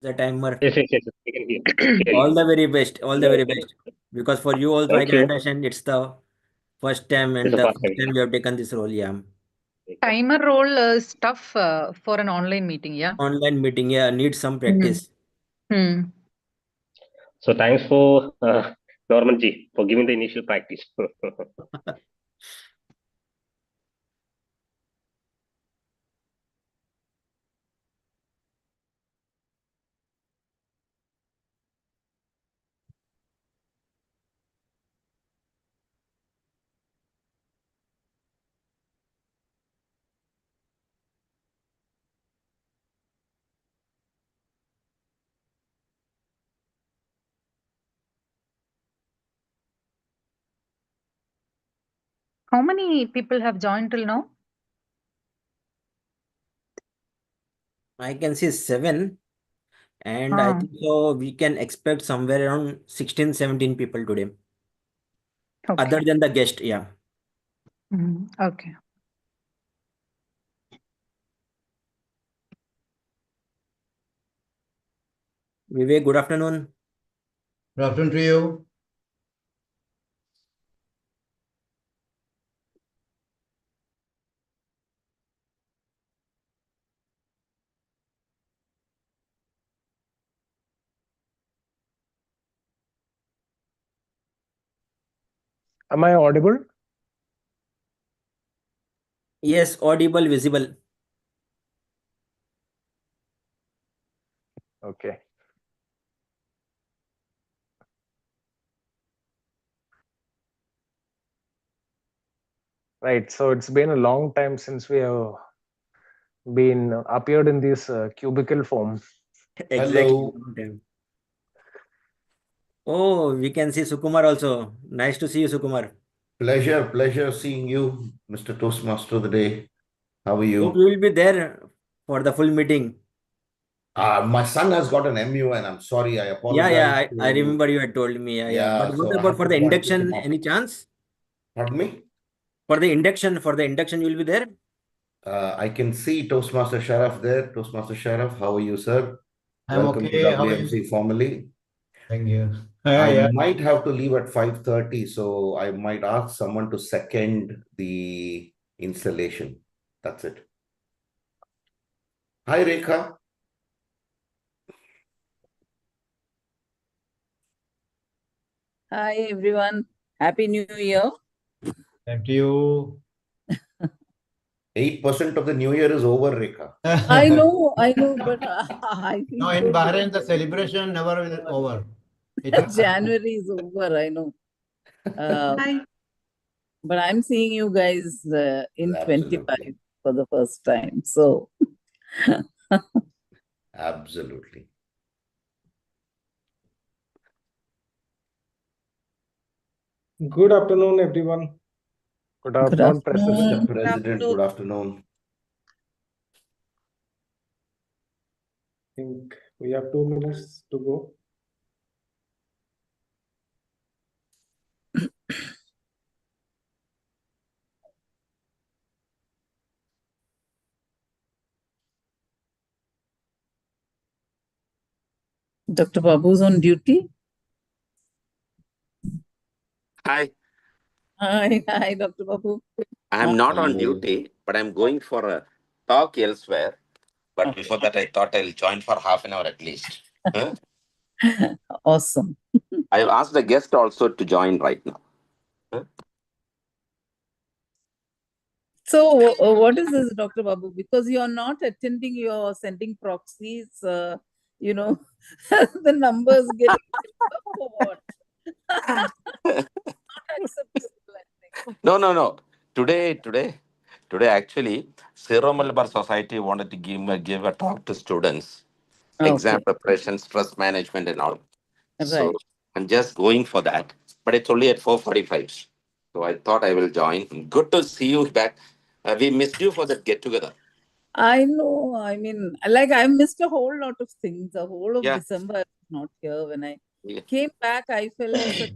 the timer. Yes, yes, yes. I can hear All you. the very best. All the very best. Because for you also, I Thank can you. understand it's the first time It's and the the first first time. time you have taken this role. Yeah. Timer role is tough for an online meeting, yeah? Online meeting. Yeah. Need some Hmm. practice. Hmm. So thanks for Norman G for giving the initial practice. How many people have joined till now? I can see 7. And I Ah, think so we can expect somewhere around 16, 17 people today. Other okay. than the guest. Yeah. Okay. Vivek, good afternoon. Good afternoon to you. Am I audible? Yes, audible, visible. Okay. Right. So it's been a long time since we have been appeared in this cubicle form. Exactly. Hello. Oh, we can see Sukumar also. Nice to see you, Sukumar. Pleasure seeing you, Mr. Toastmaster of the day. How are Hope you? you will be there for the full meeting. My son has got an MU and I'm sorry, I Yeah, apologize yeah, I to, remember you had told me. Yeah, yeah. But yeah, what so I about had for to the go and pick him induction? up. Any chance? Pardon me? For the induction, you will be there? I can see Toastmaster Sharaf there. Toastmaster Sharaf, how are you, sir? I'm Welcome to okay. How are you? WMC formally. Thank you. I Yeah. might have to leave at 5:30, so I might ask someone to second the installation. That's it. Hi, Rekha. Hi everyone. Happy New Year. Thank you. 8% of the new year is over, Rekha. I know, but I feel No, in so Bahrain, the good. celebration never will over. It will continue. January is over, I know. Hi. But I'm seeing you guys in 25 Absolutely. for the first time. So, Absolutely. Good afternoon, everyone. Good good afternoon, President. Mr. afternoon. President, good afternoon. I think we have 2 minutes to go. Dr. Babu's on duty. Hi, Hi, Dr. Babu. I'm not on duty, but I'm going for a talk elsewhere. But before that, I thought I'll join for half an hour at least. Huh? Awesome. I've asked the guest also to join right now. Huh? So, what is this, Dr. Babu? Because you're not attending, you're sending proxies, the numbers getting for what? Not acceptable, I think. No. Today, actually, Zero Malabar Society wanted to give a talk to students, exam Okay, preparation, stress management, and all. So right. I'm just going for that. But it's only at 4:45. So I thought I will join. Good to see you back. We missed you for that get together. I know. I mean, like I missed a whole lot of things. The whole of Yeah. December, I was not here. When I Yeah. came back, I felt such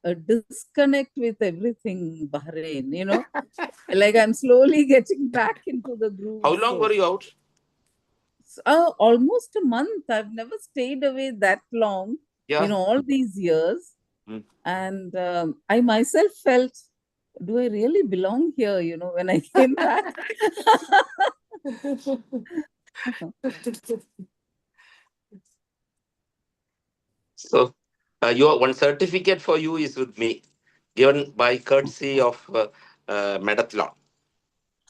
a disconnect with everything Bahrain, Like I'm slowly getting back into the How groove. long were you out? almost a month. I've never stayed away that long, Yeah. all these years. Mm. And I myself felt, do I really belong here, when I came back? So, your one certificate for you is with me, given by courtesy of Medathlon.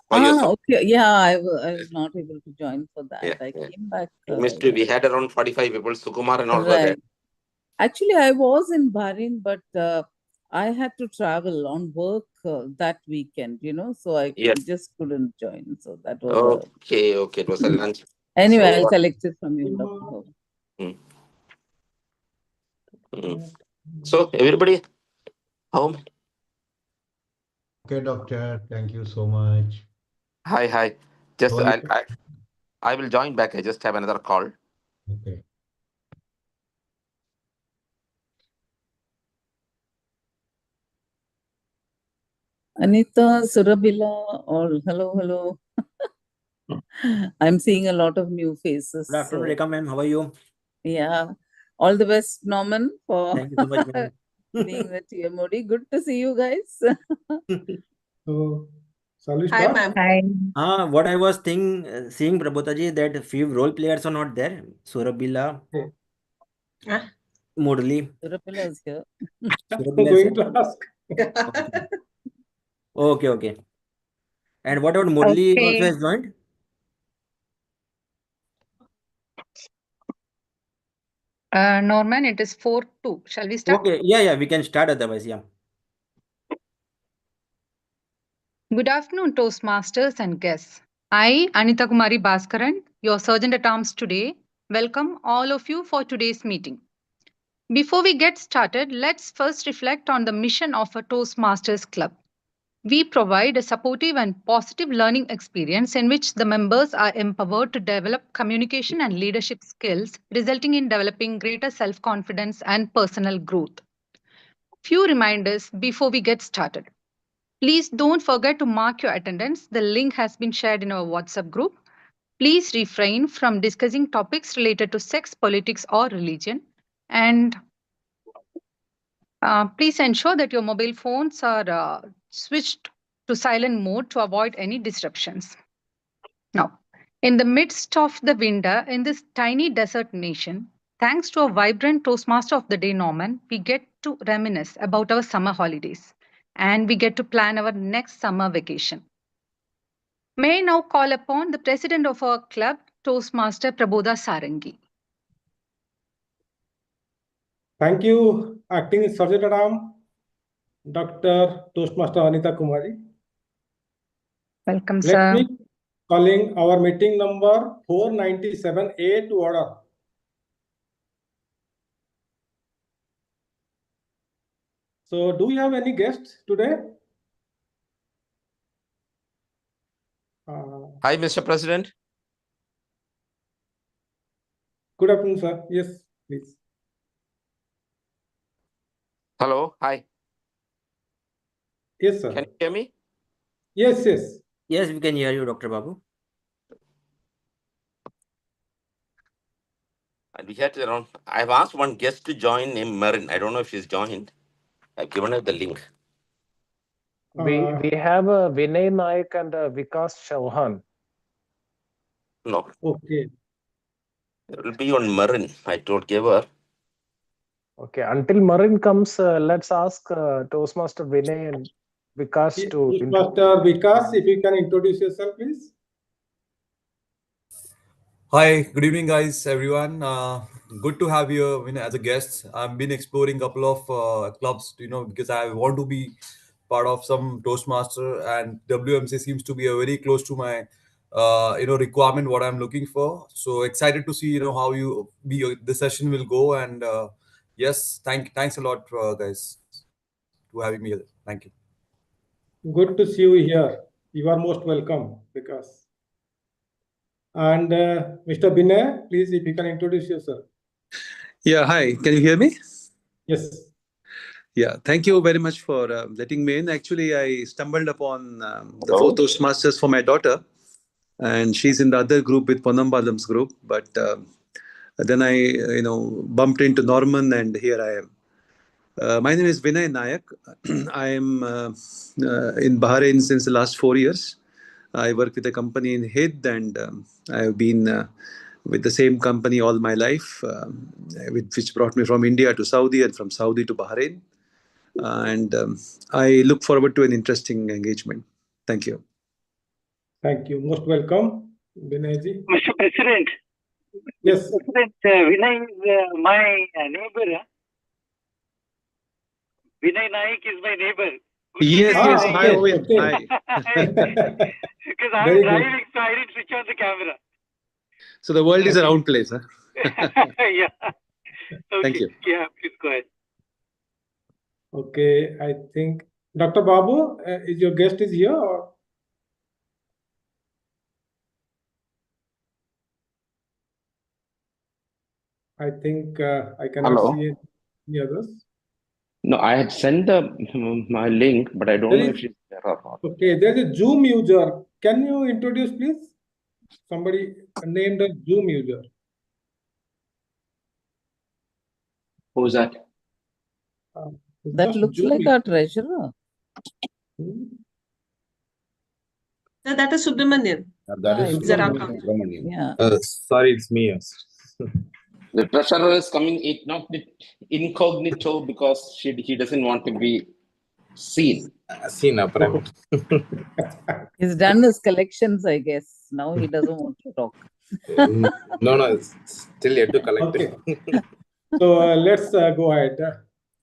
For your Okay. Yeah, I was not able to join for that. Yeah, I yeah. came back. Mystery. We had around 45 people. Sukumar and all were there. Right. Actually, I was in Bahrain, but I had to travel on work that weekend, so I Yes. just couldn't join. So that was Okay, okay. It was a lunch. Anyway, So, I'll collect it from you, Dr. Ho. So everybody home. Okay, doctor. Thank you so much. Hi. Just Sorry. I will join back. I just have another call. Okay. Anita, Surabila, or hello. I'm seeing a lot of new faces. Good afternoon, So, Rekha ma'am. How are you? yeah. All the best, Norman, for Thank you so much, ma'am. being the TMOD. Good to see you guys. So, shall we Hi, start? ma'am. Hi. What I was seeing, Prabhutaji, that few role players are not there. Surabila, Murli. Surabila is here. I'm Surabila is going here. to ask. Okay. And what about Murli also Okay. has joined? Norman, it is 4-2. Shall we start? Okay, yeah, we can start otherwise, yeah. Good afternoon, Toastmasters and guests. I, Anita Kumari Bhaskaran, your Sergeant at Arms today, welcome all of you for today's meeting. Before we get started, let's first reflect on the mission of a Toastmasters Club. We provide a supportive and positive learning experience in which the members are empowered to develop communication and leadership skills, resulting in developing greater self-confidence and personal growth. Few reminders before we get started. Please don't forget to mark your attendance. The link has been shared in our WhatsApp group. Please refrain from discussing topics related to sex, politics, or religion. And please ensure that your mobile phones are switched to silent mode to avoid any disruptions. Now, in the midst of the winter in this tiny desert nation, thanks to a vibrant Toastmaster of the Day, Norman, we get to reminisce about our summer holidays and we get to plan our next summer vacation. May I now call upon the president of our club, Toastmaster Prabodha Sarangi. Thank you, Acting Sergeant at Arms, Dr. Toastmaster Anita Kumari. Welcome, Let sir. me calling our meeting number 497A to order. So, do we have any guests today? Hi, Mr. President. Good afternoon, sir. Yes, please. Hello. Hi. Yes, sir. Can you hear me? Yes. Yes, we can hear you, Dr. Babu. And we had around. I've asked one guest to join named Marin. I don't know if she's joined. I've given her the link. We have Vinay Naik and Vikas Chauhan. No. Okay. It will be on Marin. I gave her. Okay, until Marin comes, let's ask Toastmaster Vinay and Vikas to Toastmaster Vikas, if you can introduce yourself, please. Hi, good evening, guys, everyone. Good to have you, as a guest. I've been exploring a couple of clubs, because I want to be part of some Toastmaster, and WMC seems to be a very close to my, requirement, what I'm looking for. So excited to see, how the session will go. And yes, thanks a lot, guys, to having me here. Thank you. Good to see you here. You are most welcome, Vikas. And Mr. Binay, please, if you can introduce yourself. Yeah, hi. Can you hear me? Yes. Yeah, thank you very much for letting me in. Actually, I stumbled upon the Hello. four Toastmasters for my daughter. and she's in the other group with Ponambalam's group. But then I, bumped into Norman, and here I am. My name is Vinay Nayak. I am in Bahrain since the last 4 years. I work with a company in Hid, and I've been with the same company all my life, which brought me from India to Saudi and from Saudi to Bahrain. And I look forward to an interesting engagement. Thank you. Thank you. Most welcome, Vinayji. Mr. President. Yes. President, Vinay is my neighbor. Vinay Naik is my neighbor. Yes, yes. Hi, okay, Owen. okay. Hi. Because I'm Very driving, good. so I didn't switch on the camera. So the world is a round place, huh? Yeah. Okay. Thank you. Yeah, please go ahead. Okay, I think Dr. Babu, is your guest is here? Or? I think I cannot Hello. see any others. No, I had sent my link, but I don't There know is- if she's there or not. Okay, there's a Zoom user. Can you introduce, please? Somebody named a Zoom user. Who's that? It's That just looks Zoom like user. our treasurer. No, that is Subramanian. That is it's Is that our Subramanian. Subramanian. Yeah. Sorry, it's me. Yes. The treasurer is coming incognito because he doesn't want to be seen. Seen apparent. He's done his collections, I guess. Now he doesn't want to talk. No, it's still yet to collect. Okay. So let's go ahead.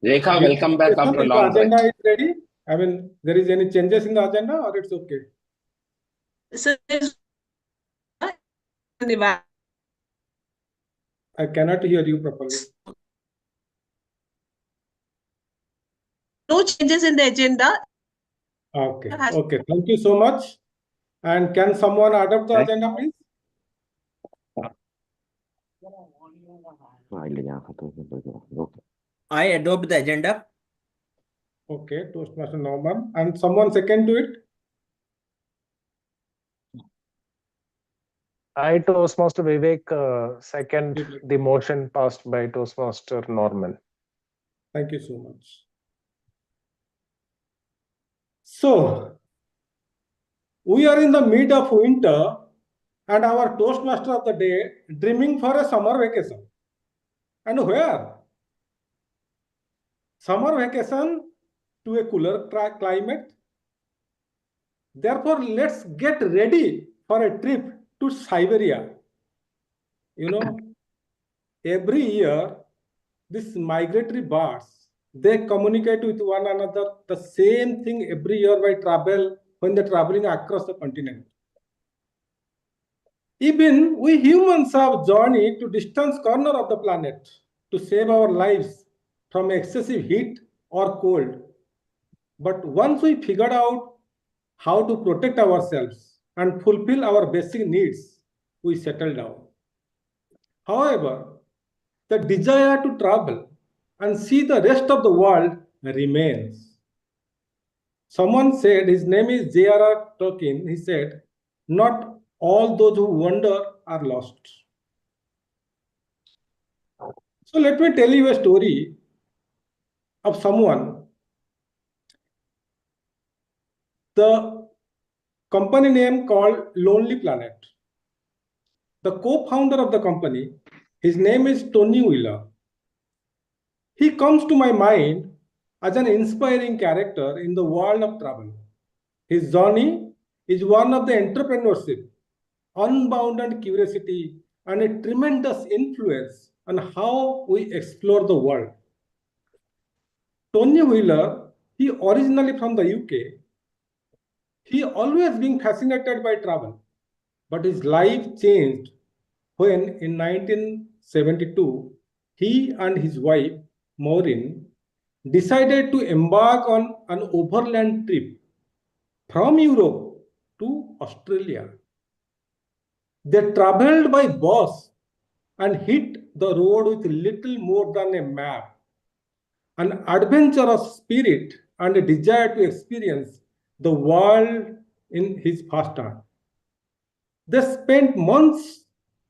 Rekha, welcome back after a If long the agenda break. is ready, I mean, there is any changes in the agenda or it's okay? So there's I cannot hear you properly. no changes in the agenda. Okay. Okay. Thank you so much. And can someone adopt the agenda, please? I adopt the agenda. Okay, Toastmaster Norman. And someone second to it? I, Toastmaster Vivek, second the motion passed by Toastmaster Norman. Thank you so much. So, we are in the mid of winter and our Toastmaster of the day dreaming for a summer vacation. And where? Summer vacation to a cooler climate. Therefore, let's get ready for a trip to Siberia. You know, every year, these migratory birds, they communicate with one another the same thing every year by travel when they're traveling across the continent. Even we humans have journeyed to distant corner of the planet to save our lives from excessive heat or cold. But once we figured out how to protect ourselves and fulfill our basic needs, we settled down. However, the desire to travel and see the rest of the world remains. Someone said, his name is J.R.R. Tolkien, he said, not all those who wander are lost. So let me tell you a story of someone. The company name called Lonely Planet. The co-founder of the company, his name is Tony Wheeler. He comes to my mind as an inspiring character in the world of travel. His journey is one of the entrepreneurship, unbounded curiosity, and a tremendous influence on how we explore the world. Tony Wheeler, he originally from the UK, he always been fascinated by travel, but his life changed when in 1972, he and his wife, Maureen, decided to embark on an overland trip from Europe to Australia. They traveled by bus and hit the road with little more than a map. An adventurous spirit and a desire to experience the world in his first hand. They spent months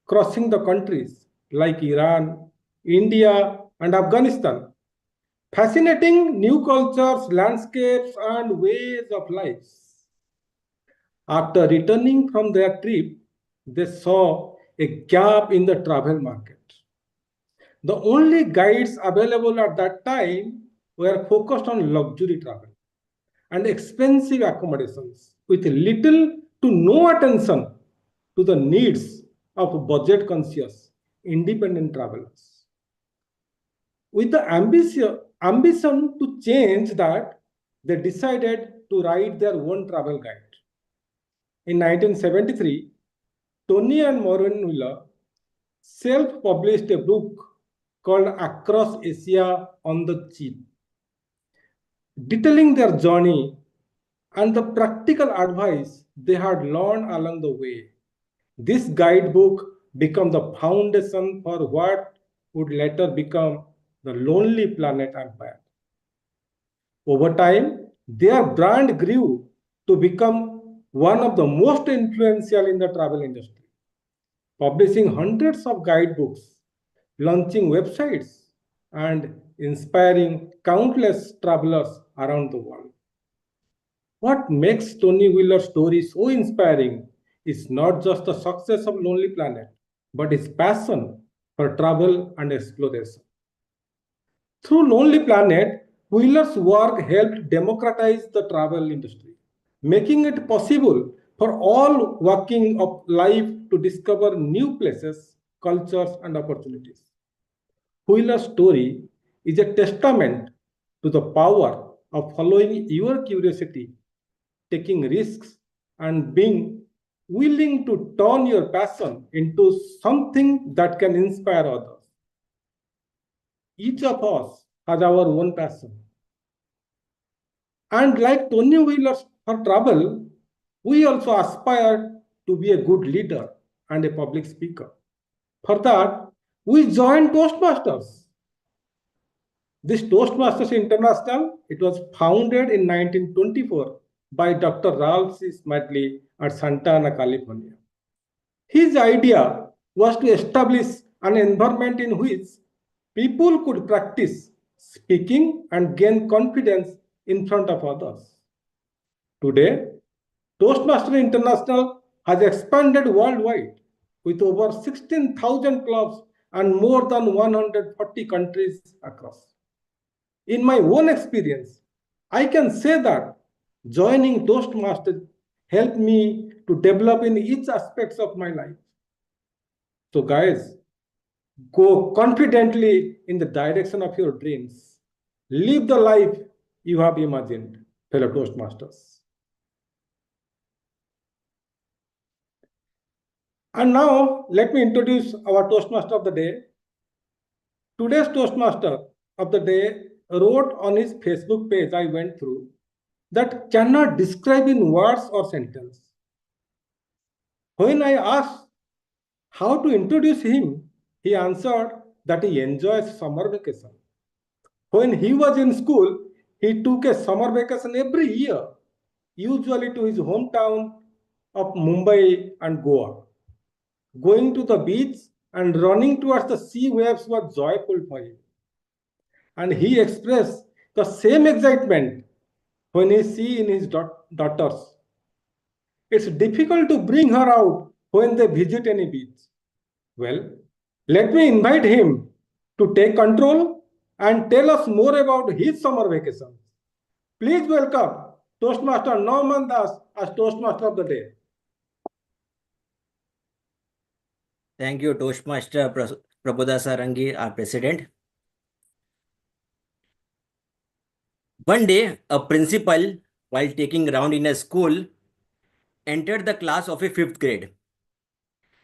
crossing the countries like Iran, India, and Afghanistan, fascinating new cultures, landscapes, and ways of life. After returning from their trip, they saw a gap in the travel market. The only guides available at that time were focused on luxury travel and expensive accommodations with little to no attention to the needs of budget conscious, independent travelers. With the ambition to change that, they decided to write their own travel guide. In 1973, Tony and Maureen Wheeler self-published a book called Across Asia on the Cheap, detailing their journey and the practical advice they had learned along the way. This guidebook became the foundation for what would later become the Lonely Planet Empire. Over time, their brand grew to become one of the most influential in the travel industry, publishing hundreds of guidebooks, launching websites, and inspiring countless travelers around the world. What makes Tony Wheeler's story so inspiring is not just the success of Lonely Planet, but his passion for travel and exploration. Through Lonely Planet, Wheeler's work helped democratize the travel industry, making it possible for all walking of life to discover new places, cultures, and opportunities. Wheeler's story is a testament to the power of following your curiosity, taking risks, and being willing to turn your passion into something that can inspire others. Each of us has our own passion. And like Tony Wheeler for travel, we also aspire to be a good leader and a public speaker. For that, we joined Toastmasters. This Toastmasters International, it was founded in 1924 by Dr. Ralph C. Smedley at Santa Ana, California. His idea was to establish an environment in which people could practice speaking and gain confidence in front of others. Today, Toastmasters International has expanded worldwide with over 16,000 clubs and more than 140 countries across. In my own experience, I can say that joining Toastmasters helped me to develop in each aspects of my life. So guys, go confidently in the direction of your dreams. Live the life you have imagined, fellow Toastmasters. And now, let me introduce our Toastmaster of the day. Today's Toastmaster of the day wrote on his Facebook page I went through that cannot describe in words or sentence. When I asked how to introduce him, he answered that he enjoys summer vacation. When he was in school, he took a summer vacation every year, usually to his hometown of Mumbai and Goa. Going to the beach and running towards the sea waves was joyful for him. And he expressed the same excitement when he sees in his daughters. It's difficult to bring her out when they visit any beach. Well, let me invite him to take control and tell us more about his summer vacation. Please welcome Toastmaster Norman Das as Toastmaster of the day. Thank you, Toastmaster Prabodha Sarangi, our president. One day, a principal, while taking round in a school, entered the class of a 5th grade.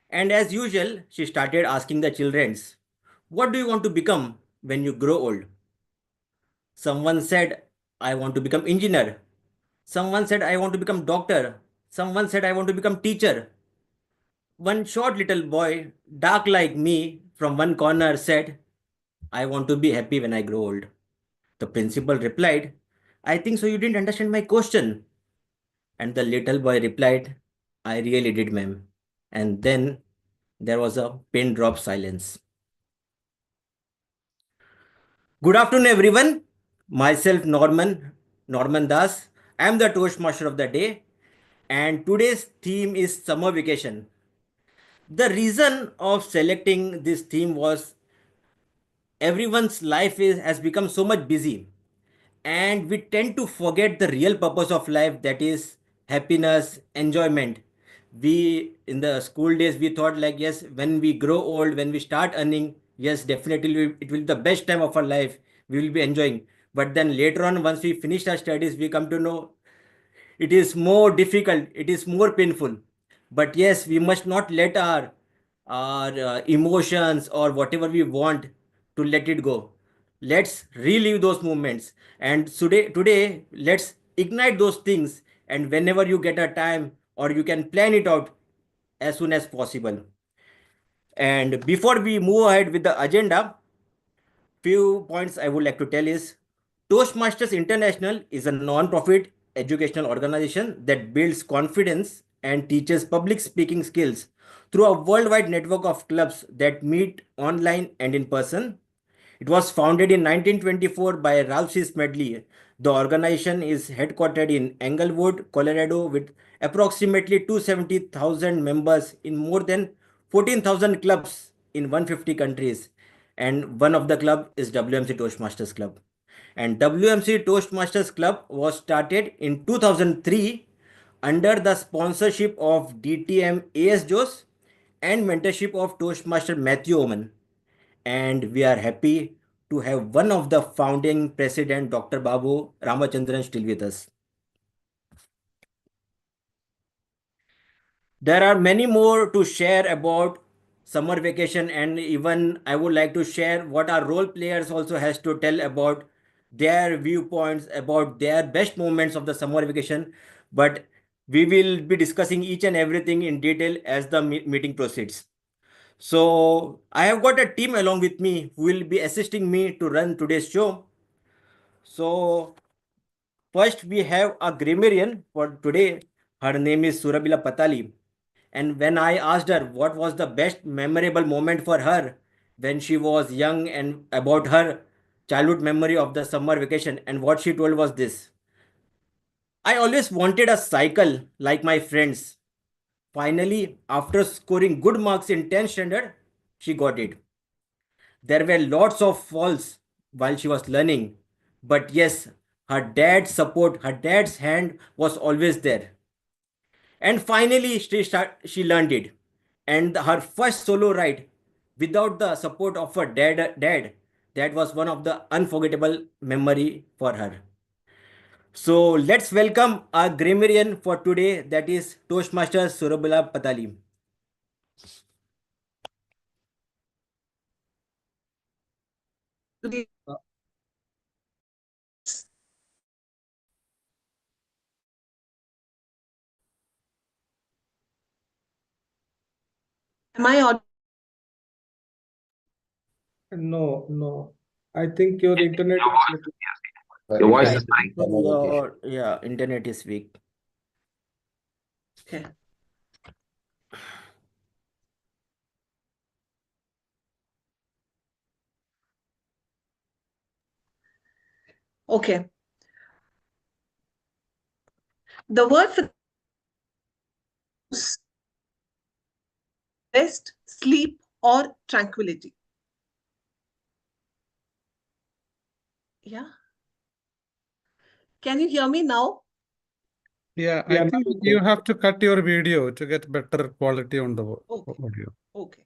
And as usual, she started asking the children, "What do you want to become when you grow old?" Someone said, "I want to become engineer." Someone said, "I want to become doctor." Someone said, "I want to become teacher." One short little boy, dark like me, from one corner said, "I want to be happy when I grow old." The principal replied, "I think so you didn't understand my question." And the little boy replied, "I really did, ma'am. And then there was a pin drop silence. Good afternoon, everyone. Myself, Norman Das. I am the Toastmaster of the day, and today's theme is summer vacation. The reason of selecting this theme was everyone's life has become so much busy, and we tend to forget the real purpose of life, that is happiness, enjoyment. We in the school days we thought like, yes, when we grow old, when we start earning, yes, definitely it will be the best time of our life, we will be enjoying. But then later on, once we finish our studies, we come to know it is more difficult, it is more painful. But yes, we must not let our emotions or whatever we want to let it go. Let's relive those moments, and today let's ignite those things, and whenever you get a time, or you can plan it out as soon as possible. And before we move ahead with the agenda, few points I would like to tell is Toastmasters International is a non-profit educational organization that builds confidence and teaches public speaking skills through a worldwide network of clubs that meet online and in person. It was founded in 1924 by Ralph C. Smedley. The organization is headquartered in Englewood, Colorado, with approximately 270,000 members in more than 14,000 clubs in 150 countries. And one of the club is WMC Toastmasters Club. And WMC Toastmasters Club was started in 2003 under the sponsorship of DTM AS Jose and mentorship of Toastmaster Matthew Oman. And we are happy to have one of the founding president, Dr. Babu Ramachandran, still with us. There are many more to share about summer vacation, and even I would like to share what our role players also has to tell about their viewpoints, about their best moments of the summer vacation. But we will be discussing each and everything in detail as the meeting proceeds. So I have got a team along with me who will be assisting me to run today's show. So first we have a grammarian for today. Her name is Surabila Patali. And when I asked her what was the best memorable moment for her when she was young and about her childhood memory of the summer vacation, and what she told was this: I always wanted a cycle like my friends. Finally, after scoring good marks in 10th standard, she got it. There were lots of falls while she was learning, but yes, her dad's hand was always there. And finally, she learned it. And her first solo ride without the support of her dad, that was one of the unforgettable memory for her. So let's welcome our grammarian for today, that is Toastmaster Surabila Patali. Am I audible? No. I think your internet is little. Your voice Internet is fine. summer vacation. Yeah, internet is weak. Okay. Okay. The word for rest, sleep, or tranquility. Yeah. Can you hear me now? Yeah, Yeah, I now think we you can. have to cut your video to get better quality on the Okay. audio. Okay.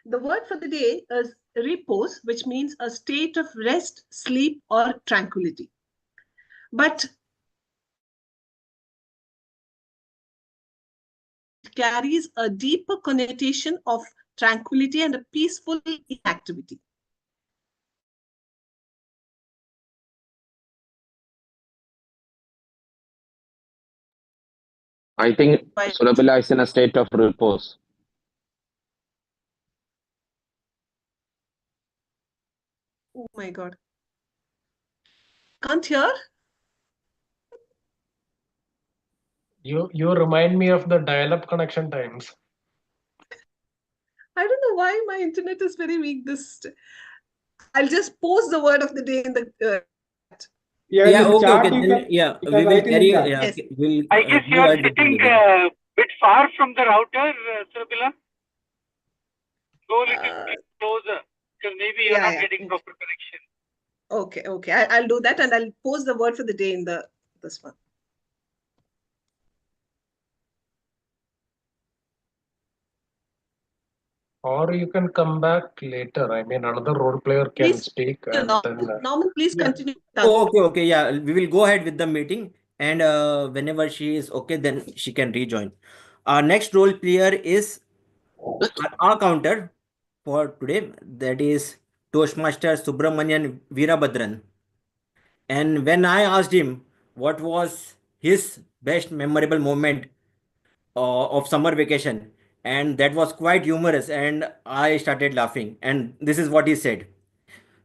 The word for the day is repose, which means a state of rest, sleep, or tranquility. But it carries a deeper connotation of tranquility and a peaceful inactivity. I think Surabila is in a state of repose. Oh my God. Can't hear? You remind me of the dial-up connection times. I don't know why my internet is very weak. I'll just post the word of the day in the chat. Yeah, Yeah, in the okay, chat okay. Then yeah, you we can will write in the carry. chat. Yeah, Yes. okay, we'll I guess you move are ahead with the sitting meeting. a bit far from the router, Surabila. Go a little closer, because maybe you're not getting proper connection. Okay. I'll do that, and I'll post the word for the day in this one. Or you can come back later. I mean, another role player can Please, speak, and then Norman, please Yeah. continue. Oh, okay. Yeah, we will go ahead with the meeting, and whenever she is okay, then she can rejoin. Our next role player is our counter for today. That is Toastmaster Subramanian Veerabhadran. And when I asked him what was his best memorable moment of summer vacation, and that was quite humorous, and I started laughing. And this is what he said: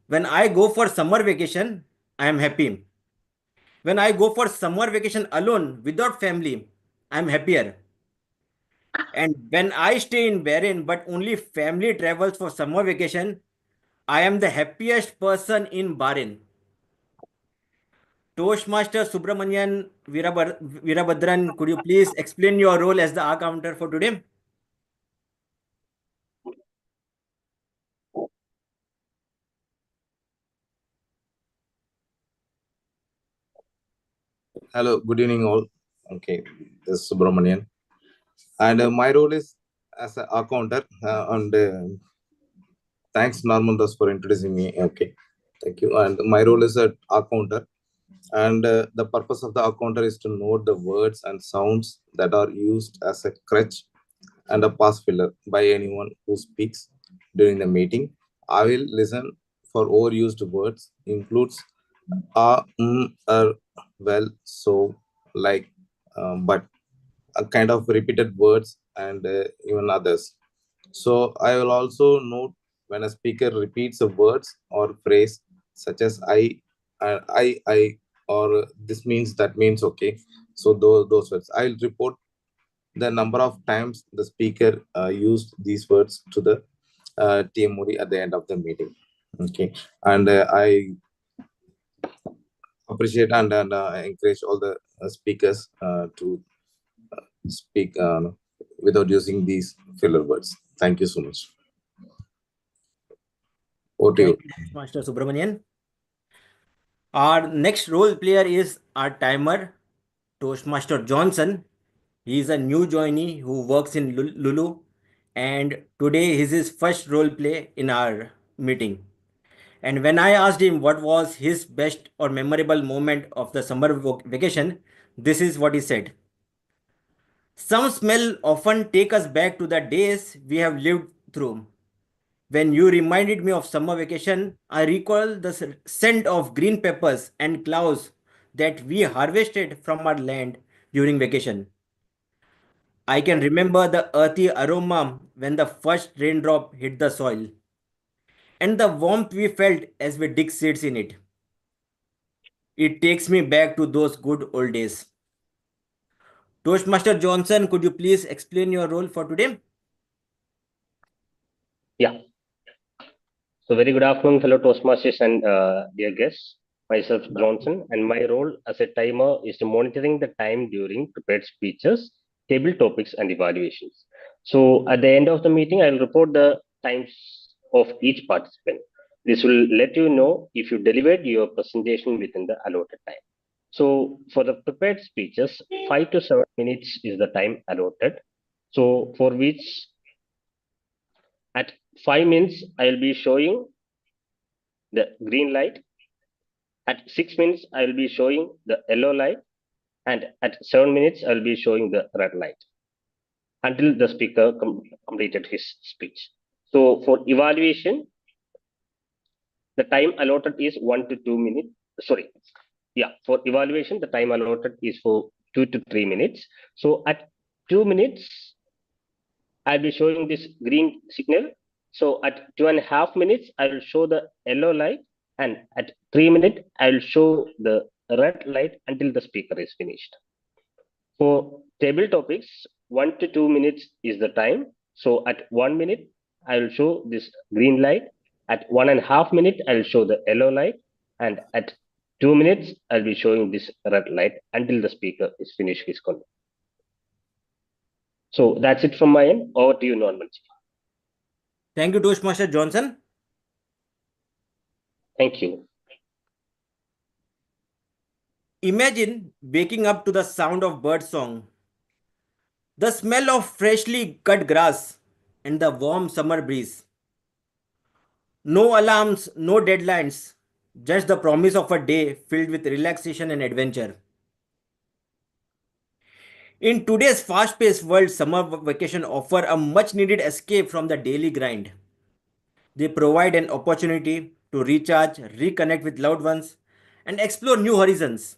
"When I go for summer vacation, I am happy. When I go for summer vacation alone without family, I'm happier. And when I stay in Bahrain but only family travels for summer vacation, I am the happiest person in Bahrain." Toastmaster Subramanian Veerabhadran, could you please explain your role as the R counter for today? Hello, good evening all. Okay, this is Subramanian. And my role is as an accountant. And thanks, Norman, Das, for introducing me. Okay, thank you. And my role is an accountant. And the purpose of the accountant is to note the words and sounds that are used as a crutch and a pass filler by anyone who speaks during the meeting. I will listen for overused words, includes well, so, like, but a kind of repeated words and even others. So I will also note when a speaker repeats a words or phrase such as I, or this means, that means, okay. So those words, I'll report the number of times the speaker used these words to the TMOD at the end of the meeting. Okay, and I appreciate and encourage all the speakers to speak without using these filler words. Thank you so much. Over to you. Thank you, Toastmaster Subramanian. Our next role player is our timer, Toastmaster Johnson. He is a new joinee who works in Lulu, and today is his first role play in our meeting. And when I asked him what was his best or memorable moment of the summer vacation, this is what he said: "Some smell often take us back to the days we have lived through. When you reminded me of summer vacation, I recall the scent of green peppers and cloves that we harvested from our land during vacation. I can remember the earthy aroma when the first raindrop hit the soil, and the warmth we felt as we dig seeds in it. It takes me back to those good old days." Toastmaster Johnson, could you please explain your role for today? Yeah. So very good afternoon, fellow Toastmasters and dear guests. Myself, Johnson, and my role as a timer is to monitoring the time during prepared speeches, table topics, and evaluations. So at the end of the meeting, I'll report the times of each participant. This will let you know if you delivered your presentation within the allotted time. So for the prepared speeches, 5 to 7 minutes is the time allotted. So for which at 5 minutes, I'll be showing the green light. At 6 minutes, I will be showing the yellow light. And at 7 minutes, I will be showing the red light until the speaker completed his speech. So for evaluation, the time allotted is 1 to 2 minutes. Sorry. Yeah, for evaluation, the time allotted is for 2 to 3 minutes. So at 2 minutes, I'll be showing this green signal. So at 2.5 minutes, I will show the yellow light. And at 3 minutes, I will show the red light until the speaker is finished. For Table topics, 1 to 2 minutes is the time. So at 1 minute, I will show this green light. At 1.5 minutes, I will show the yellow light. And at 2 minutes, I'll be showing this red light until the speaker is finished his content. So that's it from my end. Over to you, Norman. Thank you, Toastmaster Johnson. Thank you. Imagine waking up to the sound of bird song, the smell of freshly cut grass, and the warm summer breeze. No alarms, no deadlines, just the promise of a day filled with relaxation and adventure. In today's fast-paced world, summer vacation offer a much-needed escape from the daily grind. They provide an opportunity to recharge, reconnect with loved ones, and explore new horizons.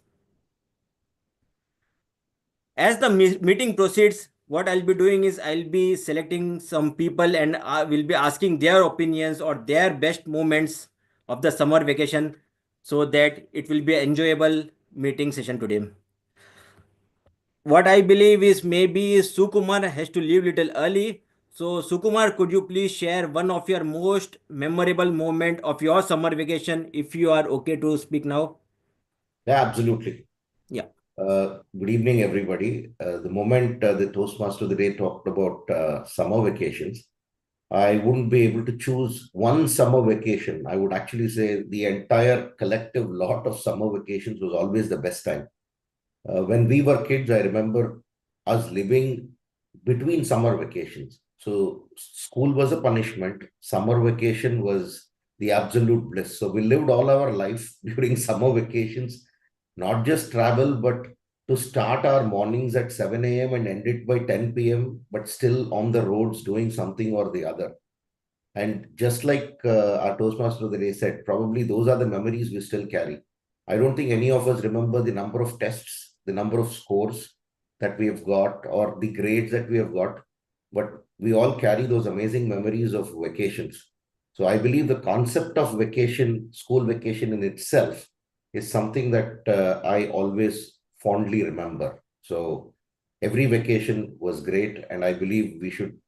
As the meeting proceeds, what I'll be doing is I'll be selecting some people and I will be asking their opinions or their best moments of the summer vacation so that it will be an enjoyable meeting session today. What I believe is maybe Sukumar has to leave little early. So Sukumar, could you please share one of your most memorable moment of your summer vacation if you are okay to speak now? Yeah, absolutely. Yeah. Good evening, everybody. The moment the Toastmaster of the day talked about summer vacations, I wouldn't be able to choose one summer vacation. I would actually say the entire collective lot of summer vacations was always the best time. When we were kids, I remember us living between summer vacations. So school was a punishment. Summer vacation was the absolute bliss. So we lived all our life during summer vacations, not just travel, but to start our mornings at 7 a.m. and end it by 10 p.m., but still on the roads doing something or the other. And just like our Toastmaster of the day said, probably those are the memories we still carry. I don't think any of us remember the number of tests, the number of scores that we have got, or the grades that we have got, but we all carry those amazing memories of vacations. So I believe the concept of vacation, school vacation in itself, is something that I always fondly remember. So every vacation was great, and I believe we should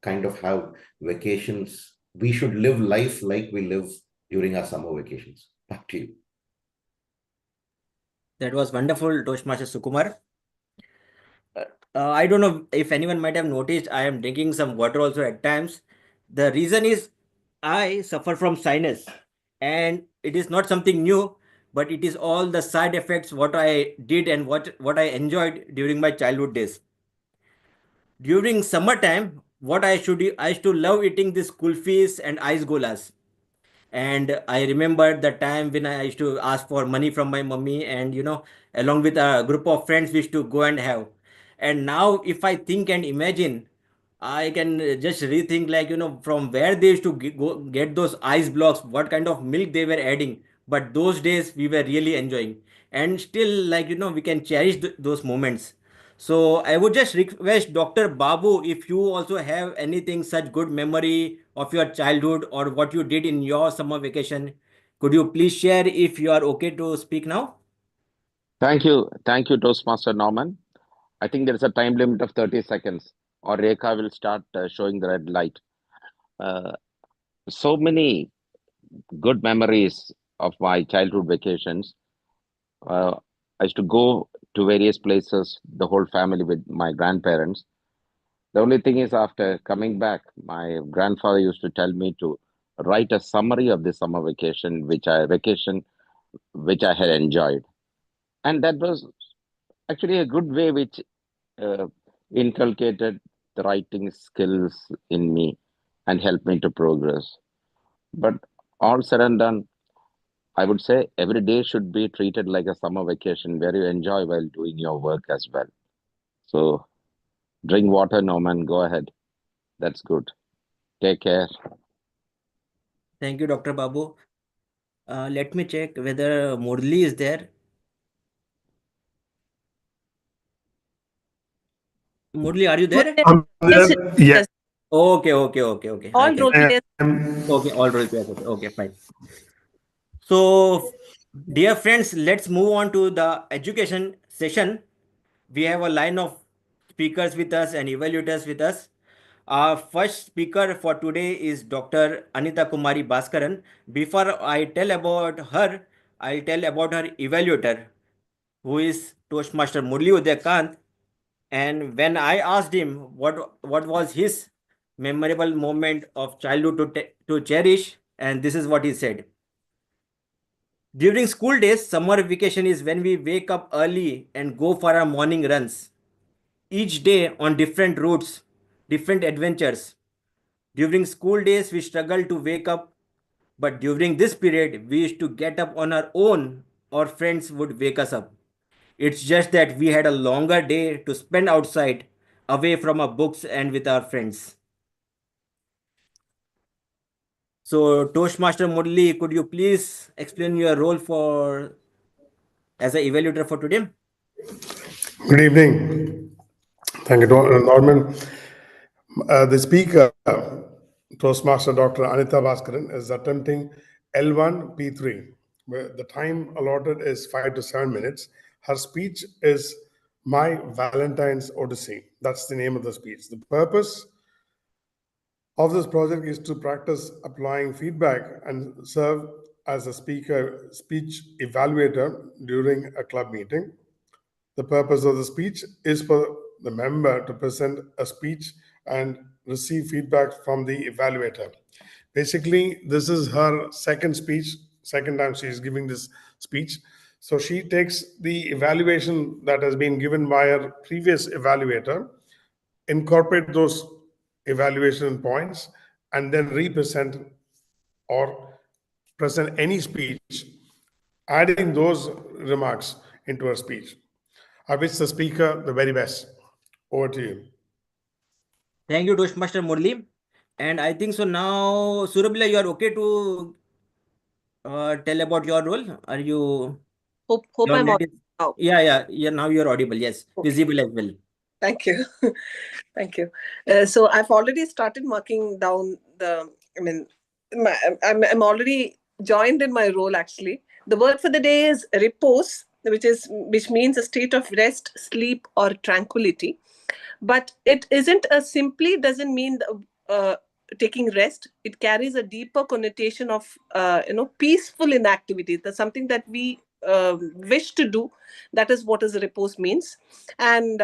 kind of have vacations. We should live life like we live during our summer vacations. Back to you. That was wonderful, Toastmaster Sukumar. I don't know if anyone might have noticed, I am drinking some water also at times. The reason is I suffer from sinus, and it is not something new, but it is all the side effects what I did and what I enjoyed during my childhood days. During summertime, what I used to love eating this kulfis and ice golas. And I remember the time when I used to ask for money from my mummy, and along with a group of friends, we used to go and have. And now, if I think and imagine, I can just rethink, like, from where they used to go get those ice blocks, what kind of milk they were adding. But those days we were really enjoying, and still, like, we can cherish those moments. So I would just request Dr. Babu, if you also have anything such good memory of your childhood or what you did in your summer vacation, could you please share if you are okay to speak now? Thank you. Thank you, Toastmaster Norman. I think there is a time limit of 30 seconds, or Rekha will start showing the red light. So many good memories of my childhood vacations. I used to go to various places, the whole family with my grandparents. The only thing is, after coming back, my grandfather used to tell me to write a summary of the summer vacation, which I had enjoyed, and that was actually a good way which uh, inculcated the writing skills in me and helped me to progress. But all said and done, I would say every day should be treated like a summer vacation where you enjoy while doing your work as well. So drink water, Norman. Go ahead. That's good. Take care. Thank you, Dr. Babu. Let me check whether Murli is there. Murli, are you there? Yes, yes. Okay. I All can. role players. Okay, all role players. Okay, fine. So, dear friends, let's move on to the education session. We have a line of speakers with us and evaluators with us. Our first speaker for today is Dr. Anita Kumari Bhaskaran. Before I tell about her, I'll tell about her evaluator, who is Toastmaster Murli Udayakant. And when I asked him what was his memorable moment of childhood to cherish, and this is what he said. During school days, summer vacation is when we wake up early and go for our morning runs. Each day on different routes, different adventures. During school days, we struggle to wake up, but during this period, we used to get up on our own, or friends would wake us up. It's just that we had a longer day to spend outside, away from our books and with our friends. So, Toastmaster Murli, could you please explain your role for as an evaluator for today? Good evening. Thank you, Norman. The speaker, Toastmaster Dr. Anita Bhaskaran, is attempting L1 P3, where the time allotted is 5 to 7 minutes. Her speech is My Valentine's Odyssey. That's the name of the speech. The purpose of this project is to practice applying feedback and serve as a speech evaluator during a club meeting. The purpose of the speech is for the member to present a speech and receive feedback from the evaluator. Basically, this is her second speech, second time she is giving this speech. So she takes the evaluation that has been given by her previous evaluator, incorporate those evaluation points, and then represent or present any speech, adding those remarks into her speech. I wish the speaker the very best. Over to you. Thank you, Toastmaster Murli. And I think so now, Surabila, you are okay to tell about your role? Are you? Hope your I'm net audible is- now. Yeah. Now you're audible. Yes, Okay. visible as well. Thank you. Thank you. So I've already started marking down the, I'm already joined in my role actually. The word for the day is repose, which means a state of rest, sleep, or tranquility. But it isn't a simply doesn't mean taking rest. It carries a deeper connotation of peaceful inactivity. That's something that we wish to do. That is what is repose means. And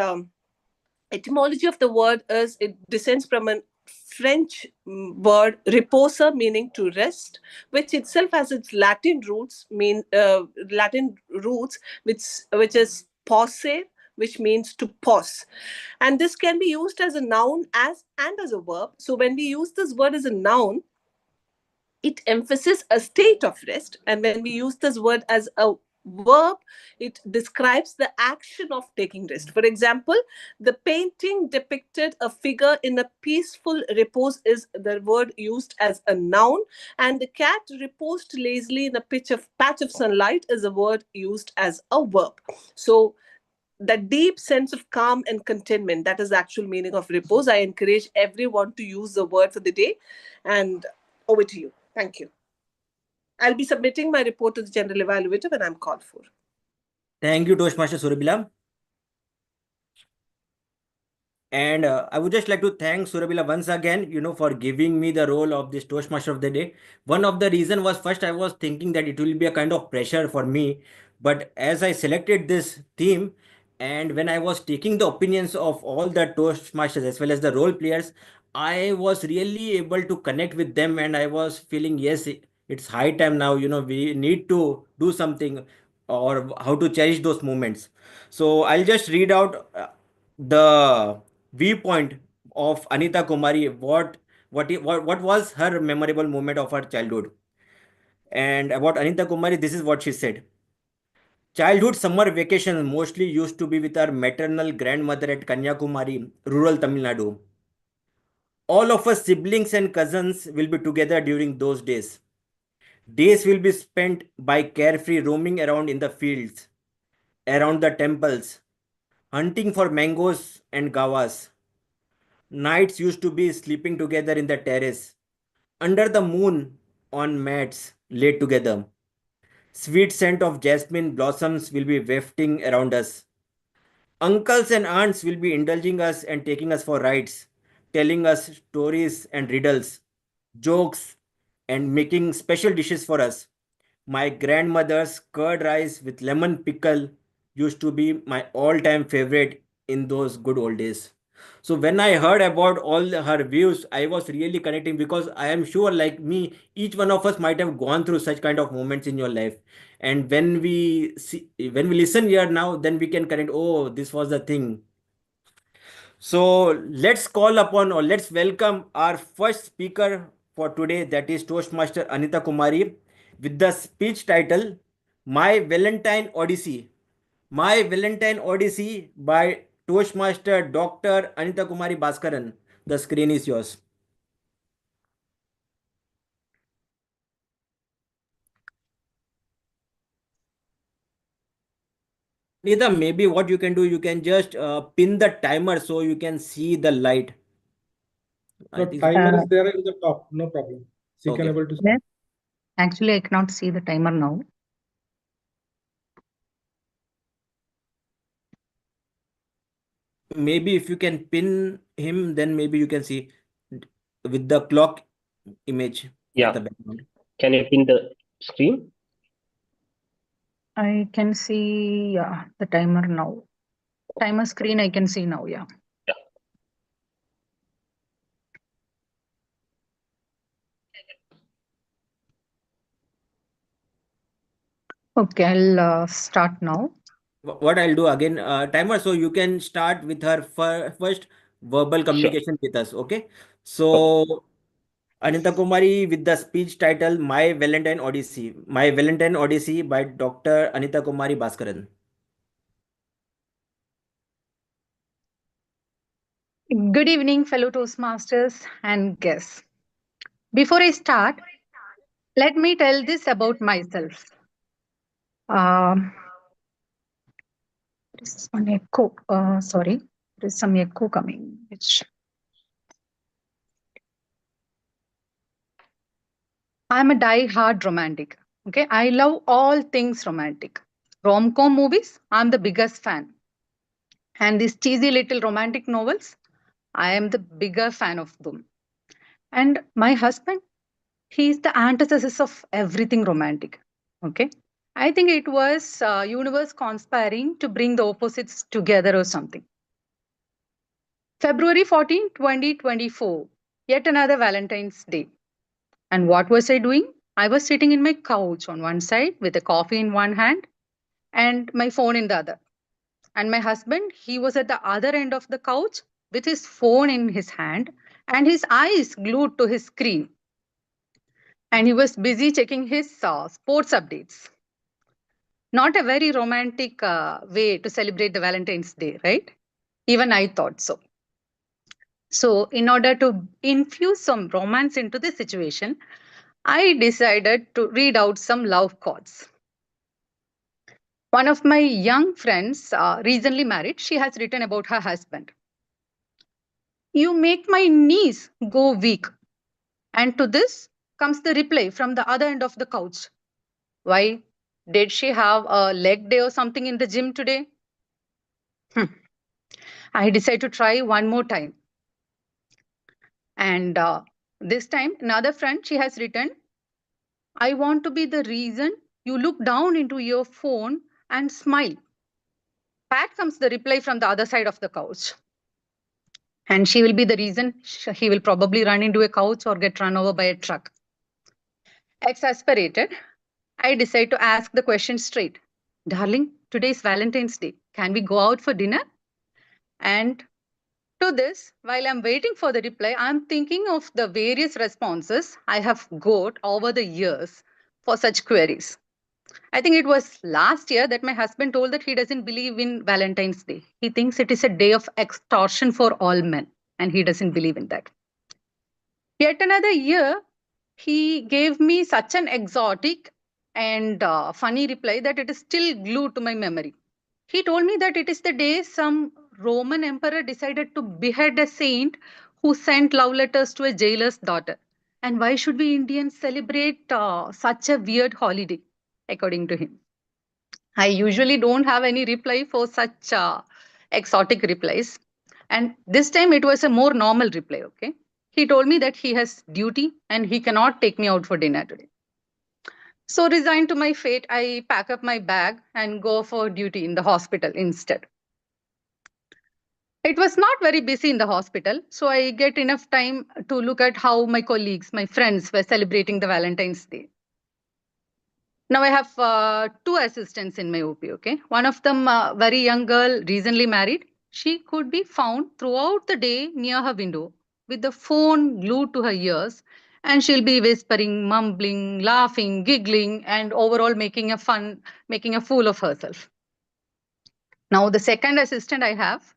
etymology of the word is it descends from a French word reposer, meaning to rest, which itself has its Latin roots, which is posse, which means to pause. And this can be used as a noun and as a verb. So when we use this word as a noun, it emphasizes a state of rest. And when we use this word as a verb, it describes the action of taking rest. For example, the painting depicted a figure in a peaceful repose is the word used as a noun, and the cat reposed lazily in a patch of sunlight is a word used as a verb. So that deep sense of calm and contentment, that is the actual meaning of repose. I encourage everyone to use the word for the day. And over to you. Thank you. I'll be submitting my report to the general evaluator when I'm called for. Thank you, Toastmaster Surabila. And I would just like to thank Surabila once again, for giving me the role of this Toastmaster of the day. One of the reason was first I was thinking that it will be a kind of pressure for me, but as I selected this theme and when I was taking the opinions of all the Toastmasters as well as the role players, I was really able to connect with them and I was feeling, yes, it's high time now, we need to do something or how to cherish those moments. So I'll just read out the viewpoint of Anita Kumari. What was her memorable moment of her childhood? And about Anita Kumari, this is what she said. Childhood summer vacation mostly used to be with our maternal grandmother at Kanyakumari, rural Tamil Nadu. All of us siblings and cousins will be together during those days. Days will be spent by carefree roaming around in the fields, around the temples, hunting for mangoes and gawas. Nights used to be sleeping together in the terrace, under the moon on mats laid together. Sweet scent of jasmine blossoms will be wafting around us. Uncles and aunts will be indulging us and taking us for rides, telling us stories and riddles, jokes, and making special dishes for us. My grandmother's curd rice with lemon pickle used to be my all time favorite in those good old days. So when I heard about all her views, I was really connecting because I am sure, like me, each one of us might have gone through such kind of moments in your life. And when we listen here now, then we can connect. Oh, this was the thing. So let's call upon or let's welcome our first speaker for today, that is Toastmaster Anita Kumari, with the speech title My Valentine Odyssey. My Valentine Odyssey by Toastmaster Dr. Anita Kumari Bhaskaran. The screen is yours. Anita, maybe what you can do, you can just pin the timer so you can see the light. The timer is there in the top, no problem. She can Okay. able to see. Yes. Actually, I cannot see the timer now. Maybe if you can pin him, then maybe you can see with the clock image at Yeah. the background. Can you pin the screen? I can see the timer now. Timer screen I can see now, yeah. Okay, I'll start now. What I'll do again, timer, so you can start with her first verbal communication with us, okay? So, Anita Kumari with the speech title My Valentine Odyssey. My Valentine Odyssey by Dr. Anita Kumari Bhaskaran. Good evening, fellow Toastmasters and guests. Before I start, let me tell this about myself. There is one echo. Sorry, there is some echo coming. I'm a die-hard romantic. Okay, I love all things romantic. Rom-com movies, I'm the biggest fan. And these cheesy little romantic novels, I am the bigger fan of them. And my husband, he's the antithesis of everything romantic. Okay, I think it was universe conspiring to bring the opposites together or something. February 14, 2024, yet another Valentine's Day. And what was I doing? I was sitting in my couch on one side with a coffee in one hand and my phone in the other. And my husband, he was at the other end of the couch with his phone in his hand and his eyes glued to his screen. And he was busy checking his sports updates. Not a very romantic way to celebrate the Valentine's Day, right? Even I thought so. So, in order to infuse some romance into the situation, I decided to read out some love quotes. One of my young friends, recently married, she has written about her husband. You make my knees go weak. And to this comes the reply from the other end of the couch. Why? Did she have a leg day or something in the gym today? I decided to try one more time. And this time, another friend, she has written, I want to be the reason you look down into your phone and smile. Back comes the reply from the other side of the couch. And she will be the reason he will probably run into a couch or get run over by a truck. Exasperated, I decide to ask the question straight. Darling, today is Valentine's Day. Can we go out for dinner? And to this, while I'm waiting for the reply, I'm thinking of the various responses I have got over the years for such queries. I think it was last year that my husband told that he doesn't believe in Valentine's Day. He thinks it is a day of extortion for all men, and he doesn't believe in that. Yet another year, he gave me such an exotic and funny reply that it is still glued to my memory. He told me that it is the day some Roman emperor decided to behead a saint who sent love letters to a jailer's daughter. And why should we Indians celebrate such a weird holiday, according to him? I usually don't have any reply for such exotic replies. And this time it was a more normal reply, okay? He told me that he has duty and he cannot take me out for dinner today. So, resigned to my fate, I pack up my bag and go for duty in the hospital instead. It was not very busy in the hospital, so I get enough time to look at how my colleagues, my friends were celebrating the Valentine's Day. Now I have two assistants in my OP, okay? One of them, very young girl, recently married. She could be found throughout the day near her window with the phone glued to her ears, and she'll be whispering, mumbling, laughing, giggling, and overall making a fool of herself. Now the second assistant I have,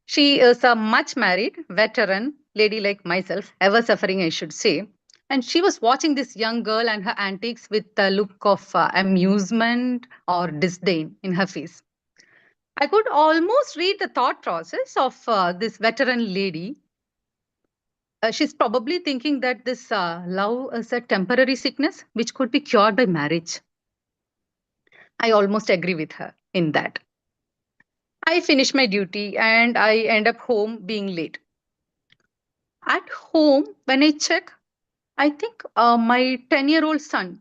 she is a much married veteran lady like myself, ever suffering, I should say. And she was watching this young girl and her antics with a look of amusement or disdain in her face. I could almost read the thought process of this veteran lady. She's probably thinking that this love is a temporary sickness which could be cured by marriage. I almost agree with her in that. I finish my duty and I end up home being late. At home, when I check, I think my 10-year-old son,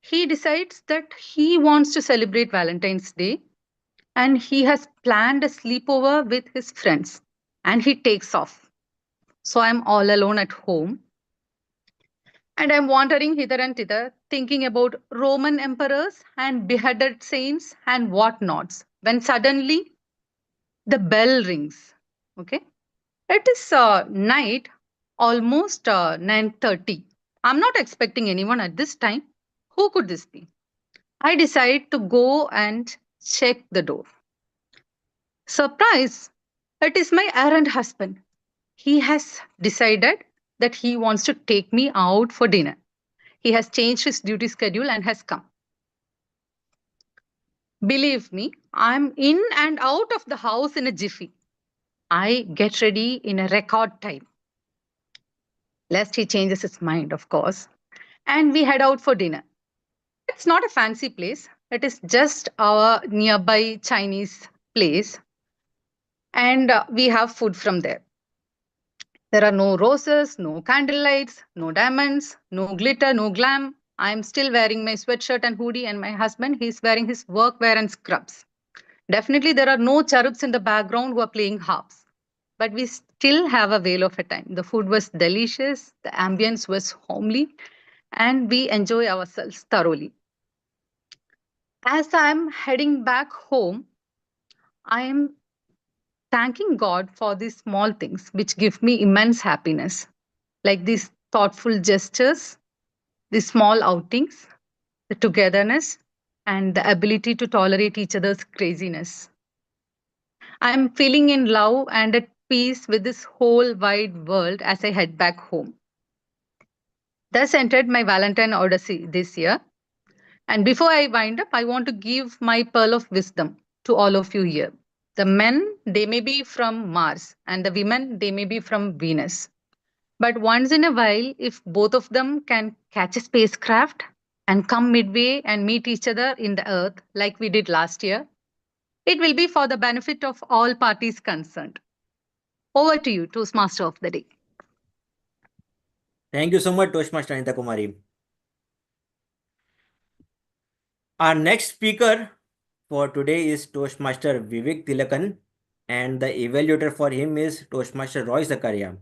he decides that he wants to celebrate Valentine's Day and he has planned a sleepover with his friends and he takes off. So I'm all alone at home and I'm wandering hither and thither, thinking about Roman emperors and beheaded saints and whatnots, when suddenly the bell rings. Okay. It is night, almost 9:30. I'm not expecting anyone at this time. Who could this be? I decide to go and check the door. Surprise! It is my errand husband. He has decided that he wants to take me out for dinner. He has changed his duty schedule and has come. Believe me, I'm in and out of the house in a jiffy. I get ready in a record time. Lest he changes his mind, of course. And we head out for dinner. It's not a fancy place. It is just our nearby Chinese place. And we have food from there. There are no roses, no candlelights, no diamonds, no glitter, no glam. I'm still wearing my sweatshirt and hoodie, and my husband, he's wearing his workwear and scrubs. Definitely, there are no cherubs in the background who are playing harps. But we still have a whale of a time. The food was delicious, the ambience was homely, and we enjoy ourselves thoroughly. As I'm heading back home, I am thanking God for these small things which give me immense happiness, like these thoughtful gestures, these small outings, the togetherness, and the ability to tolerate each other's craziness. I'm feeling in love and at peace with this whole wide world as I head back home. Thus entered my Valentine Odyssey this year. And before I wind up, I want to give my pearl of wisdom to all of you here. The men, they may be from Mars, and the women, they may be from Venus. But once in a while, if both of them can catch a spacecraft and come midway and meet each other in the Earth, like we did last year, it will be for the benefit of all parties concerned. Over to you, Toastmaster of the Day. Thank you so much, Toastmaster Anita Kumari. Our next speaker for today is Toastmaster Vivek Tilakan, and the evaluator for him is Toastmaster Roy Zakaria.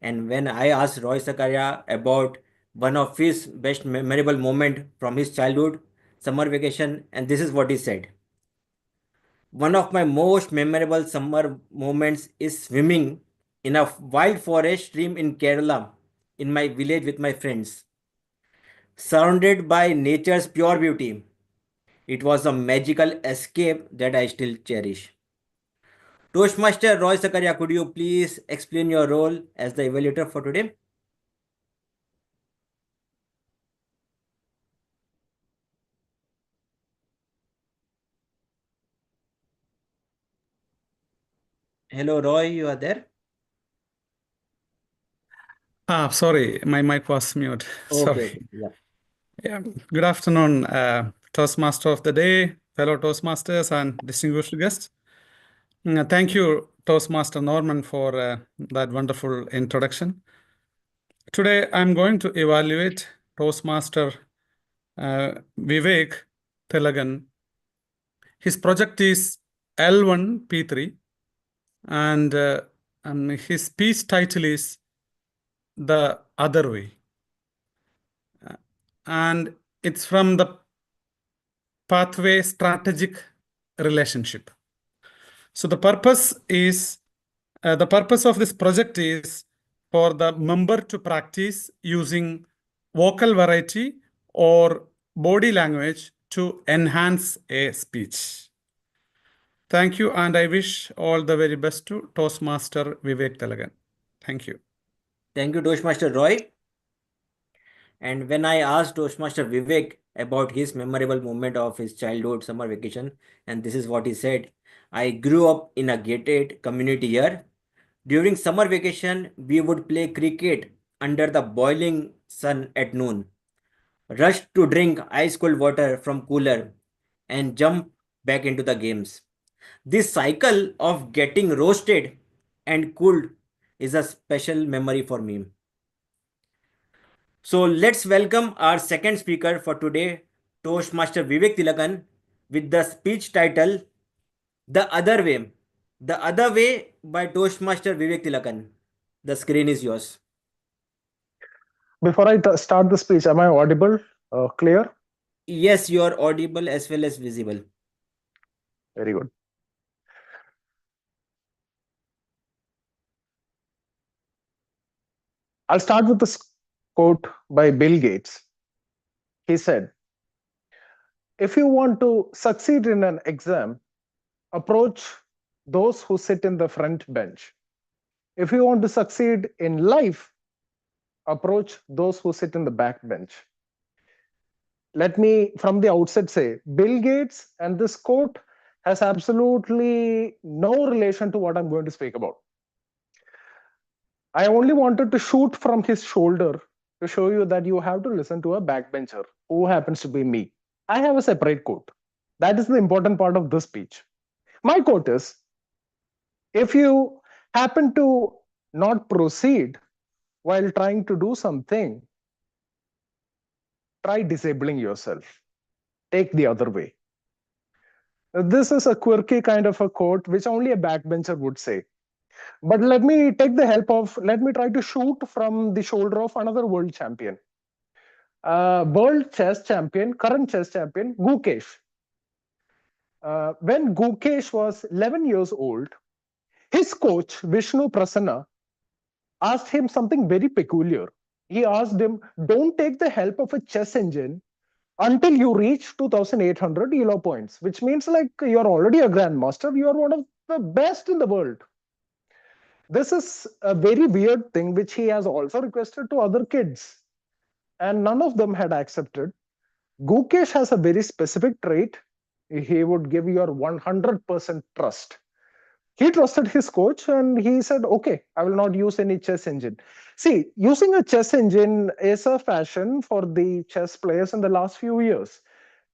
And when I asked Roy Zakaria about one of his best memorable moment from his childhood summer vacation, and this is what he said. One of my most memorable summer moments is swimming in a wild forest stream in Kerala in my village with my friends. Surrounded by nature's pure beauty, it was a magical escape that I still cherish. Toastmaster Roy Zakaria, could you please explain your role as the evaluator for today? Hello, Roy, you are there? Sorry, my mic was mute. Sorry. Okay, yeah. Yeah. Good afternoon, Toastmaster of the Day, fellow Toastmasters, and distinguished guests. Thank you, Toastmaster Norman, for that wonderful introduction. Today, I'm going to evaluate Toastmaster Vivek Tilagan. His project is L1P3, and his speech title is The Other Way. And it's from the Pathway Strategic Relationship. So the purpose of this project is for the member to practice using vocal variety or body language to enhance a speech. Thank you, and I wish all the very best to Toastmaster Vivek Tilagan. Thank you. Thank you, Toastmaster Roy. And when I asked Toastmaster Vivek about his memorable moment of his childhood summer vacation, and this is what he said: I grew up in a gated community here. During summer vacation, we would play cricket under the boiling sun at noon, rush to drink ice cold water from cooler, and jump back into the games. This cycle of getting roasted and cooled is a special memory for me. So let's welcome our second speaker for today, Toastmaster Vivek Tilakan, with the speech title The Other Way. The Other Way by Toastmaster Vivek Tilakan. The screen is yours. Before I start the speech, am I audible? Clear? Yes, you are audible as well as visible. Very good. I'll start with this quote by Bill Gates. He said, if you want to succeed in an exam, approach those who sit in the front bench. If you want to succeed in life, approach those who sit in the back bench. Let me, from the outset, say Bill Gates and this quote has absolutely no relation to what I'm going to speak about. I only wanted to shoot from his shoulder to show you that you have to listen to a backbencher who happens to be me. I have a separate quote. That is the important part of this speech. My quote is, if you happen to not proceed while trying to do something, try disabling yourself. Take the other way. This is a quirky kind of a quote which only a backbencher would say. But let me try to shoot from the shoulder of another world champion. World chess champion, current chess champion, Gukesh. When Gukesh was 11 years old, his coach, Vishnu Prasanna, asked him something very peculiar. He asked him, don't take the help of a chess engine until you reach 2,800 ELO points, which means like you're already a grandmaster, you're one of the best in the world. This is a very weird thing which he has also requested to other kids, and none of them had accepted. Gukesh has a very specific trait. He would give your 100% trust. He trusted his coach and he said, okay, I will not use any chess engine. See, using a chess engine is a fashion for the chess players in the last few years.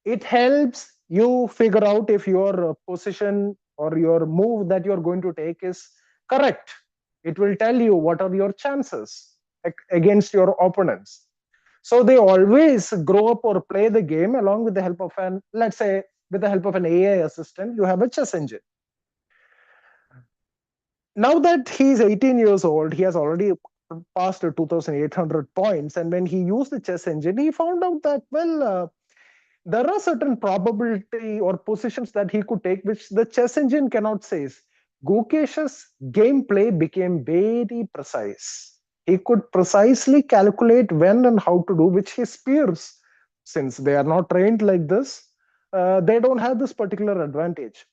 It helps you figure out if your position or your move that you're going to take is correct. It will tell you what are your chances against your opponents. So they always grow up or play the game along with the help of let's say, with the help of an AI assistant, you have a chess engine. Now that he's 18 years old, he has already passed 2,800 points. And when he used the chess engine, he found out that, well, there are certain probability or positions that he could take, which the chess engine cannot say. Gukesh's gameplay became very precise. He could precisely calculate when and how to do, which his peers, since they are not trained like this, they don't have this particular advantage.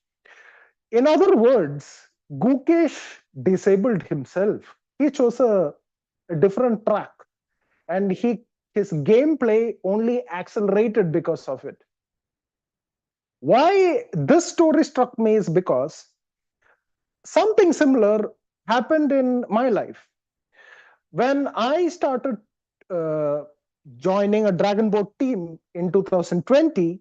In other words, Gukesh disabled himself. He chose a different track, and his gameplay only accelerated because of it. Why this story struck me is because something similar happened in my life. When I started joining a Dragon Boat team in 2020,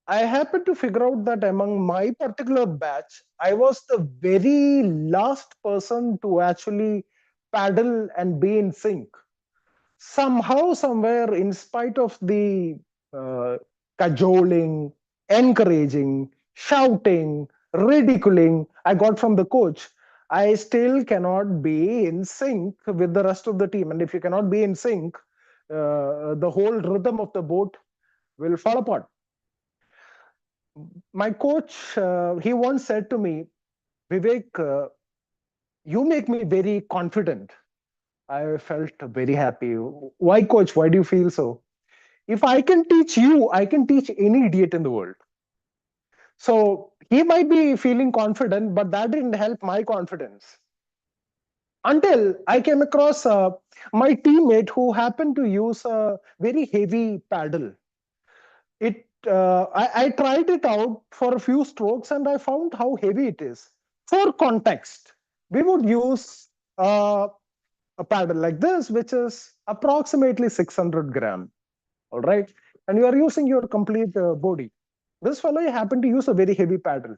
I happened to figure out that among my particular batch, I was the very last person to actually paddle and be in sync. Somehow, somewhere, in spite of the uh, cajoling, encouraging, shouting, ridiculing I got from the coach, I still cannot be in sync with the rest of the team. And if you cannot be in sync, the whole rhythm of the boat will fall apart. My coach, he once said to me, Vivek, you make me very confident. I felt very happy. Why, coach? Why do you feel so? If I can teach you, I can teach any idiot in the world. So he might be feeling confident, but that didn't help my confidence. Until I came across my teammate who happened to use a very heavy paddle. I tried it out for a few strokes and I found how heavy it is. For context, we would use a paddle like this, which is approximately 600 gram. All right. And you are using your complete body. This fellow happened to use a very heavy paddle.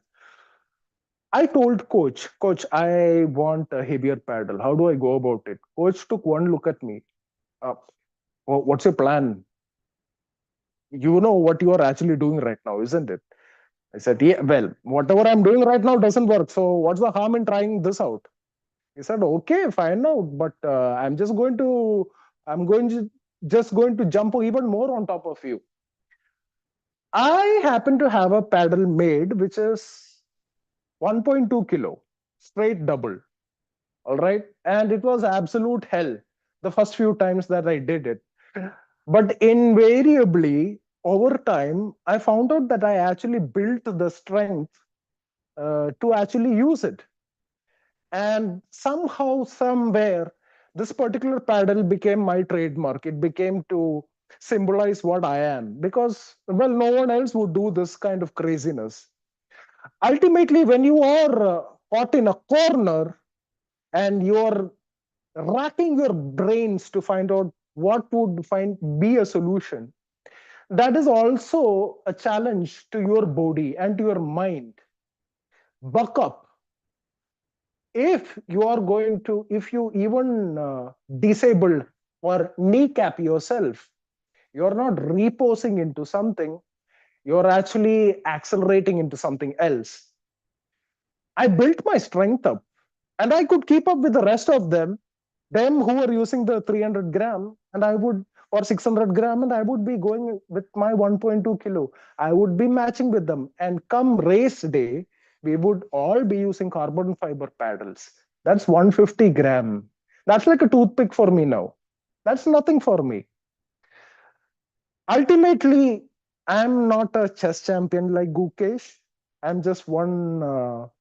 I told coach, I want a heavier paddle. How do I go about it? Coach took one look at me. Uh, what's your plan? You know what you are actually doing right now, isn't it? I said, yeah, well, whatever I'm doing right now doesn't work. So what's the harm in trying this out? He said, okay, fine out, but I'm going to just going to jump even more on top of you. I happen to have a paddle made, which is 1.2 kilo, straight double. All right. And it was absolute hell the first few times that I did it. But invariably, over time, I found out that I actually built the strength to actually use it. And somehow, somewhere, this particular paddle became my trademark. It became to symbolize what I am because, well, no one else would do this kind of craziness. Ultimately, when you are caught in a corner and you're racking your brains to find out what would be a solution, that is also a challenge to your body and to your mind. Buck up. If you even disable or kneecap yourself, you're not reposing into something, you're actually accelerating into something else. I built my strength up and I could keep up with the rest of them who were using the 300 gram, and I would, or 600 gram, and I would be going with my 1.2 kilo. I would be matching with them. And come race day, we would all be using carbon fiber paddles. That's 150 gram. That's like a toothpick for me now. That's nothing for me. Ultimately, I'm not a chess champion like Gukesh. I'm just one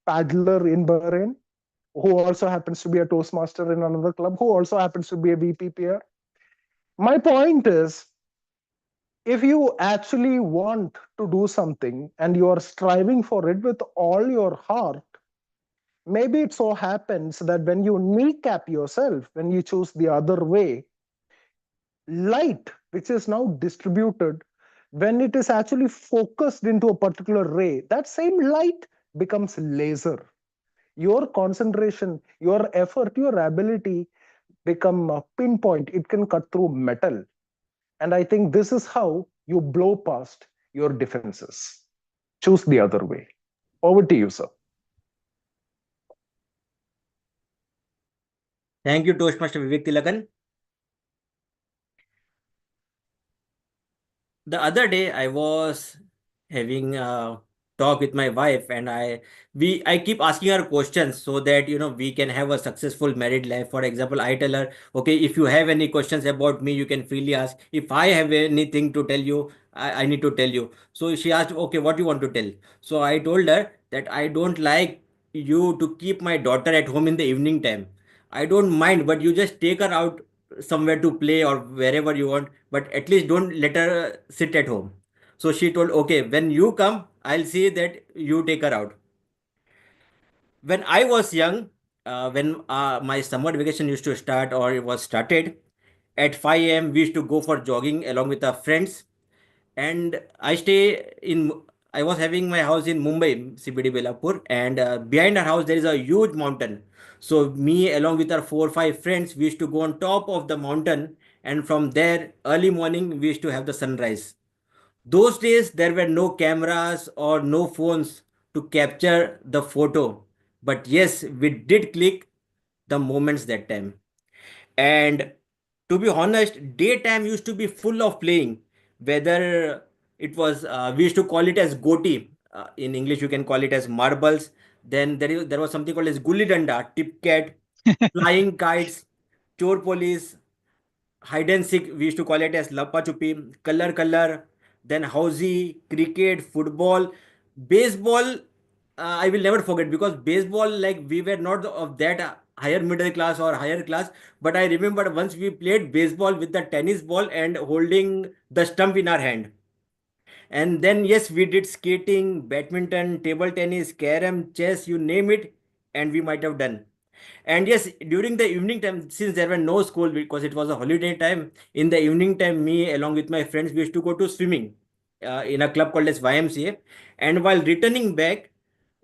paddler in Bahrain who also happens to be a Toastmaster in another club, who also happens to be a VP peer. My point is, if you actually want to do something and you are striving for it with all your heart, maybe it so happens that when you kneecap yourself, when you choose the other way, light, which is now distributed, when it is actually focused into a particular ray, that same light becomes laser. Your concentration, your effort, your ability become a pinpoint. It can cut through metal. And I think this is how you blow past your defenses. Choose the other way. Over to you, sir. Thank you, Toastmaster Vivek Tilakan. The other day, I was having a talk with my wife, and I keep asking her questions so that we can have a successful married life. For example, I tell her, okay, if you have any questions about me, you can freely ask. If I have anything to tell you, I need to tell you. So she asked, okay, what do you want to tell? So I told her that I don't like you to keep my daughter at home in the evening time. I don't mind, but you just take her out somewhere to play or wherever you want, but at least don't let her sit at home. So she told, okay, when you come, I'll see that you take her out. When I was young, when my summer vacation used to start or it was started, at 5 a.m. we used to go for jogging along with our friends. And I stay in I was having my house in Mumbai, CBD Belapur, and behind our house there is a huge mountain. So me along with our 4 or 5 friends, we used to go on top of the mountain, and from there early morning we used to have the sunrise. Those days there were no cameras or no phones to capture the photo, but yes, we did click the moments that time. And to be honest, daytime used to be full of playing. Whether it was, we used to call it as goti. In English, you can call it as marbles. Then there was something called as gulli danda, tip cat, flying kites, chor police, hide and seek. We used to call it as lappa chupi, color, then housey, cricket, football, baseball. I will never forget, because baseball, like, we were not of that higher middle class or higher class, but I remember once we played baseball with the tennis ball and holding the stump in our hand. And then yes, we did skating, badminton, table tennis, carom, chess, you name it, and we might have done. And yes, during the evening time, since there were no school because it was a holiday time, in the evening time, me along with my friends, we used to go to swimming in a club called as YMCA. And while returning back,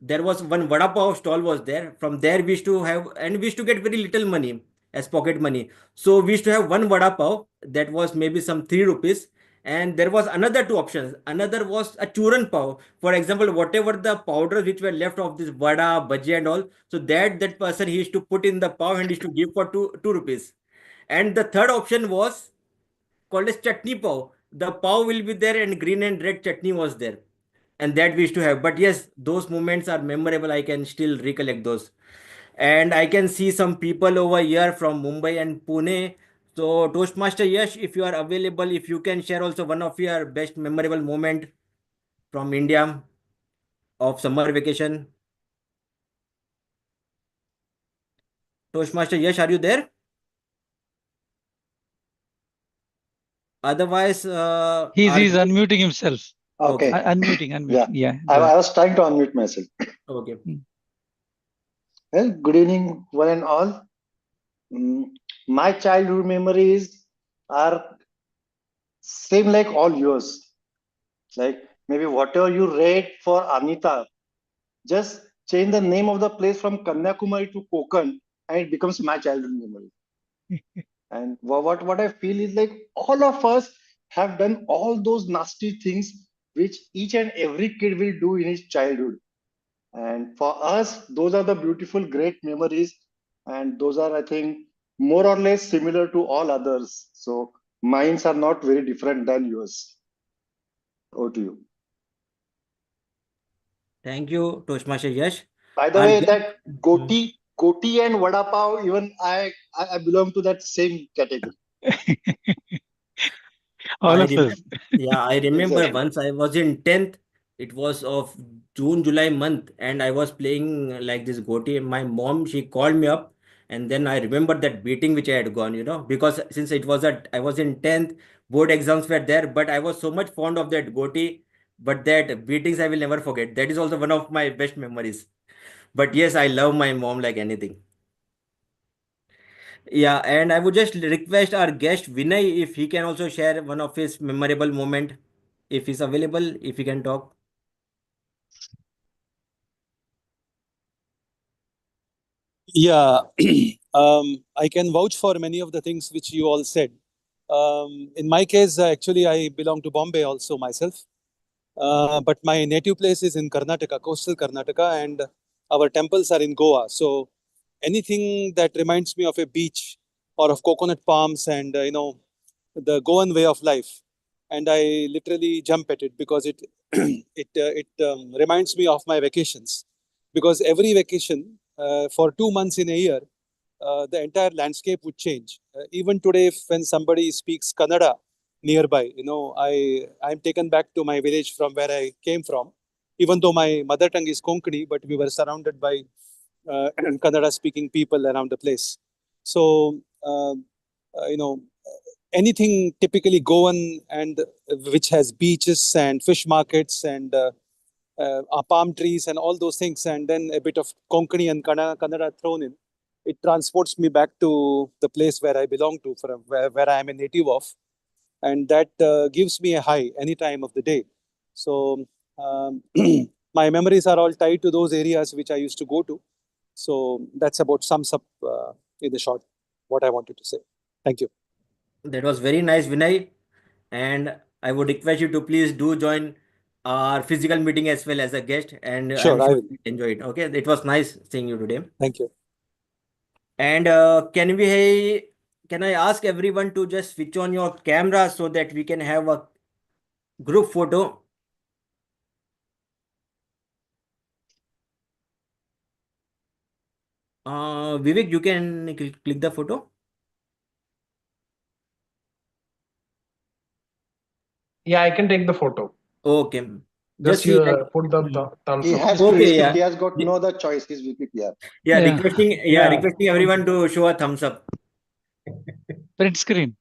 there was one vada pav stall was there. From there, we used to have, and we used to get very little money as pocket money. So we used to have one vada pav that was maybe some 3 rupees. And there was another two options. Another was a churan pav. For example, whatever the powders which were left of this vada, bhaji and all, so that person, he used to put in the pav and he used to give for two rupees. And the third option was called as chutney pav. The pav will be there and green and red chutney was there, and that we used to have. But yes, those moments are memorable. I can still recollect those. And I can see some people over here from Mumbai and Pune. So Toastmaster Yash, if you are available, if you can share also one of your best memorable moment from India of summer vacation. Toastmaster Yash, are you there? Otherwise, He's unmuting himself. Okay. Unmuting. Yeah. I was trying to unmute myself. Okay. Well, good evening, one and all. My childhood memories are same like all yours. Like maybe whatever you read for Anita, just change the name of the place from Kanyakumari to Konkan, and it becomes my childhood memory. And what I feel is like all of us have done all those nasty things which each and every kid will do in his childhood. And for us, those are the beautiful, great memories. And those are, I think, more or less similar to all others. So mines are not very different than yours. Over to you. Thank you, Toastmaster Yash. By the way, that goti and vada pav, even I belong to that same category. All of us. Yeah, I remember Exactly. once I was in 10th. It was of June, July month, and I was playing like this goti. My mom, she called me up, and then I remembered that beating which I had gone, because since I was in 10th, board exams were there, but I was so much fond of that goti. But that beatings I will never forget. That is also one of my best memories. But yes, I love my mom like anything. Yeah, and I would just request our guest Vinay if he can also share one of his memorable moment, if he's available, if he can talk. Yeah, I can vouch for many of the things which you all said. In my case, actually, I belong to Bombay also myself. But my native place is in Karnataka, coastal Karnataka, and our temples are in Goa. So anything that reminds me of a beach or of coconut palms and the Goan way of life, and I literally jump at it because it it reminds me of my vacations. Because every vacation for 2 months in a year, the entire landscape would change. Even today, when somebody speaks Kannada nearby, I'm taken back to my village from where I came from. Even though my mother tongue is Konkani, but we were surrounded by Kannada speaking people around the place. So, anything typically Goan and which has beaches and fish markets and palm trees and all those things, and then a bit of Konkani and Kannada thrown in, it transports me back to the place where I belong to, from where I am a native of, and that gives me a high any time of the day. So My memories are all tied to those areas which I used to go to. So that's about sums up in the short what I wanted to say. Thank you. That was very nice, Vinay. And I would request you to please do join our physical meeting as well as a guest. And I'm Sure, I sure will. you enjoy it. Okay. It was nice seeing you today. Thank you. And can I ask everyone to just switch on your camera so that we can have a group photo? Vivek, you can click the photo. Yeah, I can take the photo. Okay. Just Just see like put the thumbs He up. has to. okay, He yeah. has got no other choice. He's VPPR. Yeah, Yeah. Yeah. requesting everyone to show a thumbs up. Print screen.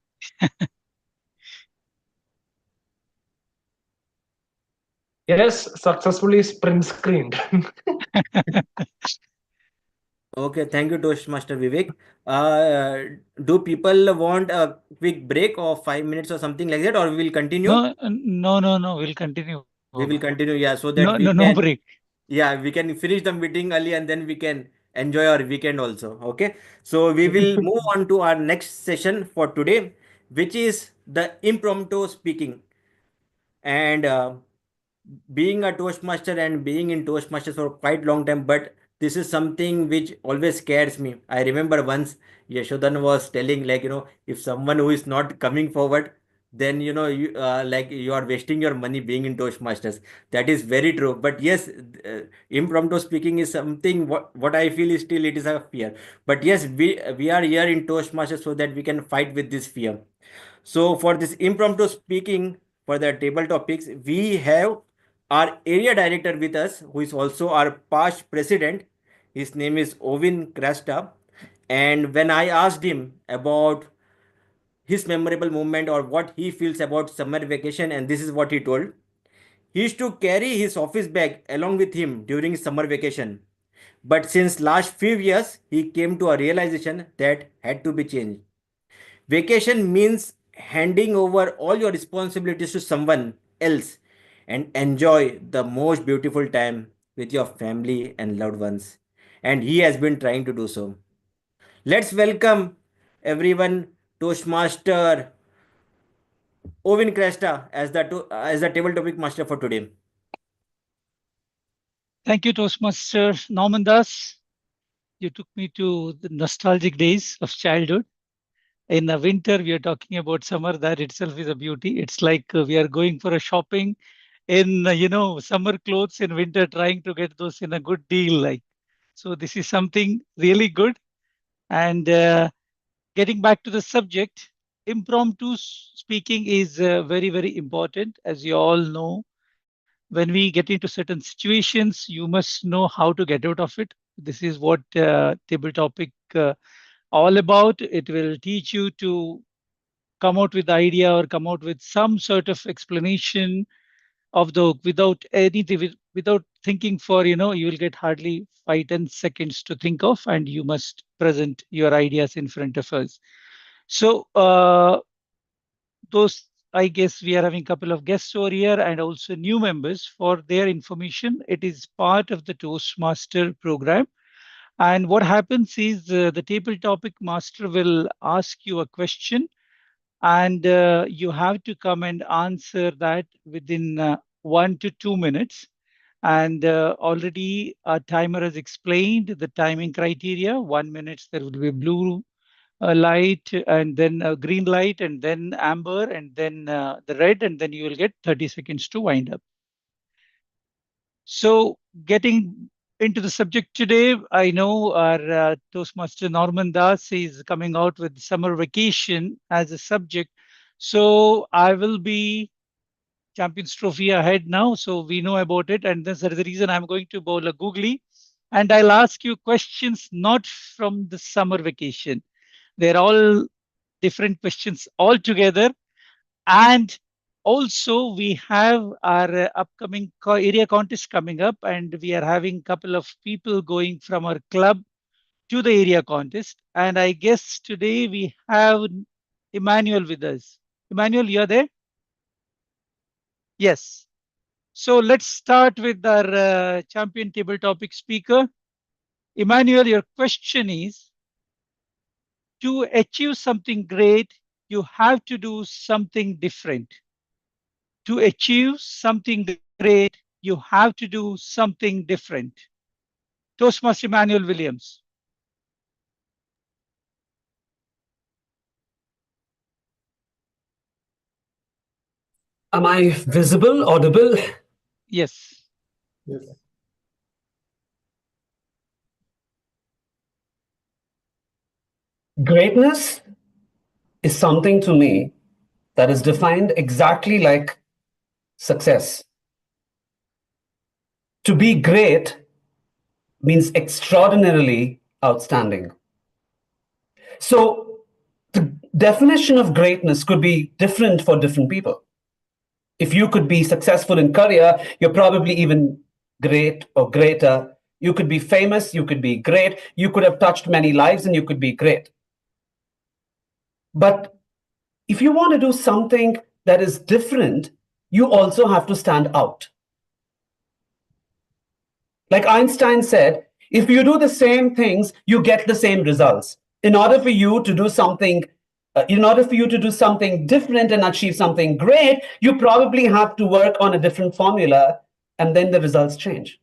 Yes, successfully sprint screened. Okay, thank you, Toastmaster Vivek. Do people want a quick break of 5 minutes or something like that, or we will continue? No. We'll continue. We will continue, yeah, so that we No can, break. yeah, we can finish the meeting early and then we can enjoy our weekend also. Okay, so we will move on to our next session for today, which is the impromptu speaking. And being a Toastmaster and being in Toastmasters for quite long time, but this is something which always scares me. I remember once Yashodan was telling, like, if someone who is not coming forward, then like you are wasting your money being in Toastmasters. That is very true. But yes, impromptu speaking is something what I feel is still it is a fear. But yes, we are here in Toastmasters so that we can fight with this fear. So for this impromptu speaking for the table topics, we have our area director with us, who is also our past president. His name is Ovin Krasta. And when I asked him about his memorable moment or what he feels about summer vacation, and this is what he told. He used to carry his office bag along with him during summer vacation. But since last few years, he came to a realization that had to be changed. Vacation means handing over all your responsibilities to someone else and enjoy the most beautiful time with your family and loved ones. And he has been trying to do so. Let's welcome everyone Toastmaster Ovin Kresta as the table topic master for today. Thank you, Toastmaster Norman Das. You took me to the nostalgic days of childhood. In the winter, we are talking about summer. That itself is a beauty. It's like we are going for a shopping in summer clothes in winter, trying to get those in a good deal. Like so, this is something really good. And getting back to the subject, impromptu speaking is very important, as you all know. When we get into certain situations, you must know how to get out of it. This is what table topic all about. It will teach you to come out with the idea or come out with some sort of explanation of the without anything without thinking for you will get hardly 5-10 seconds to think of, and you must present your ideas in front of us. So those, I guess we are having a couple of guests over here and also new members. For their information, it is part of the Toastmaster program. And what happens is the table topic master will ask you a question, and you have to come and answer that within 1 to 2 minutes. And already a timer has explained the timing criteria. 1 minute, there will be blue light, and then a green light, and then amber, and then the red, and then you will get 30 seconds to wind up. So getting into the subject today, I know our Toastmaster Norman Das is coming out with summer vacation as a subject. So I will be Champions Trophy ahead now, so we know about it. And that's the reason I'm going to bowl a googly. And I'll ask you questions not from the summer vacation. They're all different questions altogether. And also, we have our upcoming area contest coming up, and we are having a couple of people going from our club to the area contest. And I guess today we have Emmanuel with us. Emmanuel, you're there? Yes. So let's start with our champion table topic speaker. Emmanuel, your question is, to achieve something great, you have to do something different. To achieve something great, you have to do something different. Toastmaster Emmanuel Williams. Am I visible, audible? Yes. Yes. Greatness is something to me that is defined exactly like success. To be great means extraordinarily outstanding. So the definition of greatness could be different for different people. If you could be successful in career, you're probably even great or greater. You could be famous, you could be great, you could have touched many lives and you could be great. But if you want to do something that is different, you also have to stand out. Like Einstein said, if you do the same things, you get the same results. In order for you to do something, different and achieve something great, you probably have to work on a different formula, and then the results change.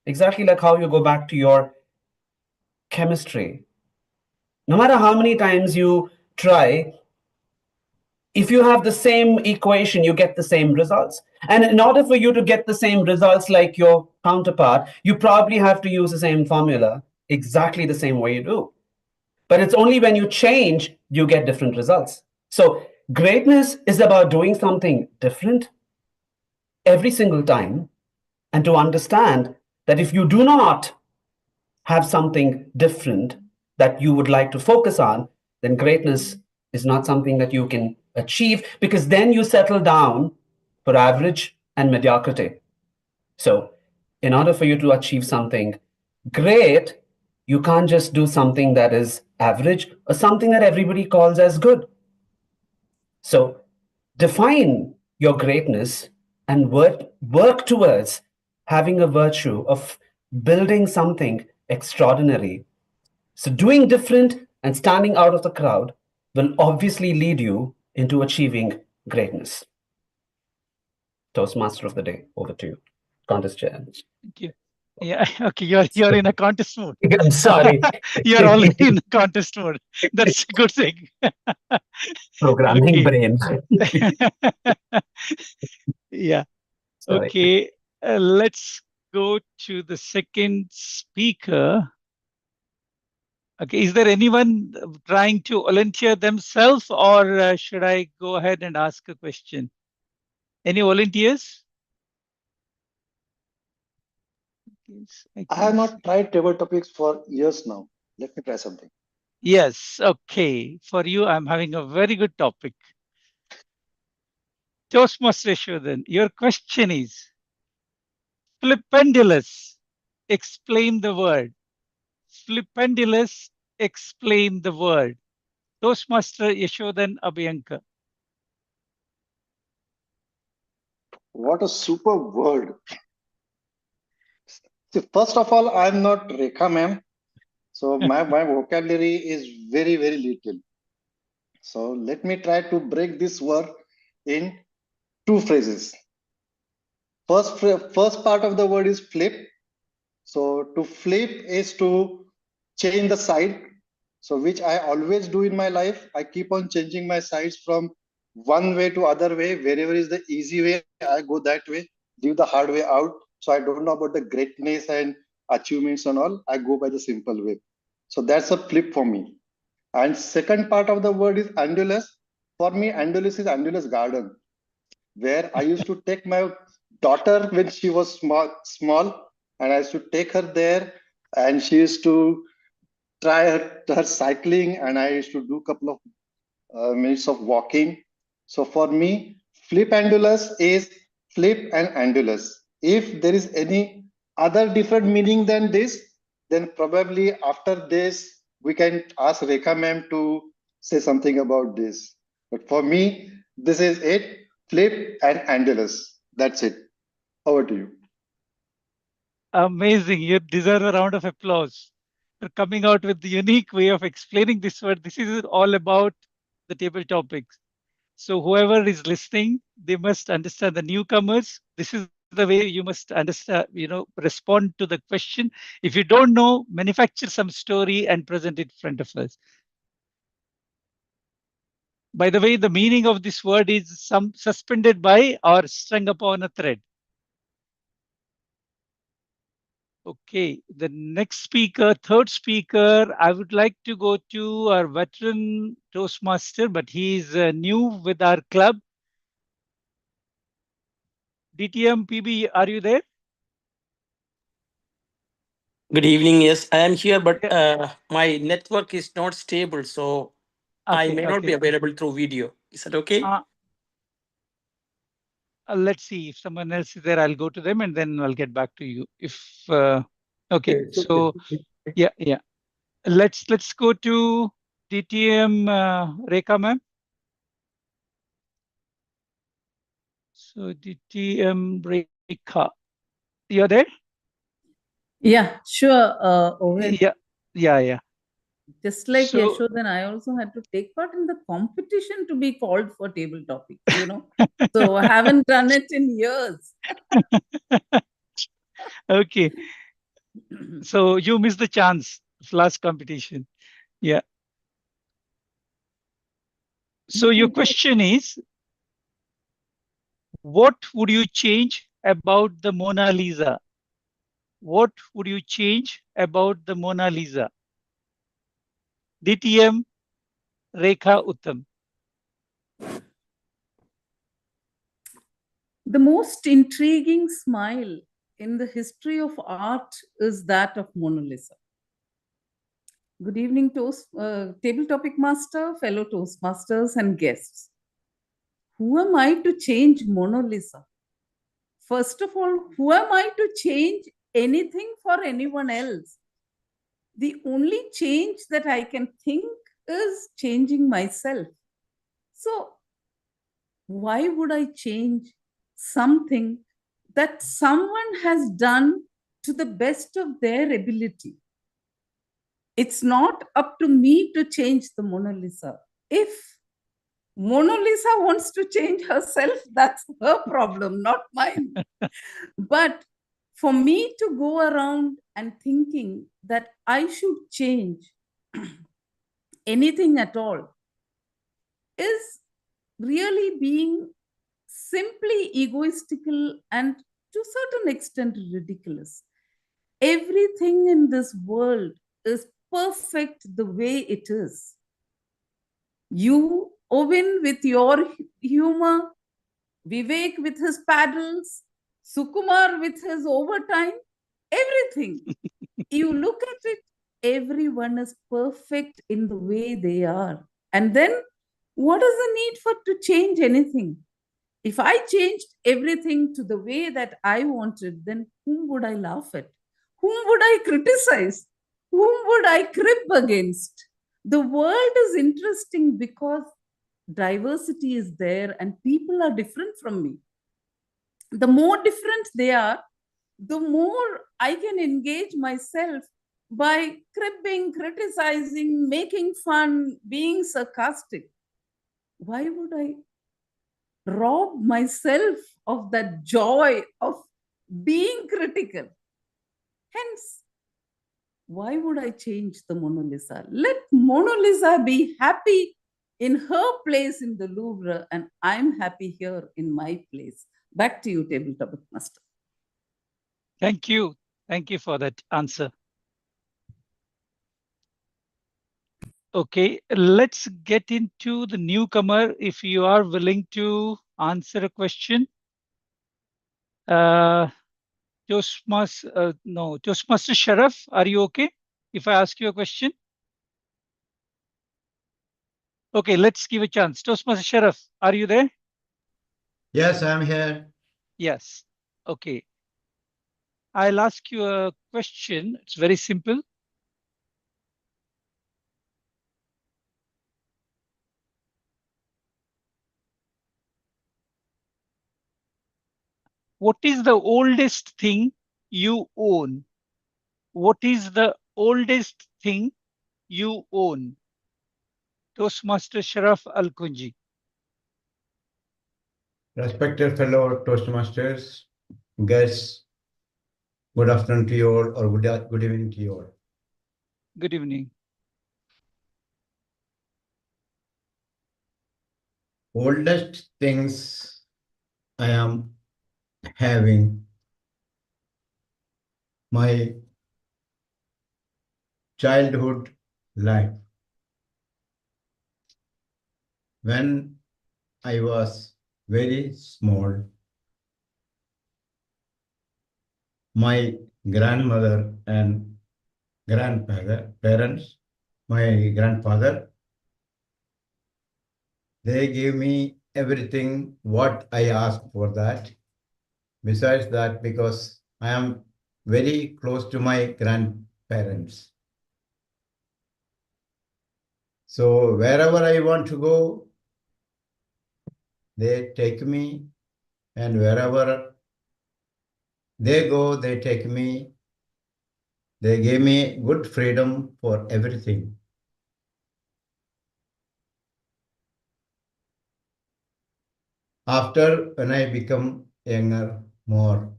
Exactly like how you go back to your chemistry. No matter how many times you try, if you have the same equation, you get the same results. And in order for you to get the same results like your counterpart, you probably have to use the same formula exactly the same way you do. But it's only when you change, you get different results. So greatness is about doing something different every single time, and to understand that if you do not have something different that you would like to focus on, then greatness is not something that you can achieve, because then you settle down for average and mediocrity. So, in order for you to achieve something great, you can't just do something that is average or something that everybody calls as good. So, define your greatness and work towards having a virtue of building something extraordinary. So, doing different and standing out of the crowd will obviously lead you into achieving greatness. Toastmaster of the day, over to you. Contest chair. Thank you. Yeah, okay, you're in a contest mode. I'm sorry. You're already in the contest mode. That's a good thing. Programming brain. Yeah. Sorry. Okay. Let's go to the second speaker. Okay. Is there anyone trying to volunteer themselves, or should I go ahead and ask a question? Any volunteers? I have not tried table topics for years now. Let me try something. Yes. Okay. For you, I'm having a very good topic. Toastmaster Yashodhan, your question is flipendulous. Explain the word. Flipendulous. Explain the word. Toastmaster Yashodhan Abhyankar. What a superb word. See, first of all, I'm not Rekha ma'am. So my vocabulary is very, very little. So let me try to break this word in two phrases. First part of the word is flip. So to flip is to change the side. So which I always do in my life. I keep on changing my sides from one way to other way. Wherever is the easy way, I go that way. Leave the hard way out. So I don't know about the greatness and achievements and all. I go by the simple way. So that's a flip for me. And second part of the word is Andulus. For me, Andulus is Andulus garden, where I used to take my daughter when she was small, and I used to take her there, and she used to try her cycling, and I used to do a couple of minutes of walking. So for me, flip Andulus is flip and Andulus. If there is any other different meaning than this, then probably after this, we can ask Rekha ma'am to say something about this. But for me, this is it, flip and Andulus. That's it. Over to you. Amazing. You deserve a round of applause for coming out with the unique way of explaining this word. This is all about the table topics. So whoever is listening, they must understand the newcomers. This is the way you must understand, respond to the question. If you don't know, manufacture some story and present it in front of us. By the way, the meaning of this word is some suspended by or strung upon a thread. Okay, the next speaker, third speaker, I would like to go to our veteran Toastmaster, but he's new with our club. DTM PB, are you there? Good evening. Yes, I am here, but my network is not stable, so I may not be available through video. Is that okay? Let's see if someone else is there. I'll go to them and then I'll get back to you. If okay, so yeah. Let's go to DTM Rekha ma'am. So DTM Rekha, you're there? Yeah, sure. Owen. Yeah. Just like So- Yashodhan, I also had to take part in the competition to be called for table topics, So I haven't done it in years. Okay. So you missed the chance of last competition. Yeah. So your question is, what would you change about the Mona Lisa? What would you change about the Mona Lisa? DTM Rekha Uttam. The most intriguing smile in the history of art is that of Mona Lisa. Good evening, table topic master, fellow Toastmasters and guests. Who am I to change Mona Lisa? First of all, who am I to change anything for anyone else? The only change that I can think is changing myself. So why would I change something that someone has done to the best of their ability? It's not up to me to change the Mona Lisa. If Mona Lisa wants to change herself, that's her problem, not mine. But for me to go around and thinking that I should change anything at all is really being simply egoistical and to a certain extent ridiculous. Everything in this world is perfect the way it is. You, Owen, with your humor, Vivek with his paddles, Sukumar with his overtime, everything. You look at it, everyone is perfect in the way they are. And then what is the need for to change anything? If I changed everything to the way that I wanted, then whom would I laugh at? Whom would I criticize? Whom would I crib against? The world is interesting because diversity is there and people are different from me. The more different they are, the more I can engage myself by cribbing, criticizing, making fun, being sarcastic. Why would I rob myself of that joy of being critical? Hence, why would I change the Mona Lisa? Let Mona Lisa be happy in her place in the Louvre, and I'm happy here in my place. Back to you, table topic master. Thank you. Thank you for that answer. Okay, let's get into the newcomer. If you are willing to answer a question, Toastmaster Sharaf, are you okay if I ask you a question? Okay, let's give a chance. Toastmaster Sharaf, are you there? Yes, I'm here. Yes. Okay. I'll ask you a question. It's very simple. What is the oldest thing you own? What is the oldest thing you own? Toastmaster Sharaf Al-Kunji. Respected fellow Toastmasters, guests, good afternoon to you all, or good evening to you all. Good evening. Oldest things I am having my childhood life. When I was very small, my grandmother and parents, my grandfather, they gave me everything what I asked for that. Besides that, because I am very close to my grandparents. So wherever I want to go, they take me, and wherever they go, they take me. They gave me good freedom for everything. After when I become younger more,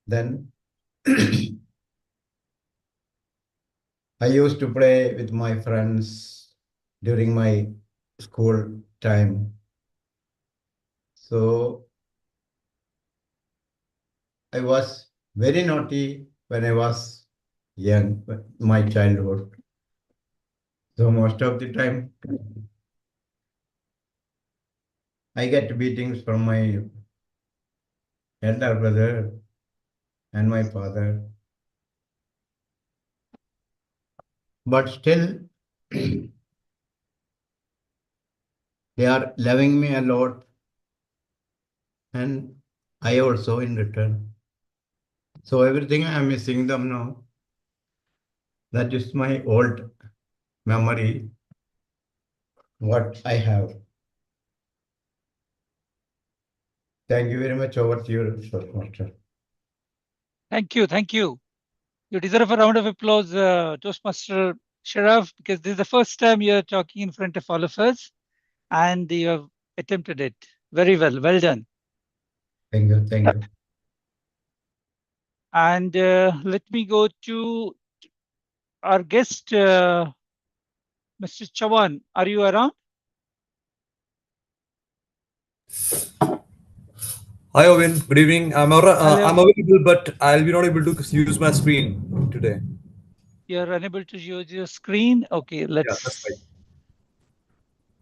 then I used to play with my friends during my school time. So I was very naughty when I was young, my childhood. So most of the time, I get beatings from my elder brother and my father. But still, they are loving me a lot, and I also in return. So everything I am missing them now. That is my old memory, what I have. Thank you very much. Over to you, Master. Thank you. Thank you. You deserve a round of applause, Toastmaster Sharaf, because this is the first time you're talking in front of all of us and you have attempted it very well. Well done. Thank you. Thank you. And let me go to our guest, Mr. Chavan. Are you around? Hi, Owen. Good evening. I'm Hello. available, but I'll be not able to use my screen today. You're unable to use your screen? Okay, Yeah, that's right.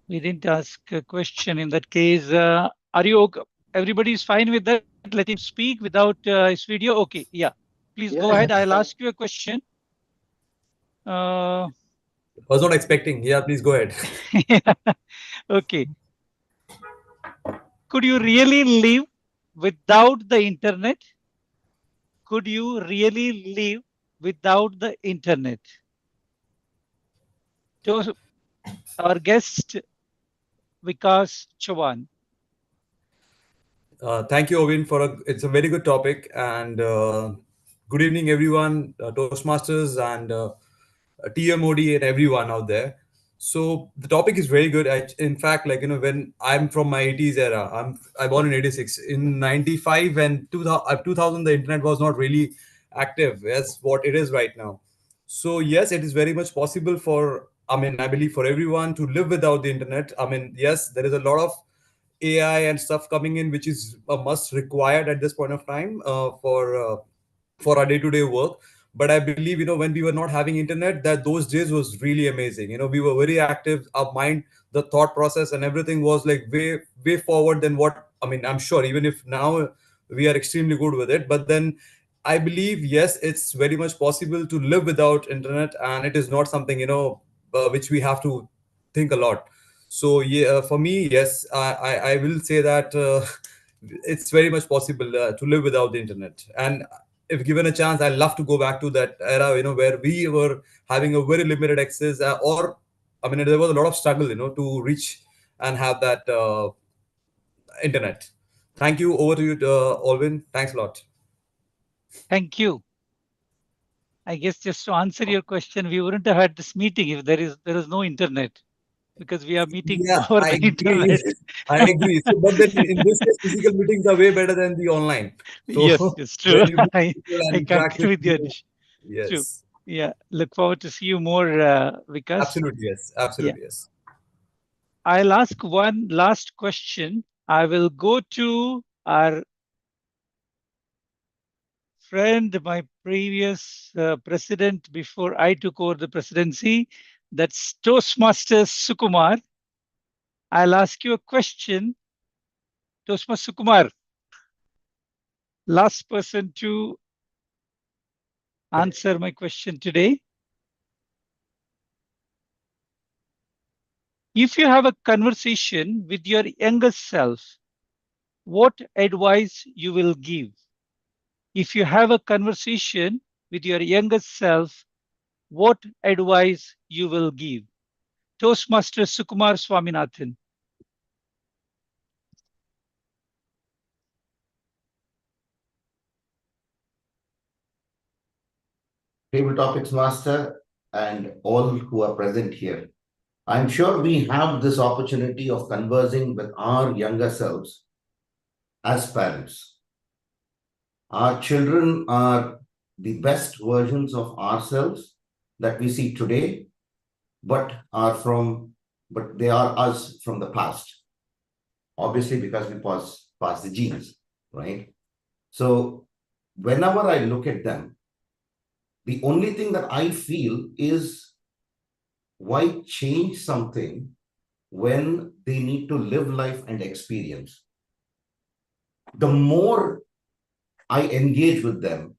We didn't ask a question in that case. Are you okay? Everybody is fine with that? Let him speak without his video? Okay, yeah. Please go ahead. I'll ask you a question. I was not expecting. Yeah, please go ahead. Okay. Could you really live without the internet? Could you really live without the internet? So, our guest, Vikas Chavan. Thank you, Owen, it's a very good topic. And good evening, everyone, Toastmasters and TMOD and everyone out there. So the topic is very good. In fact, like, when I'm from my 80s era, I born in 86. In 95 and 2000, the internet was not really active as what it is right now. So yes, it is very much possible I believe for everyone to live without the internet. Yes, there is a lot of AI and stuff coming in, which is a must required at this point of time for our day-to-day work. But I believe, when we were not having internet, that those days was really amazing. We were very active. Our mind, the thought process, and everything was like way forward than what. I'm sure even if now we are extremely good with it, but then I believe, yes, it's very much possible to live without internet, and it is not something which we have to think a lot. So yeah, for me, yes, I will say that it's very much possible to live without the internet. And if given a chance, I love to go back to that era, where we were having a very limited access, there was a lot of struggle, to reach and have that internet. Thank you. Over to you, Alvin. Thanks a lot. Thank you. I guess just to answer your question, we wouldn't have had this meeting if there is no internet, because we are meeting Yeah, over I the agree. internet. I agree. So, but then in this case, physical meetings are way better than the online. So Yes, it's true. when you meet people I and interact concur with with your people, dish. True. yes, Yeah. Look forward to see you more, Vikas. absolutely yes, Yeah. absolutely yes. I'll ask one last question. I will go to our friend, my previous president before I took over the presidency. That's Toastmasters Sukumar. I'll ask you a question. Toastmaster Sukumar, last person to answer my question today. If you have a conversation with your younger self, what advice you will give? If you have a conversation with your younger self, what advice you will give? Toastmaster Sukumar Swaminathan. Table Topics Master and all who are present here. I'm sure we have this opportunity of conversing with our younger selves as parents. Our children are the best versions of ourselves that we see today, but they are us from the past. Obviously, because we pass the genes, right? So whenever I look at them, the only thing that I feel is, why change something when they need to live life and experience? The more I engage with them,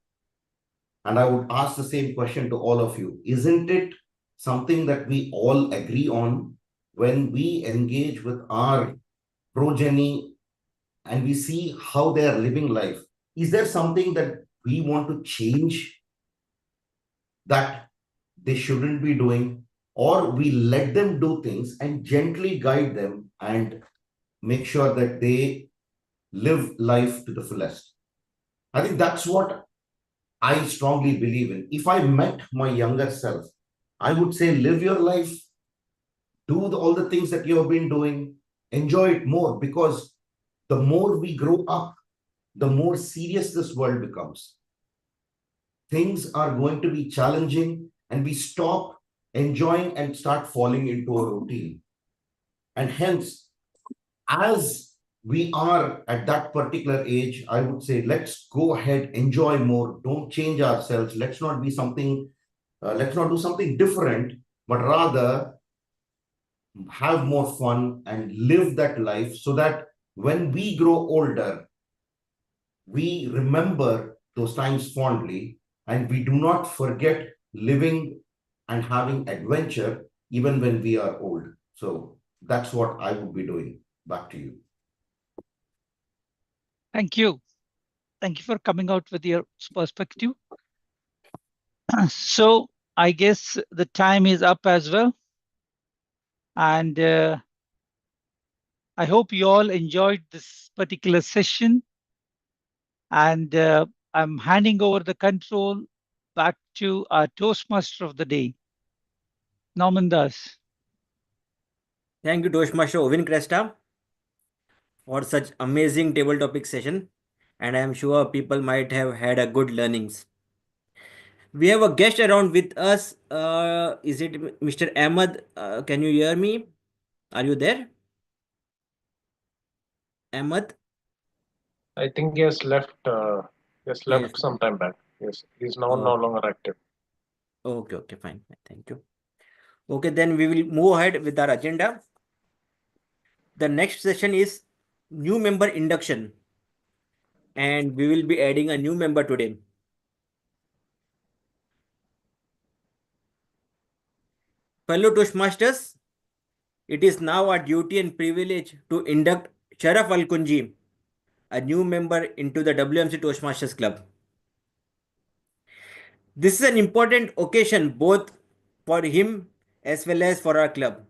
and I would ask the same question to all of you, isn't it something that we all agree on when we engage with our progeny and we see how they are living life? Is there something that we want to change that they shouldn't be doing, or we let them do things and gently guide them and make sure that they live life to the fullest? I think that's what I strongly believe in. If I met my younger self, I would say, live your life, do all the things that you have been doing, enjoy it more, because the more we grow up, the more serious this world becomes. Things are going to be challenging, and we stop enjoying and start falling into a routine. And hence, as we are at that particular age, I would say, let's go ahead, enjoy more, don't change ourselves. Let's not do something different, but rather have more fun and live that life, so that when we grow older, we remember those times fondly, and we do not forget living and having adventure even when we are old. So that's what I would be doing. Back to you. Thank you. Thank you for coming out with your perspective. So I guess the time is up as well. And I hope you all enjoyed this particular session. And I'm handing over the control back to our Toastmaster of the day, Norman Das. Thank you, Toastmaster Ovin Cresta, for such amazing table topic session. And I am sure people might have had a good learnings. We have a guest around with us. Is it Mr. Ahmed? Can you hear me? Are you there? Ahmed? I think he has left. He has Yes. left some time back. Yes, he's now Oh. no longer active. Okay, fine. Thank you. Okay, then we will move ahead with our agenda. The next session is new member induction, and we will be adding a new member today. Fellow Toastmasters, it is now our duty and privilege to induct Sharaf Al-Kunji, a new member, into the WMC Toastmasters Club. This is an important occasion both for him as well as for our club.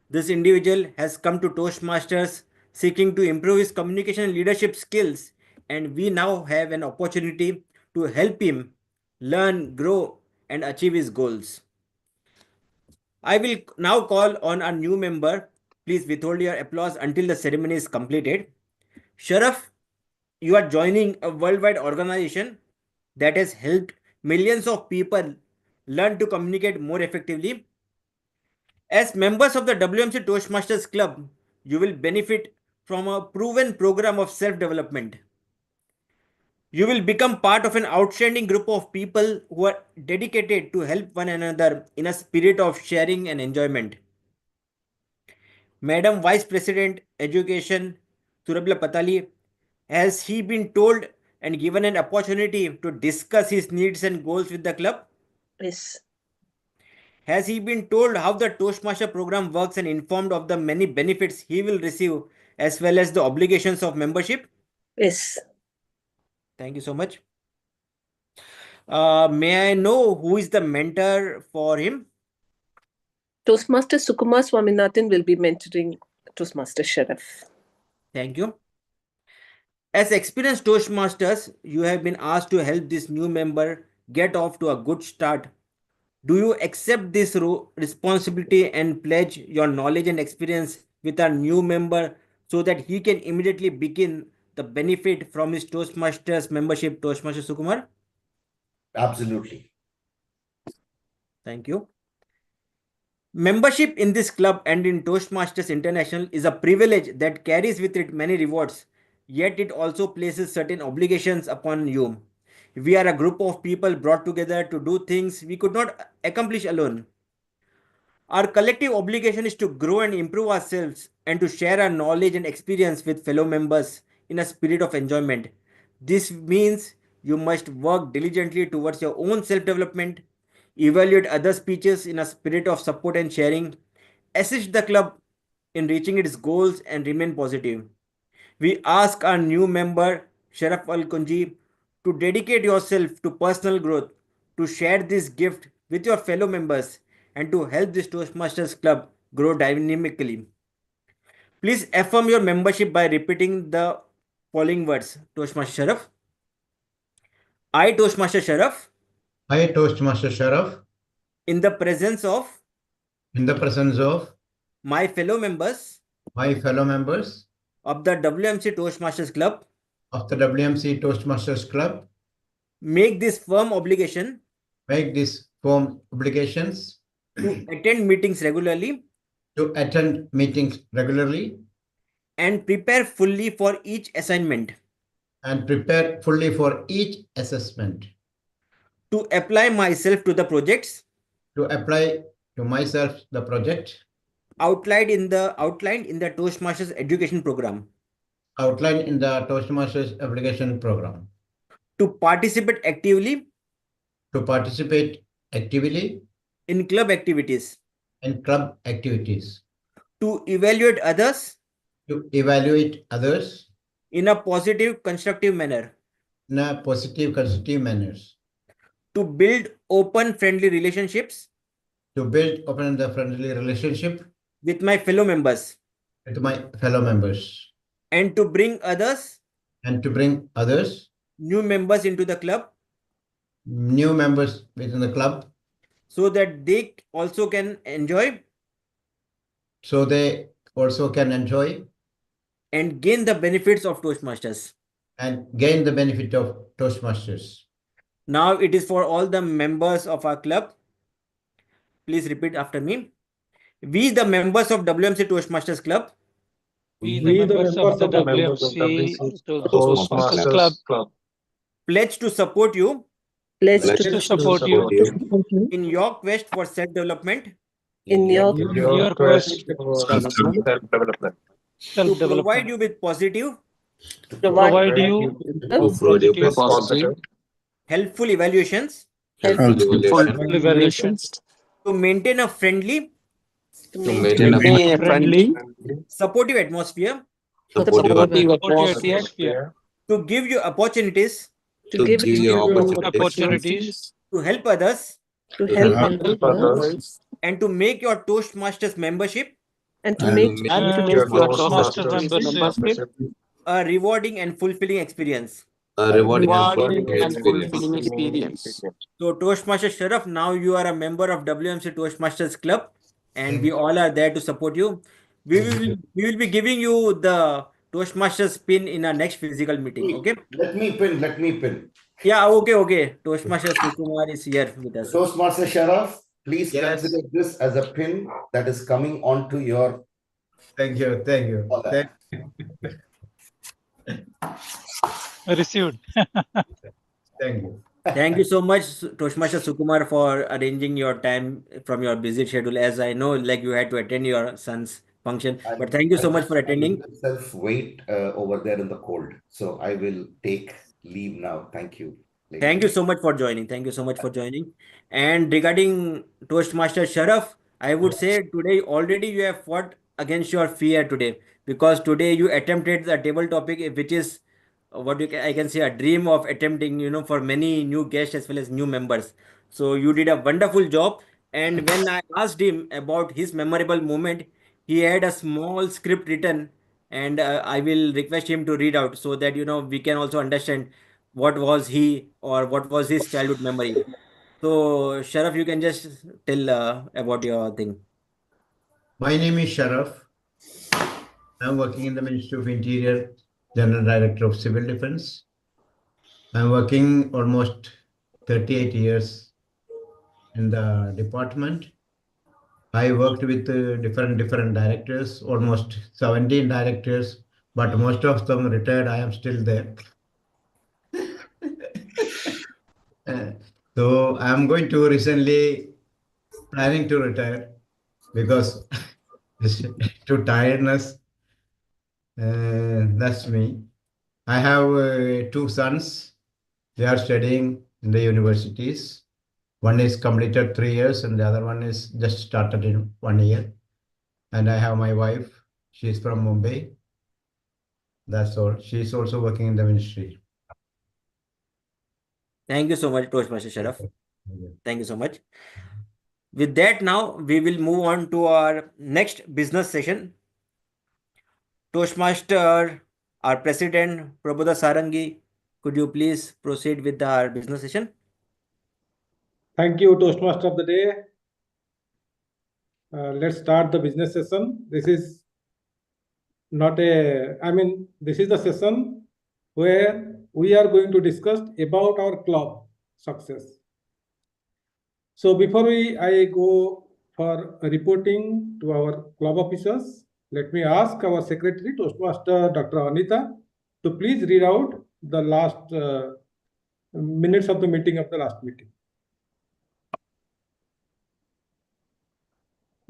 This individual has come to Toastmasters seeking to improve his communication and leadership skills, and we now have an opportunity to help him learn, grow, and achieve his goals. I will now call on our new member. Please withhold your applause until the ceremony is completed. Sharaf, you are joining a worldwide organization that has helped millions of people learn to communicate more effectively. As members of the WMC Toastmasters Club, you will benefit from a proven program of self development. You will become part of an outstanding group of people who are dedicated to help one another in a spirit of sharing and enjoyment. Madam Vice President Education Surabla Patali, has he been told and given an opportunity to discuss his needs and goals with the club? Yes. Has he been told how the Toastmaster program works and informed of the many benefits he will receive as well as the obligations of membership? Yes. Thank you so much. May I know who is the mentor for him? Toastmaster Sukumar Swaminathan will be mentoring Toastmaster Sharaf. Thank you. As experienced Toastmasters, you have been asked to help this new member get off to a good start. Do you accept this responsibility and pledge your knowledge and experience with our new member so that he can immediately begin the benefit from his Toastmasters membership, Toastmaster Sukumar? Absolutely. Thank you. Membership in this club and in Toastmasters International is a privilege that carries with it many rewards, yet it also places certain obligations upon you. We are a group of people brought together to do things we could not accomplish alone. Our collective obligation is to grow and improve ourselves and to share our knowledge and experience with fellow members in a spirit of enjoyment. This means you must work diligently towards your own self development, evaluate other speeches in a spirit of support and sharing, assist the club in reaching its goals, and remain positive. We ask our new member, Sharaf Al Kunji, to dedicate yourself to personal growth, to share this gift with your fellow members, and to help this Toastmasters Club grow dynamically. Please affirm your membership by repeating the following words. Toastmaster Sharaf. I, Toastmaster Sharaf. I, Toastmaster Sharaf. In the presence of. In the presence of. My fellow members. My fellow members. Of the WMC Toastmasters Club. Of the WMC Toastmasters Club. Make this firm obligation. Make this firm obligations. To attend meetings regularly. To attend meetings regularly. And prepare fully for each assignment. And prepare fully for each assessment. To apply myself to the projects. To apply to myself the project. Outlined in the Toastmasters education program. Outlined in the Toastmasters application program. To participate actively. To participate actively. In club activities. In club activities. To evaluate others. To evaluate others. In a positive, constructive manner. In a positive, constructive manners. To build open, friendly relationships. To build open and friendly relationship. With my fellow members. With my fellow members. And to bring others. And to bring others. New members into the club. New members within the club. So that they also can enjoy. So they also can enjoy. And gain the benefits of Toastmasters. And gain the benefit of Toastmasters. Now it is for all the members of our club. Please repeat after me. We, the members of WMC Toastmasters Club. We the members of the WMC Toastmasters Club. Pledge to support you. Pledge to support you. In your quest for self-development. In your quest for self-development. To provide you with positive. Provide you positive. Helpful evaluations. Helpful evaluations. To maintain a friendly. Supportive atmosphere. To give you opportunities. To give you opportunities. To help others. To help others. And to make your Toastmasters membership. And to And make make And to your make your Toastmaster Toastmaster membership a rewarding and fulfilling experience. A a rewarding and rewarding fulfilling and experience. fulfilling experience. So, Toastmaster Sharaf, now you are a member of WMC Toastmasters Club, and Thank we you. all are there to support you. Thank you. We will be giving you the Toastmasters pin in our next physical meeting. Okay? Let me pin. Let me pin. Yeah. Okay. Toastmaster Sukumar is here with us. Toastmaster Sharaf, please Yes. consider this as a pin that is coming onto your. Thank you. Thank you. Thank Received. Thank you. Thank you so much, Toastmaster Sukumar, for arranging your time from your busy schedule. As I know, like you had to attend your son's function, but thank you so much for attending. Myself wait over there in the cold, so I will take leave now. Thank you. Thank you so much for joining. Thank you so much for joining. And regarding Toastmaster Sharaf, I would say today already you have fought against your fear today, because today you attempted the table topic, which is I can say a dream of attempting, for many new guests as well as new members. So you did a wonderful job. And when I asked him about his memorable moment, he had a small script written, and I will request him to read out so that we can also understand what was he or what was his childhood memory. So, Sharaf, you can just tell about your thing. My name is Sharaf. I'm working in the Ministry of Interior, General Director of Civil Defense. I'm working almost 38 years in the department. I worked with different directors, almost 17 directors, but most of them retired. I am still there. So I'm going to recently planning to retire because to tiredness. That's me. I have two sons. They are studying in the universities. One is completed 3 years and the other one is just started in 1 year. And I have my wife. She's from Mumbai. That's all. She's also working in the ministry. Thank you so much, Toastmaster Sharaf. Thank you so much. With that, now we will move on to our next business session. Toastmaster, our president, Prabodha Sarangi, could you please proceed with our business session? Thank you, Toastmaster of the day. Let's start the business session. This is the session where we are going to discuss about our club success. So before I go for reporting to our club officers, let me ask our secretary, Toastmaster Dr. Anita, to please read out the last minutes of the meeting of the last meeting.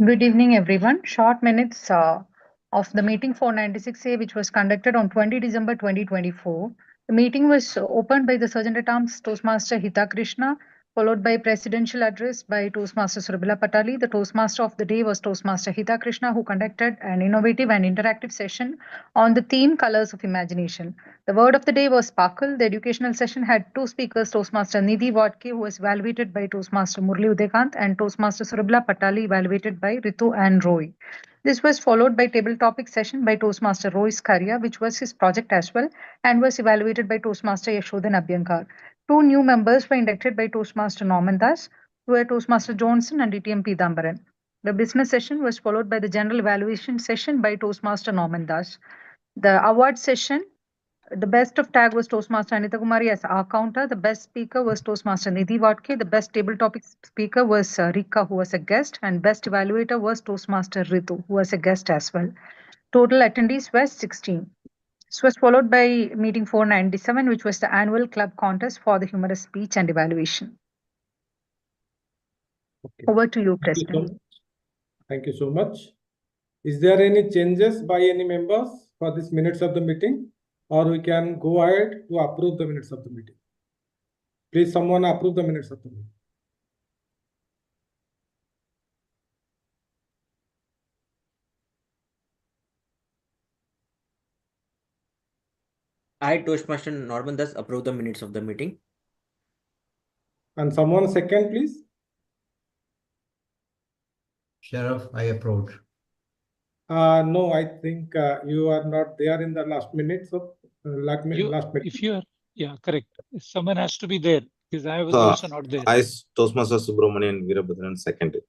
Good evening, everyone. Short minutes of the meeting 496A, which was conducted on 20 December 2024. The meeting was opened by the Sergeant at Arms Toastmaster Hita Krishna, followed by presidential address by Toastmaster Surabila Patali. The Toastmaster of the day was Toastmaster Hita Krishna, who conducted an innovative and interactive session on the theme Colors of Imagination. The word of the day was sparkle. The educational session had two speakers, Toastmaster Nidhi Wadke, who was evaluated by Toastmaster Murli Udekant, and Toastmaster Surabila Patali, evaluated by Ritu and Roy. This was followed by table topic session by Toastmaster Roy Skaria, which was his project as well, and was evaluated by Toastmaster Yashodhan Abhyankar. Two new members were inducted by Toastmaster Norman Das, who were Toastmaster Johnson and DTM Pidambaran. The business session was followed by the general evaluation session by Toastmaster Norman Das. The award session, the best of tag was Toastmaster Anita Kumari as our counter. The best speaker was Toastmaster Nidhi Wadke. The best table topic speaker was Rika, who was a guest, and best evaluator was Toastmaster Ritu, who was a guest as well. Total attendees were 16. This was followed by meeting 497, which was the annual club contest for the humorous speech and evaluation. Okay. Over to you, President. Thank you so much. Is there any changes by any members for these minutes of the meeting, or we can go ahead to approve the minutes of the meeting? Please, someone approve the minutes of the meeting. I, Toastmaster Norman Das, approve the minutes of the meeting. And someone second, please. Sharaf, I approved. No, I think you are not there in the last minute. So last minute. If you are, yeah, correct. Someone has to be there because I was So also not there. I, Toastmaster Subramanian Veerabhadran, seconded.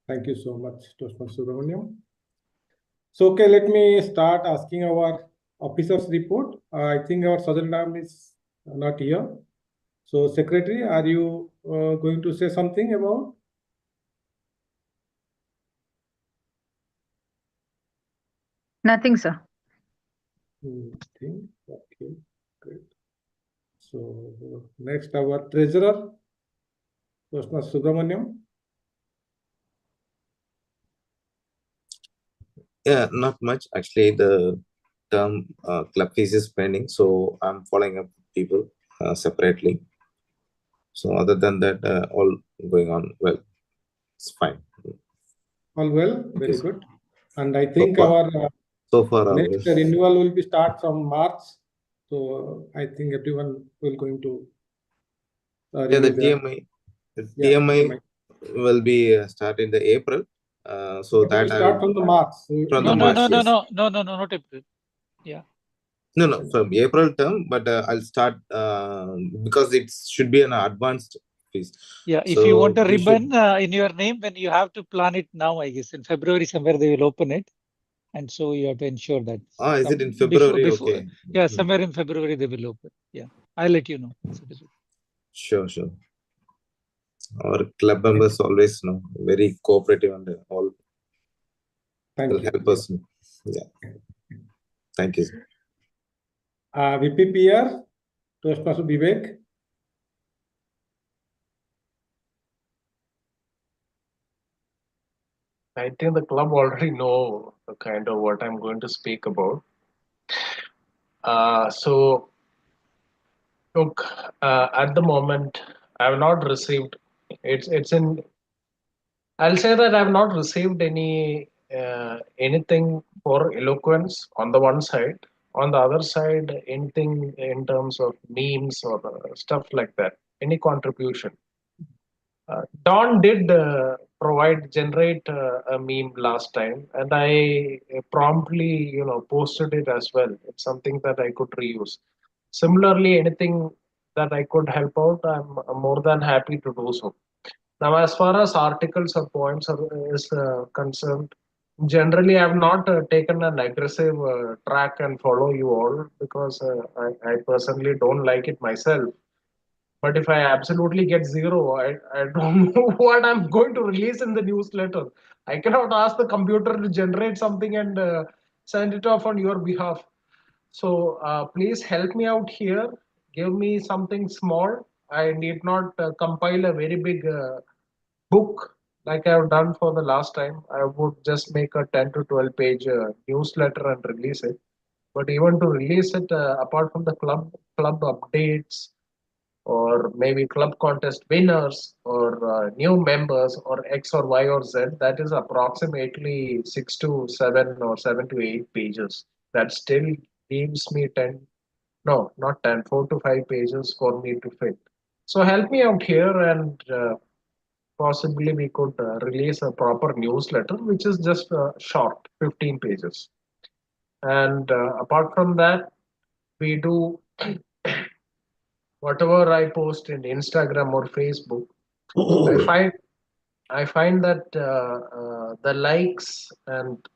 Thank you so much, Toastmaster Subramaniam. So, okay, let me start asking our officers' report. I think our Sergeant Ram is not here. So, Secretary, are you going to say something about? Nothing, sir. Nothing. Okay, great. So, next, our Treasurer, Toastmaster Subramaniam. Yeah, not much. Actually, the term club fees is pending, so I'm following up people separately. So other than that, all going on well. It's fine. All well, Thank very you, good. And I think so far, our so far all next well. renewal will be start from March. So I think everyone will going to Yeah, the renew their TMI will be start in the April. So But it will that I start will from the March. from No, the no, March, no, no, yes. no, not April. Yeah. No, from April term, but I'll start because it should be an advanced fees. Yeah, if So you want a we should. ribbon in your name, then you have to plan it now, I guess. In February, somewhere they will open it. And so you have to ensure that. Is it in February? Okay. Yeah, somewhere in February they will open. Yeah, I'll let you know. Sure. Our club members always very cooperative and all will help us. Yeah. Thank you. VPPR, Toastmaster Vivek. I think the club already know kind of what I'm going to speak about. So, look, at the moment, I have not received. It's in. I'll say that I've not received anything for eloquence on the one side. On the other side, anything in terms of memes or stuff like that. Any contribution. Don did generate a meme last time, and I promptly, posted it as well. It's something that I could reuse. Similarly, anything that I could help out, I'm more than happy to do so. Now, as far as articles or points is concerned, generally I've not taken an aggressive track and follow you all because I personally don't like it myself. But if I absolutely get zero, I don't know what I'm going to release in the newsletter. I cannot ask the computer to generate something and send it off on your behalf. So please help me out here. Give me something small. I need not compile a very big book like I've done for the last time. I would just make a 10 to 12 page newsletter and release it. But even to release it, apart from the club updates, or maybe club contest winners or new members or X or Y or Z, that is approximately 6 to 7 or 7 to 8 pages. That still leaves me 10, no, not 10, 4 to 5 pages for me to fit. So help me out here and possibly we could release a proper newsletter, which is just short, 15 pages. And apart from that, we do whatever I post in Instagram or Facebook. I find that the likes and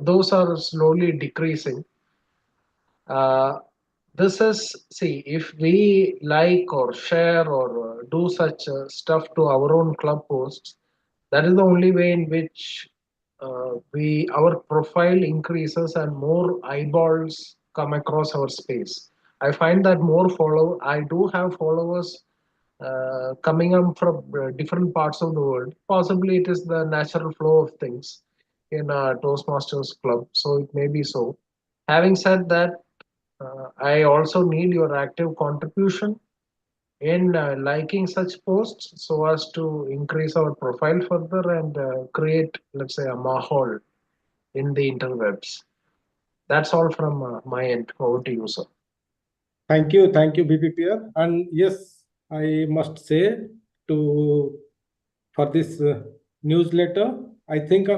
those are slowly decreasing. This is, see, if we like or share or do such stuff to our own club posts, that is the only way in which our profile increases and more eyeballs come across our space. I find that I do have followers coming up from different parts of the world. Possibly it is the natural flow of things in a Toastmasters club, so it may be so. Having said that, I also need your active contribution in liking such posts so as to increase our profile further and create, let's say, a mahal in the interwebs. That's all from my end. Over to you, sir. Thank you, BPPR. And yes, I must say for this newsletter, I think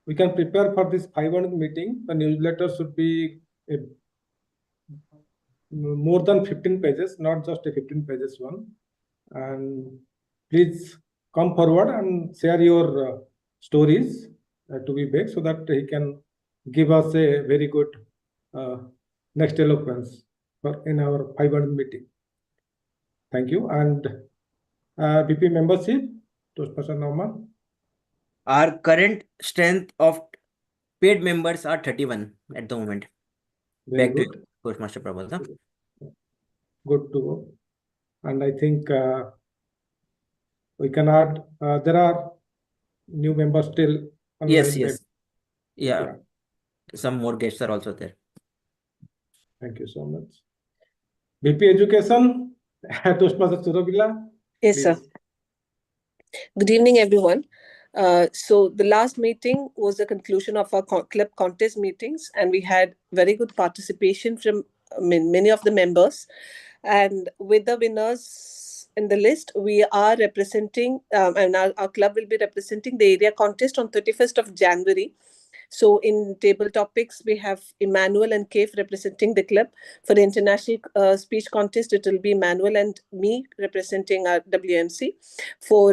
we can prepare for this 500th meeting. The newsletter should be more than 15 pages, not just a 15 pages one. And please come forward and share your stories to be back so that he can give us a very good next eloquence in our 500 meeting. Thank you. And BP membership, Toastmaster Norman. Our current strength of paid members are 31 at the moment. Very Back good. to you, Toastmaster Prabodha. Good to go. And I think we can add, there are new members still online. Yes. Yeah. Some more guests are also there. Thank you so much. BP Education, Toastmaster Surabila. Yes, sir. Good evening, everyone. So the last meeting was the conclusion of our club contest meetings, and we had very good participation from many of the members. And with the winners in the list, we are representing, and our club will be representing the area contest on 31st of January. So in table topics, we have Emmanuel and Kaif representing the club. For the international speech contest, it will be Emmanuel and me representing our WMC. For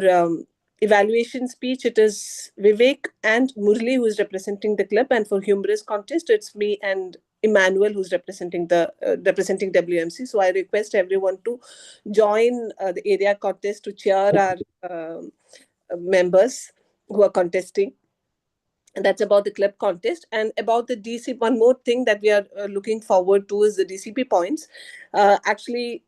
evaluation speech, it is Vivek and Murli who is representing the club. And for humorous contest, it's me and Emmanuel who's representing the representing WMC. So I request everyone to join the area contest to cheer our members who are contesting. And that's about the club contest. And about the DC, one more thing that we are looking forward to is the DCP points. Actually,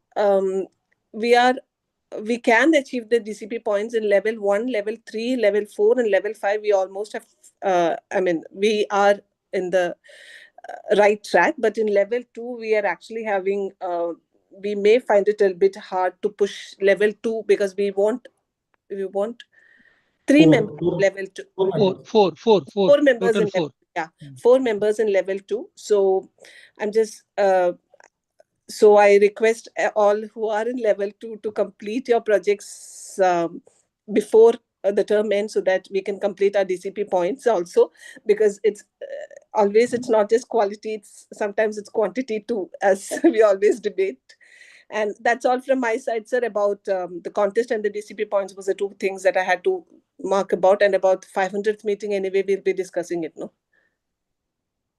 we can achieve the DCP points in level 1, level 3, level 4, and level 5. We almost have, we are in the right track. But in level 2, we are actually having, we may find it a bit hard to push level 2 because we want 3 members in level 2. Four members Total in four. level, yeah, 4 members in level 2. So I'm just so I request all who are in level 2 to complete your projects before the term ends so that we can complete our DCP points also, because it's always, it's not just quality, it's sometimes it's quantity too, as we always debate. And that's all from my side, sir. About the contest and the DCP points was the 2 things that I had to mark about. And about 500th meeting, anyway, we'll be discussing it, no?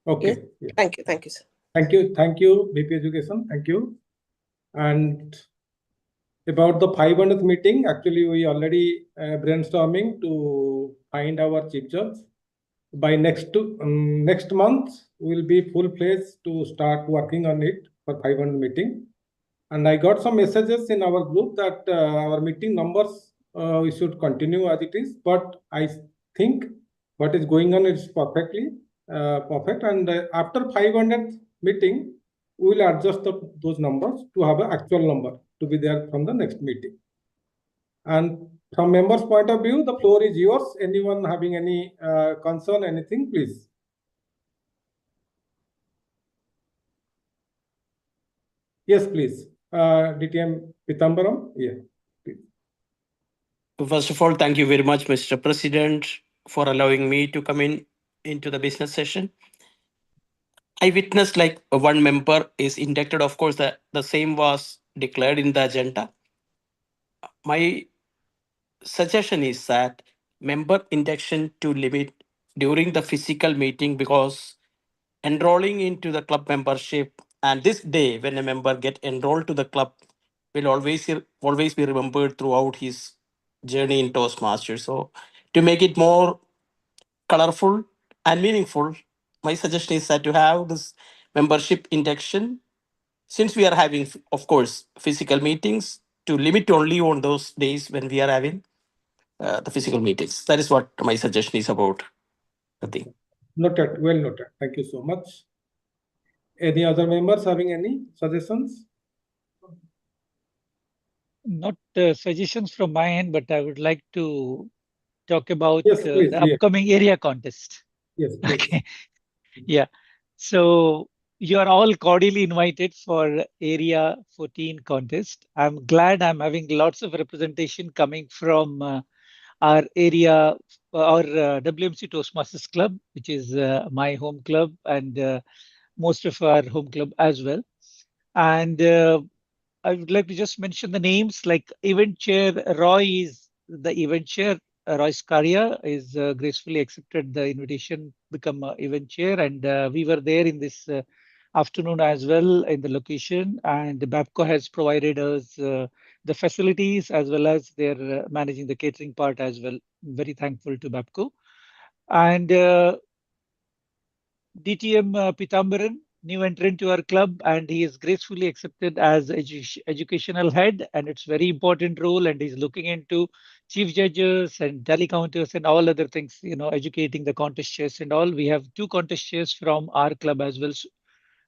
Okay. Yes? Yeah. Thank you, sir. Thank you, BP Education. Thank you. And about the 500th meeting, actually, we already brainstorming to find our chief judge. By next month, we'll be full-fledged to start working on it for 500 meeting. And I got some messages in our group that our meeting numbers, we should continue as it is. But I think what is going on is perfectly perfect. And after 500th meeting, we will adjust those numbers to have an actual number to be there from the next meeting. And from members' point of view, the floor is yours. Anyone having any concern, anything, please. Yes, please. DTM Pitambaram. Yeah. Please. First of all, thank you very much, Mr. President, for allowing me to come into the business session. I witnessed like one member is inducted. Of course, the same was declared in the agenda. My suggestion is that member induction to limit during the physical meeting, because enrolling into the club membership and this day when a member get enrolled to the club will always be remembered throughout his journey in Toastmasters. So to make it more colorful and meaningful, my suggestion is that to have this membership induction, since we are having, of course, physical meetings, to limit only on those days when we are having the physical meetings. That is what my suggestion is about the thing. Noted. Well noted. Thank you so much. Any other members having any suggestions? Not suggestions from my end, but I would like to talk about Yes, please, the upcoming area contest. Yes, please. Okay. Yeah. So you are all cordially invited for Area 14 contest. I'm glad I'm having lots of representation coming from our area, our WMC Toastmasters Club, which is my home club and most of our home club as well. And I would like to just mention the names like event chair Roy is the event chair. Roy Scaria is gracefully accepted the invitation become event chair, and we were there in this afternoon as well in the location. And Babco has provided us the facilities as well as they're managing the catering part as well. Very thankful to Babco. And DTM Pitambaran, new entrant to our club, and he is gracefully accepted as educational head, and it's very important role. And he's looking into chief judges and tally counters and all other things, educating the contest chairs and all. We have two contest chairs from our club as well.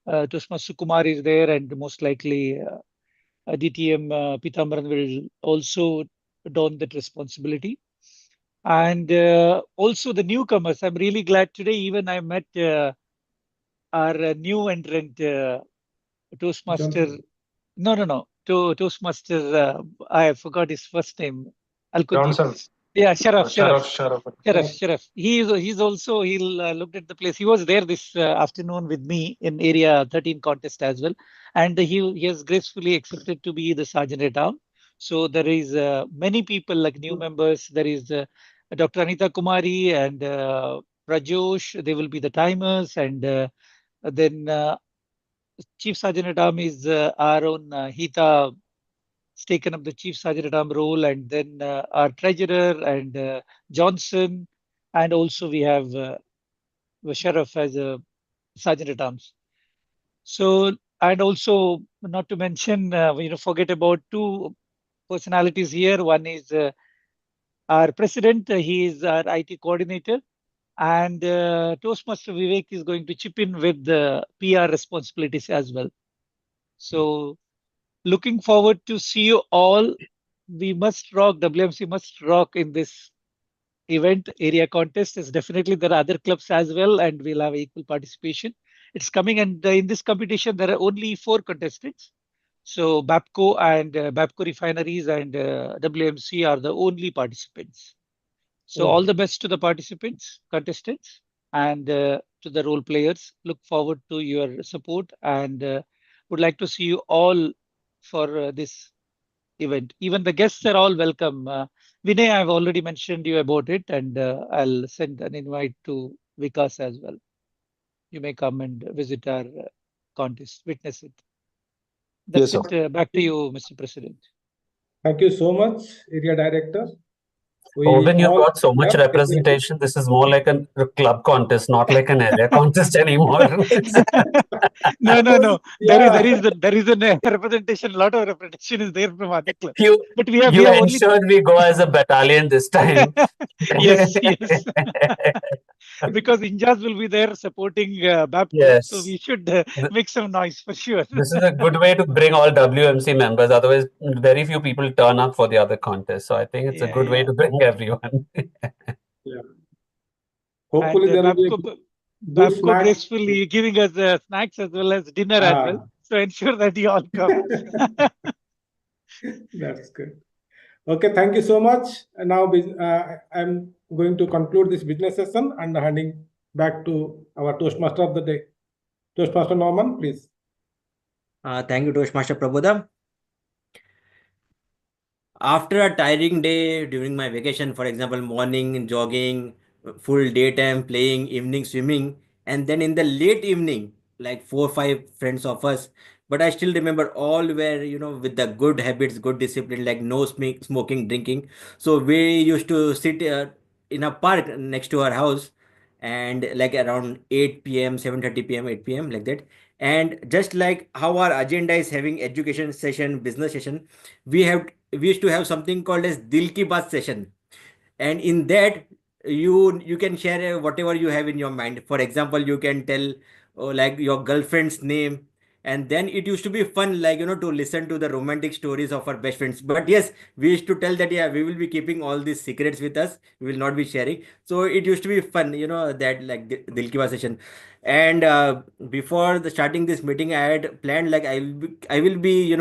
Toshma Sukumar is there, and most likely DTM Pitambaran will also don that responsibility. And also the newcomers. I'm really glad today. Even I met our new entrant, Toastmaster. No. Toastmaster. I forgot his first name. Johnson. Yeah, Sharaf. Yeah. He's also looked at the place. He was there this afternoon with me in Area 13 contest as well, and he has gracefully accepted to be the sergeant at arms. So there is many people like new members. There is Dr. Anita Kumari and Prajosh. They will be the timers, and then Chief Sergeant at Arms is our own Hita has taken up the Chief Sergeant at Arms role, and then our treasurer and Johnson, and also we have Sharaf as a Sergeant at Arms. So, and also not to mention, forget about two personalities here. One is our president. He is our IT coordinator. And Toastmaster Vivek is going to chip in with the PR responsibilities as well. So looking forward to see you all. We must rock, WMC must rock in this event. Area contest is definitely there are other clubs as well, and we'll have equal participation. It's coming, and in this competition, there are only 4 contestants. So Babco and Babco Refineries and WMC are the only participants. So all the best to the participants, contestants, and to the role players. Look forward to your support, and would like to see you all for this event. Even the guests are all welcome. Vinay, I've already mentioned you about it, and I'll send an invite to Vikas as well. You may come and visit our contest, witness it. That's Yes, it. Back to you, Mr. President. Thank you so much, Area Director. Alden, you've got so much representation. This is more like a club contest, not like an area contest anymore. No. Yeah. There is a representation. Lot of representation is there from other clubs. But we have ensured we go as a battalion this time. Yes. Because Injas will be there supporting Babco, Yes. so we should make some noise for sure. This is a good way to bring all WMC members. Otherwise, very few people turn up for the other contests. So I think it's a good way to bring everyone. Yeah. Hopefully, there will be good Babco snacks. gracefully giving us snacks as well as dinner as well. So ensure that you all come. That's good. Okay, thank you so much. And now I'm going to conclude this business session and handing back to our Toastmaster of the day. Toastmaster Norman, please. Thank you, Toastmaster Prabodha. After a tiring day during my vacation, for example, morning jogging, full daytime playing, evening swimming, and then in the late evening, like 4 or 5 friends of us, but I still remember all were, with the good habits, good discipline, like no smoking, drinking. So we used to sit in a park next to our house, and like around 8 p.m., 7:30 p.m., 8 p.m., like that. And just like how our agenda is having education session, business session, we used to have something called as Dil Ki Baat session, and in that you can share whatever you have in your mind. For example, you can tell like your girlfriend's name, and then it used to be fun, like to listen to the romantic stories of our best friends. But yes, we used to tell that we will be keeping all these secrets with us, we will not be sharing. So it used to be fun, that like Dil Ki Baat session. And before the starting this meeting, I had planned like I will be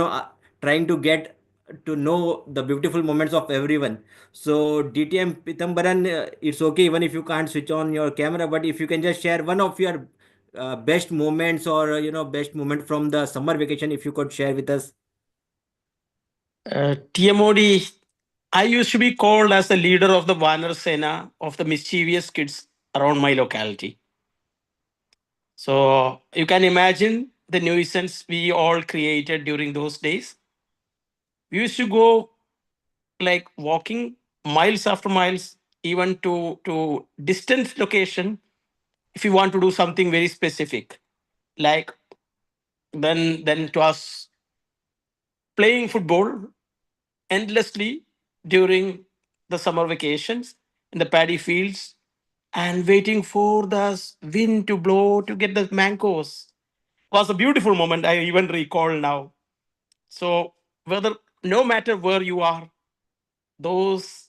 trying to get to know the beautiful moments of everyone. So DTM Pitambaran, it's okay even if you can't switch on your camera, but if you can just share one of your best moments or best moment from the summer vacation, if you could share with us. TMOD, I used to be called as the leader of the Vanar Sena of the mischievous kids around my locality. So you can imagine the nuisance we all created during those days. We used to go like walking miles after miles, even to distant location, if you want to do something very specific. Like then it was playing football endlessly during the summer vacations in the paddy fields and waiting for the wind to blow to get the mangoes was a beautiful moment I even recall now. So whether no matter where you are, those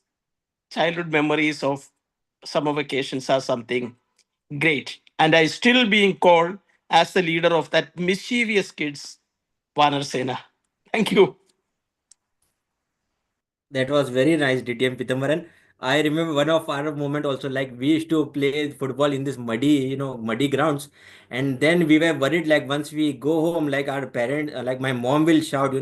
childhood memories of summer vacations are something great. And I still being called as the leader of that mischievous kids, Vanar Sena. Thank you. That was very nice, DTM Pitamaran. I remember one of our moment also, like we used to play football in this muddy grounds, and then we were worried like once we go home, like our parent, like my mom will shout,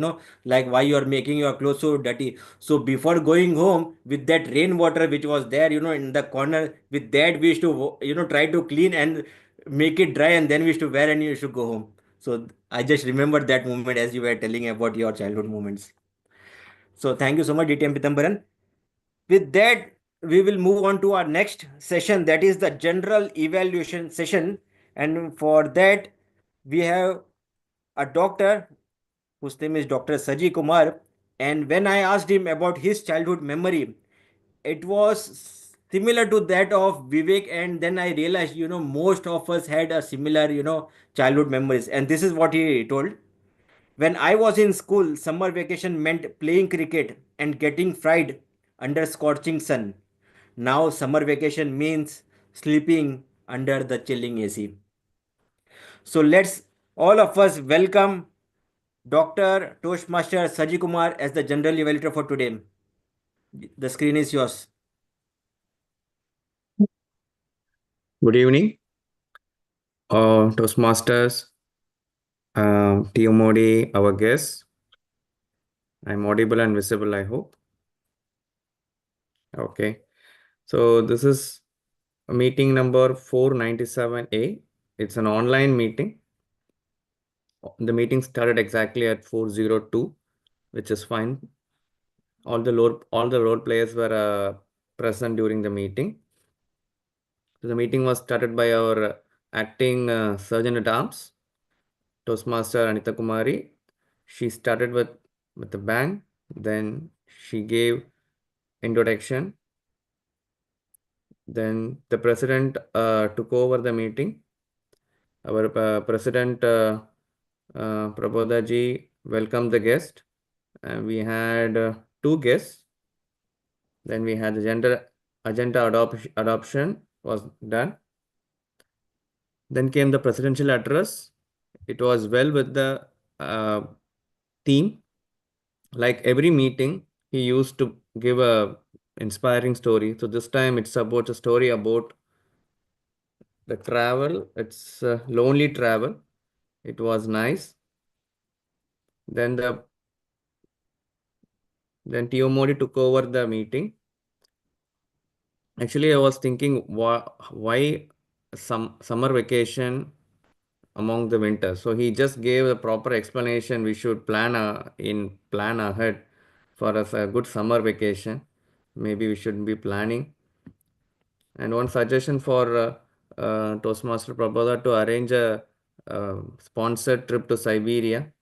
like why you are making your clothes so dirty. So before going home, with that rainwater which was there, in the corner, with that we used to, try to clean and make it dry, and then we used to wear and you used to go home. So I just remembered that moment as you were telling about your childhood moments. So thank you so much, DTM Pitambaran. With that, we will move on to our next session, that is the general evaluation session. And for that, we have a doctor whose name is Dr. Saji Kumar. And when I asked him about his childhood memory, it was similar to that of Vivek. And then I realized, most of us had a similar, childhood memories. And this is what he told. When I was in school, summer vacation meant playing cricket and getting fried under scorching sun. Now, summer vacation means sleeping under the chilling AC. So, let's all of us welcome Dr. Toastmaster Saji Kumar as the general evaluator for today. The screen is yours. Good evening, Toastmasters, TMOD, our guests. I'm audible and visible, I hope. Okay. So this is meeting number 497A. It's an online meeting. The meeting started exactly at 4:02, which is fine. All the role players were present during the meeting. So the meeting was started by our acting Surgeon at Arms, Toastmaster Anita Kumari. She started with a bang. Then she gave introduction. Then the president took over the meeting. Our president Prabodhaji welcomed the guest. We had two guests. Then we had the gender agenda adoption was done. Then came the presidential address. It was well with the theme. Like every meeting, he used to give a inspiring story. So this time it's about a story about the travel. It's lonely travel. It was nice. Then Tio Modi took over the meeting. Actually, I was thinking why some summer vacation among the winter. So he just gave a proper explanation. We should plan ahead for a good summer vacation. Maybe we should be planning. And one suggestion for Toastmaster Prabodha to arrange a sponsored trip to Siberia.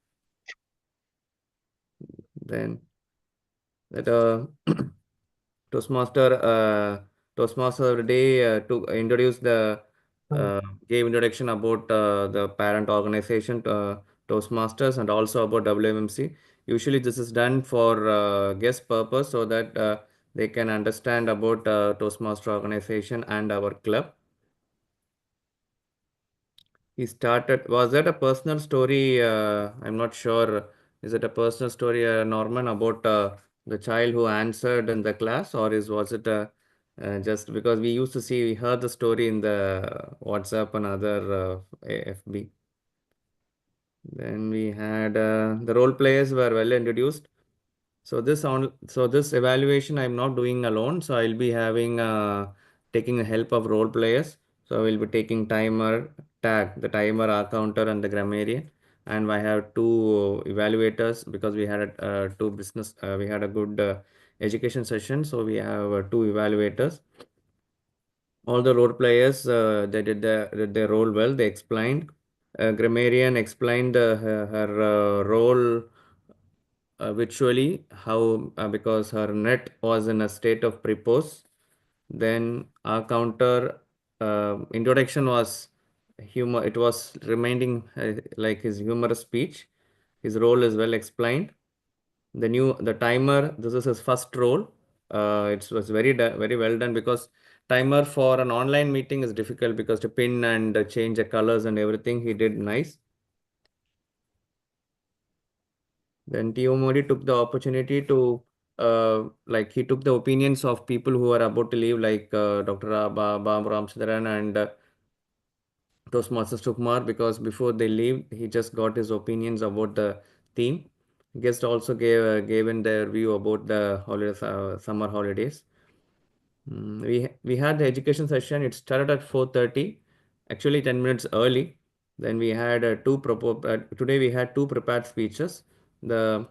Then that Toastmaster Day to introduce gave introduction about the parent organization Toastmasters and also about WMC. Usually this is done for guest purpose so that they can understand about Toastmaster organization and our club. He started, was that a personal story? I'm not sure, Is it a personal story, Norman, about the child who answered in the class, or was it just because we heard the story in the WhatsApp and other FB. Then we had the role players were well introduced. So this evaluation I'm not doing alone. So I'll be having taking the help of role players. So I will be taking timer, tag, the timer, our counter, and the grammarian. And I have two evaluators because we had two business. We had a good education session. So we have two evaluators. All the role players they did their role well. They explained. Grammarian explained her role virtually how because her net was in a state of prepose. Then our counter introduction was humor. It was reminding like his humorous speech. His role is well explained. The timer. This is his first role. It was very well done because timer for an online meeting is difficult because to pin and change the colors and everything he did nice. Then Tio Modi took the opportunity to like he took the opinions of people who are about to leave, like Dr. Bam Ramchandran and Toastmasters Sukumar, because before they leave, he just got his opinions about the theme. Guest also gave in their view about the holidays, summer holidays. We had the education session. It started at 4:30, actually 10 minutes early. Then we had today we had two prepared speeches. So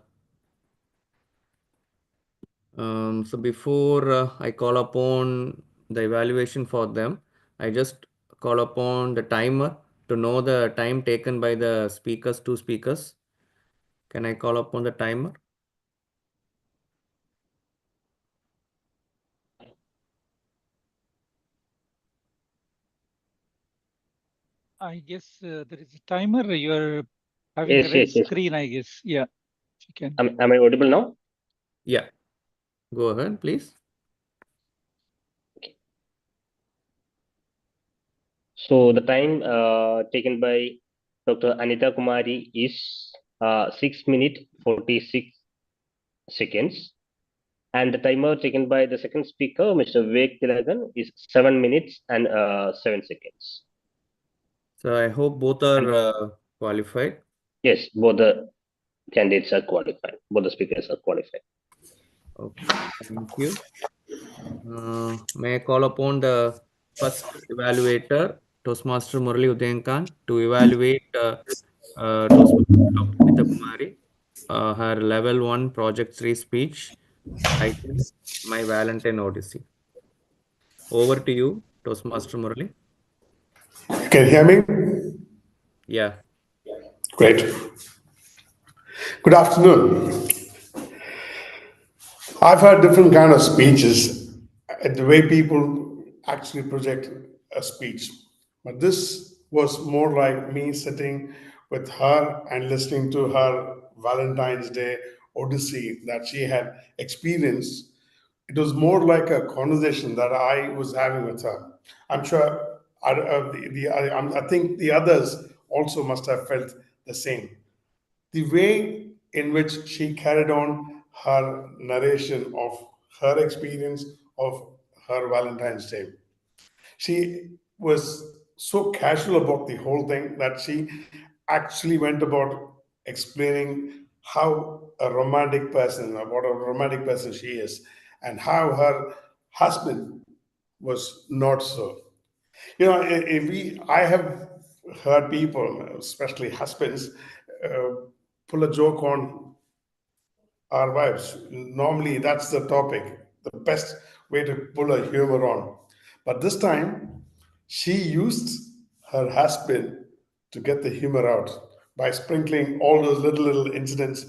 before I call upon the evaluation for them, I just call upon the timer to know the time taken by the speakers, two speakers. Can I call upon the timer? I guess there is a timer. You're having a red screen, I guess. Yeah. If you can. Am I audible now? Yeah. Go ahead, please. So the time taken by Dr. Anita Kumari is 6 minutes 46 seconds. And the timer taken by the second speaker, Mr. Vivek Tilagan, is 7 minutes and 7 seconds. So I hope both are qualified. Yes, both the candidates are qualified. Both the speakers are qualified. Okay, thank you. May I call upon the first evaluator, Toastmaster Murali Udayankan, to evaluate Toastmaster Dr. Anita Kumari, her level 1 project 3 speech titled My Valentine Odyssey. Over to you, Toastmaster Murali. Can you hear me? Yeah. Great. Good afternoon. I've heard different kind of speeches, the way people actually project a speech. But this was more like me sitting with her and listening to her Valentine's Day Odyssey that she had experienced. It was more like a conversation that I was having with her. I'm sure I think the others also must have felt the same. The way in which she carried on her narration of her experience of her Valentine's Day. She was so casual about the whole thing that she actually went about explaining how a romantic person, what a romantic person she is, and how her husband was not so. You know, I have heard people, especially husbands, pull a joke on our wives. Normally, that's the topic, the best way to pull a humor on. But this time, she used her husband to get the humor out by sprinkling all those little incidents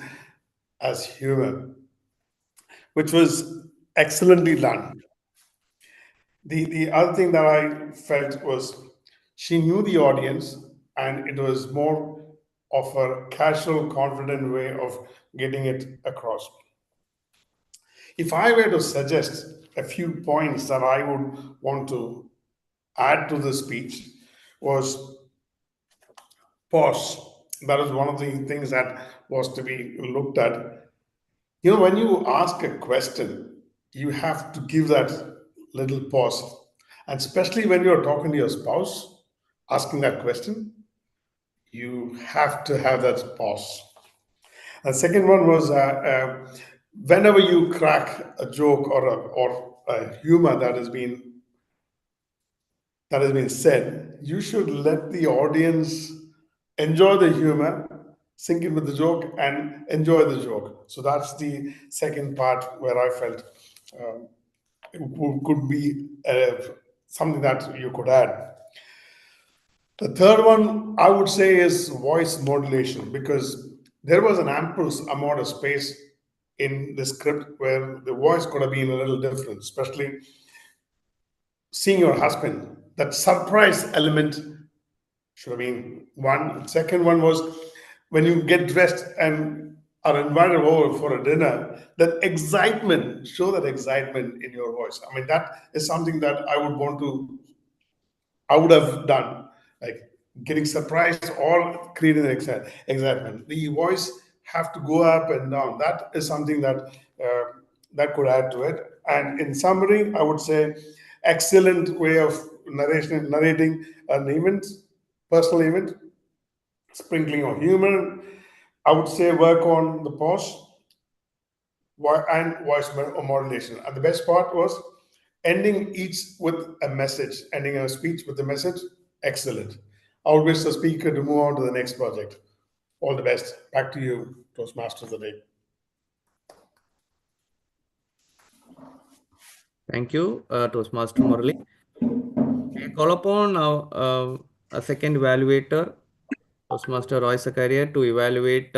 as humor, which was excellently done. The other thing that I felt was she knew the audience, and it was more of a casual, confident way of getting it across. If I were to suggest a few points that I would want to add to the speech, was pause. that is one of the things that was to be looked at. You know, when you ask a question, you have to give that little pause. And especially when you're talking to your spouse, asking that question, you have to have that pause. And second one was whenever you crack a joke or a humor that has been said, you should let the audience enjoy the humor, sink in with the joke, and enjoy the joke. So that's the second part where I felt could be something that you could add. The third one I would say is voice modulation, because there was an ample amount of space in the script where the voice could have been a little different, especially seeing your husband. That surprise element should have been one. Second one was when you get dressed and are invited over for a dinner, that excitement, show that excitement in your voice. I mean, that is something that I would have done, like getting surprised or creating excitement. The voice have to go up and down. That is something that could add to it. And in summary, I would say excellent way of narrating an event, personal event, sprinkling of humor. I would say work on the pause and voice modulation. And the best part was ending each with a message, ending a speech with a message. Excellent. I would wish the speaker to move on to the next project. All the best. Back to you, Toastmasters of the day. Thank you, Toastmaster Murali. I call upon now a second evaluator, Toastmaster Roy Sakaria, to evaluate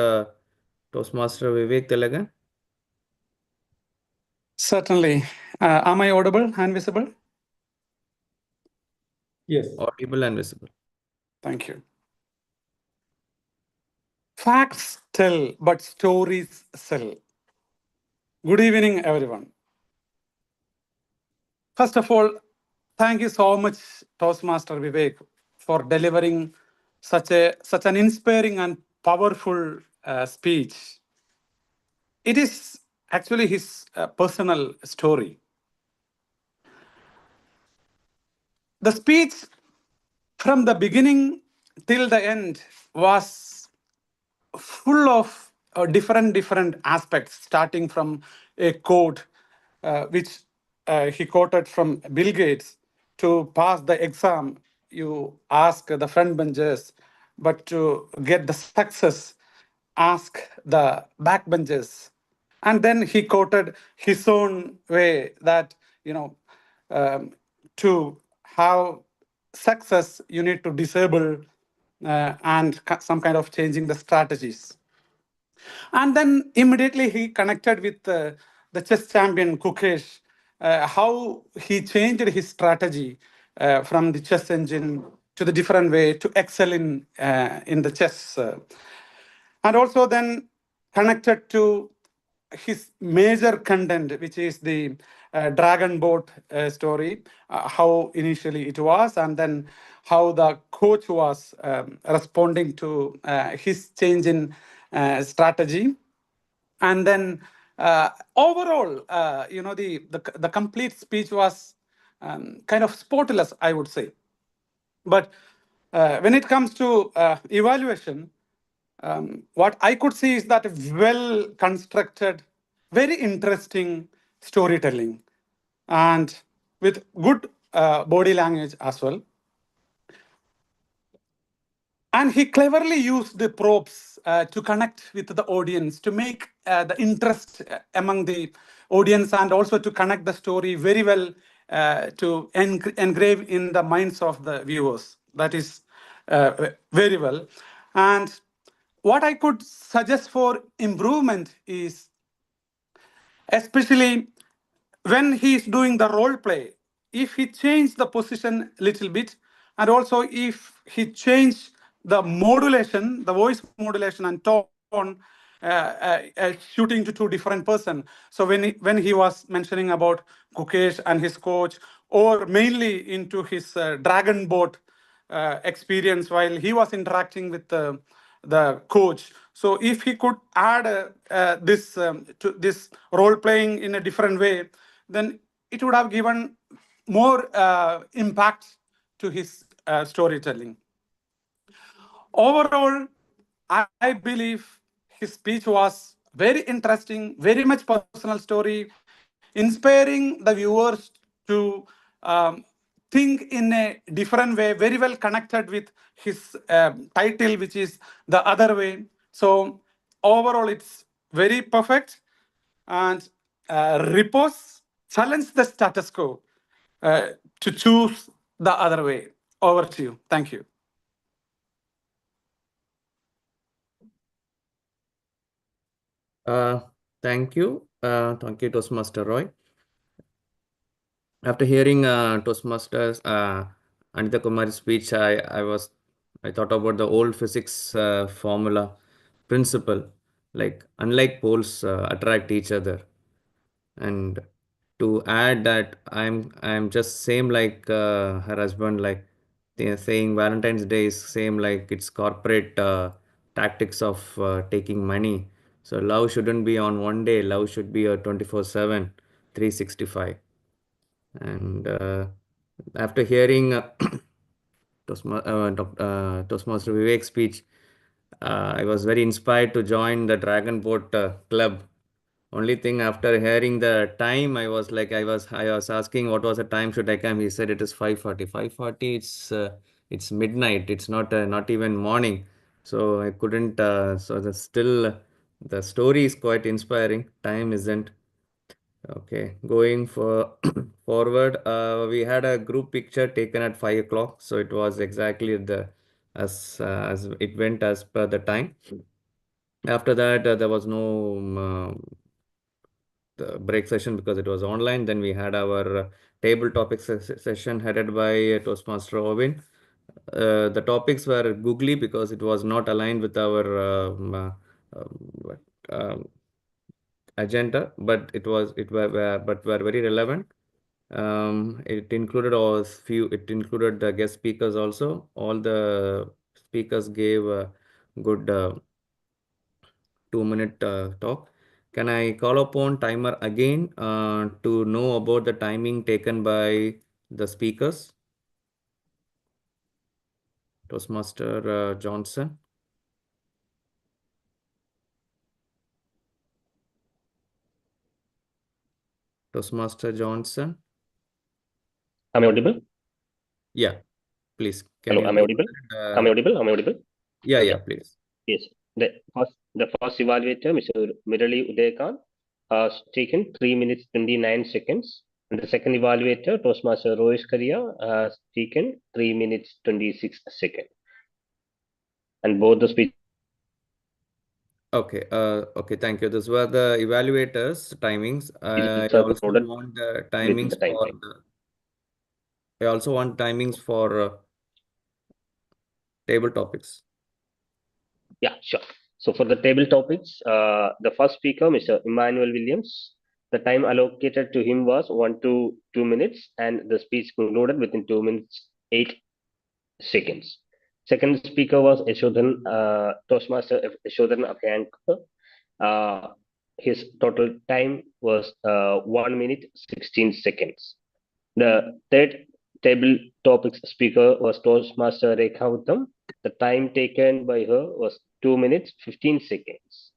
Toastmaster Vivek Tilagan. Certainly. Am I audible and visible? Yes. Audible and visible. Thank you. Facts tell, but stories sell. Good evening, everyone. First of all, thank you so much, Toastmaster Vivek, for delivering such an inspiring and powerful speech. It is actually his personal story. The speech from the beginning till the end was full of different aspects, starting from a quote which he quoted from Bill Gates: to pass the exam, you ask the front benches, but to get the success, ask the back benches. And then he quoted his own way that, to have success, you need to disable and some kind of changing the strategies. And then immediately he connected with the chess champion Kukesh, how he changed his strategy from the chess engine to the different way to excel in the chess. And also then connected to his major content, which is the dragon boat story, how initially it was, and then how the coach was responding to his change in strategy. And then overall, the complete speech was kind of spotless, I would say. But when it comes to evaluation, what I could see is that well constructed, very interesting storytelling, and with good body language as well. And he cleverly used the props to connect with the audience, to make the interest among the audience, and also to connect the story very well to engrave in the minds of the viewers. That is very well. And what I could suggest for improvement is, especially when he's doing the role play, if he changed the position a little bit, and also if he changed the modulation, the voice modulation and tone, shooting to two different person. So when he was mentioning about Kukesh and his coach, or mainly into his dragon boat experience while he was interacting with the coach. So if he could add this to this role playing in a different way, then it would have given more impact to his storytelling. Overall, I believe his speech was very interesting, very much personal story, inspiring the viewers to think in a different way, very well connected with his title, which is The Other Way. So overall, it's very perfect. And Repose challenge the status quo to choose the other way. Over to you. Thank you. Thank you. Thank you, Toastmaster Roy. After hearing Toastmasters Anita Kumari's speech, I thought about the old physics formula principle, like unlike poles attract each other, and to add that I'm just same like her husband, like they're saying Valentine's Day is same like it's corporate tactics of taking money. So love shouldn't be on one day. Love should be a 24/7, 365. And after hearing Toastmaster Vivek's speech, I was very inspired to join the Dragon Boat Club. Only thing, after hearing the time, I was asking what was the time should I come. He said it is 5:40. 5:40. It's midnight. It's not even morning. So I couldn't. So the story is quite inspiring. Time isn't. Okay, going for forward, we had a group picture taken at 5 o'clock, so it was exactly as it went as per the time. After that, there was no the break session because it was online. Then we had our table topic session headed by Toastmaster Ovin. The topics were googly because it was not aligned with our agenda, but were very relevant. It included it included the guest speakers also. All the speakers gave a good 2-minute talk. Can I call upon timer again to know about the timing taken by the speakers? Toastmaster Johnson. Toastmaster Johnson. Am I audible? Yeah, please. Hello, am I audible? Am I audible? Am I audible? Yeah, Okay. yeah, please. Yes. The first evaluator, Mr. Mirali Udayakant, has taken 3 minutes 29 seconds. And the second evaluator, Toastmaster Rohit Karia, has taken 3 minutes 26 seconds. And both the speeches. Okay, thank you. These were the evaluators' timings. I also want the timings I also want timings for table topics. Yeah, sure. So for the table topics, the first speaker, Mr. Emmanuel Williams, the time allocated to him was 1 to 2 minutes, and the speech concluded within 2 minutes 8 seconds. Second speaker was Toastmaster Yashodhan Abhyankar. His total time was 1 minute 16 seconds. The third table topics speaker was Toastmaster Rekha Uttam. The time taken by her was 2 minutes 15 seconds.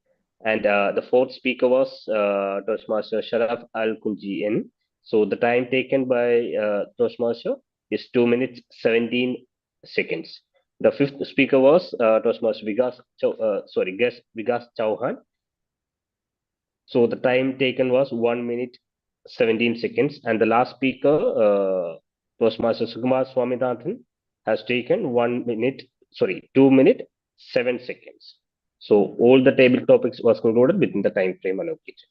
And the fourth speaker was Toastmaster Sharaf Al Kunji. So the time taken by Toastmaster is 2 minutes 17 seconds. The fifth speaker was Toastmaster guest Vikas Chauhan. So the time taken was 1 minute 17 seconds. And the last speaker, Toastmaster Sukumar Swaminathan, has taken 2 minute 7 seconds. So all the table topics was concluded within the time frame allocated.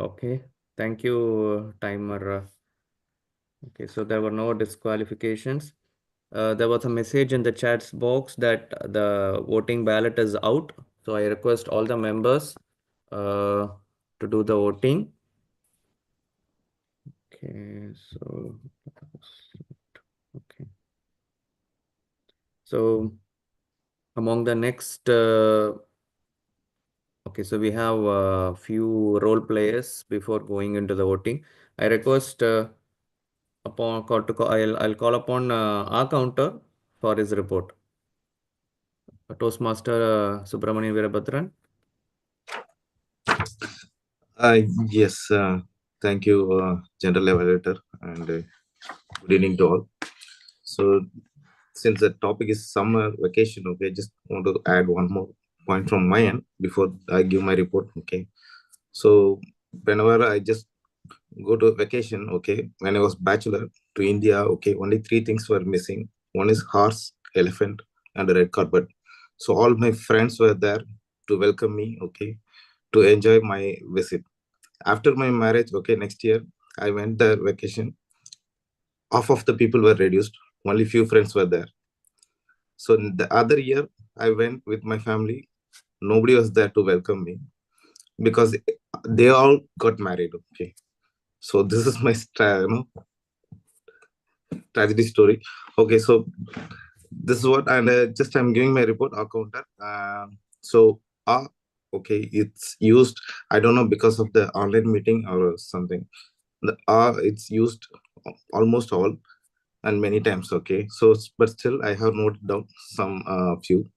Okay, thank you, timer. Okay, so there were no disqualifications. There was a message in the chat box that the voting ballot is out. So I request all the members to do the voting. Okay, so okay. So among the next, okay, so we have a few role players before going into the voting. I request I'll call upon our counter for his report. Toastmaster Subramanian Veerabhadran. Yes, thank you, General Evaluator, and good evening to all. So, since the topic is summer vacation, okay, just want to add one more point from my end before I give my report, okay. So, whenever I just go to vacation, okay, when I was bachelor to India, okay, only 3 things were missing. One is horse, elephant, and a red carpet. So, all my friends were there to welcome me, okay, to enjoy my visit. After my marriage, okay, next year I went there vacation. Half of the people were reduced, only few friends were there. So the other year I went with my family, nobody was there to welcome me because they all got married. Okay, so this is my tragedy story. Okay, so this is what, and just I'm giving my report our counter. So okay, it's used, I don't know, because of the online meeting or something. The it's used almost all and many times. Okay, so but still I have noted down some few.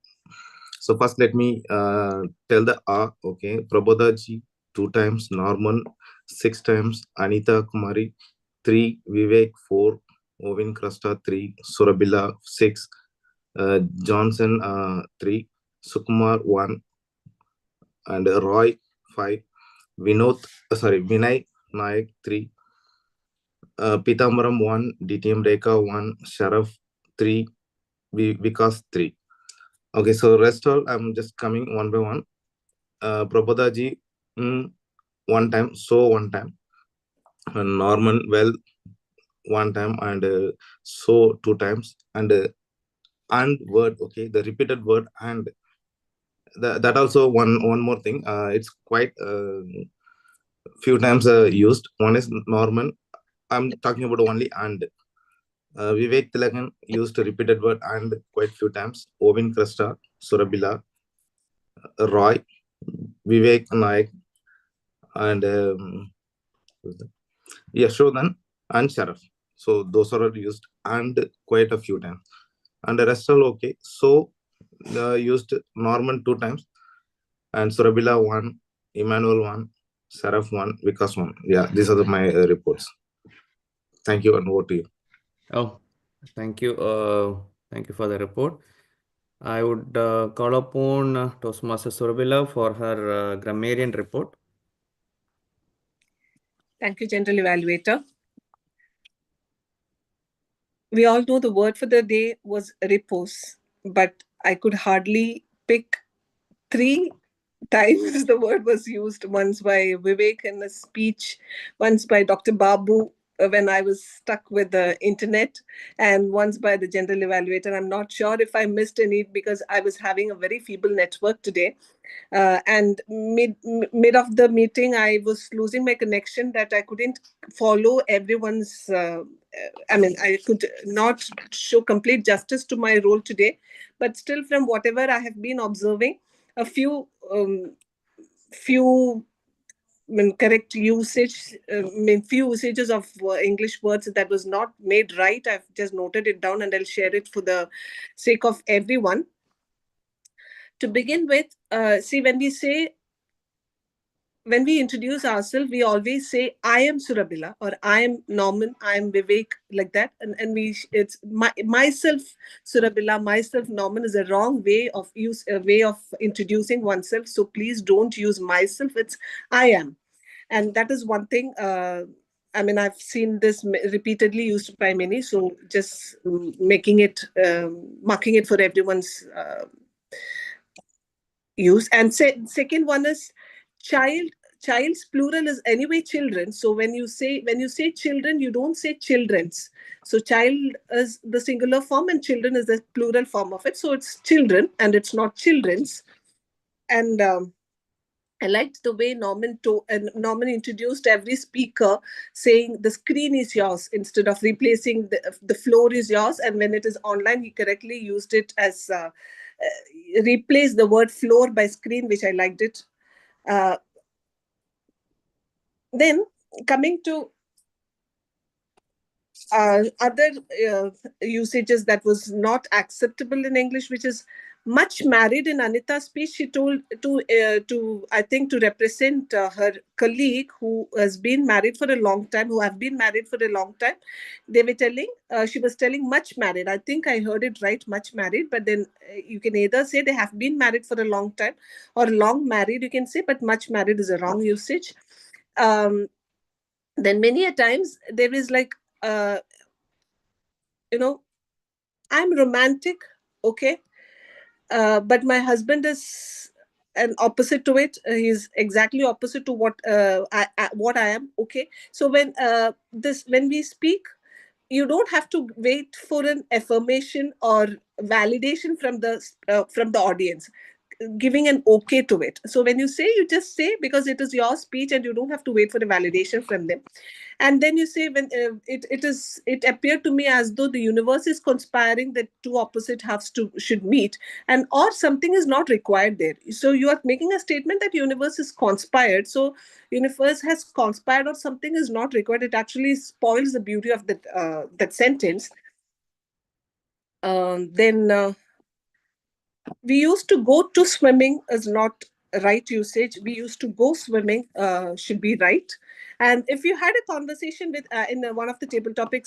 So first let me tell the okay. Prabodhaji 2 times, Norman 6 times, Anita Kumari 3, Vivek 4, Ovin Krasta 3, Surabila 6, Johnson 3, Sukumar 1, and Roy 5, Vinay Nayak 3, Pitamaram 1, DTM Rekha 1, Sharaf 3, Vikas 3. Okay, so rest all I'm just coming one by one. Prabodhaji 1 time, so 1 time, and Norman well 1 time, and so 2 times, and word, okay, the repeated word, and that also one more thing. It's quite few times used. One is Norman. I'm talking about only and. Vivek Tilakan used a repeated word and quite few times. Ovin Krasta, Surabila, Roy, Vivek Nayak, and Yashodan and Sharaf. So those are used and quite a few times. And the rest are okay. So used Norman 2 times, and Surabila 1, Emmanuel 1, Sharaf 1, Vikas 1. Yeah, these are my reports. Thank you, and over to you. Oh, thank you. Thank you for the report. I would call upon Toastmaster Surabila for her grammarian report. Thank you, General Evaluator. We all know the word for the day was repose, but I could hardly pick 3 times the word was used, once by Vivek in a speech, once by Dr. Babu when I was stuck with the internet, and once by the General Evaluator. I'm not sure if I missed any because I was having a very feeble network today. And mid of the meeting, I was losing my connection that I couldn't follow everyone's. I could not show complete justice to my role today, but still, from whatever I have been observing, a few correct usage, few usages of English words that was not made right. I've just noted it down and I'll share it for the sake of everyone. To begin with, see, when we introduce ourselves, we always say, I am Surabila, or I am Norman, I am Vivek, like that. And it's myself, Surabila, myself, Norman is a wrong way of introducing oneself. So please don't use myself. It's I am. And that is one thing. I've seen this repeatedly used by many. So just marking it for everyone's use. And second one is child's plural is anyway children. So when you say children, you don't say children's. So child is the singular form and children is the plural form of it. So it's children and it's not children's. And I liked the way Norman introduced every speaker saying the screen is yours instead of replacing the floor is yours. And when it is online, he correctly used it as replace the word floor by screen, which I liked it. Then coming to other usages that was not acceptable in English, which is much married. In Anita's speech, she told to I think to represent her colleague who has been married for a long time, who have been married for a long time. They were telling she was telling much married. I think I heard it right, much married. But then you can either say they have been married for a long time or long married. You can say, but much married is a wrong usage. Then many a times there is like uh, I'm romantic, okay, but my husband is an opposite to it. He's exactly opposite to what I am, okay. So when we speak, you don't have to wait for an affirmation or validation from the audience giving an okay to it. So when you say, you just say, because it is your speech and you don't have to wait for a validation from them. And then you say, when it appeared to me as though the universe is conspiring that two opposite halves should meet, and or something is not required there. So you are making a statement that universe is conspired, so universe has conspired or something is not required. It actually spoils the beauty of that sentence. Then we used to go to swimming is not right usage. We used to go swimming should be right. And if you had a conversation with in one of the table topic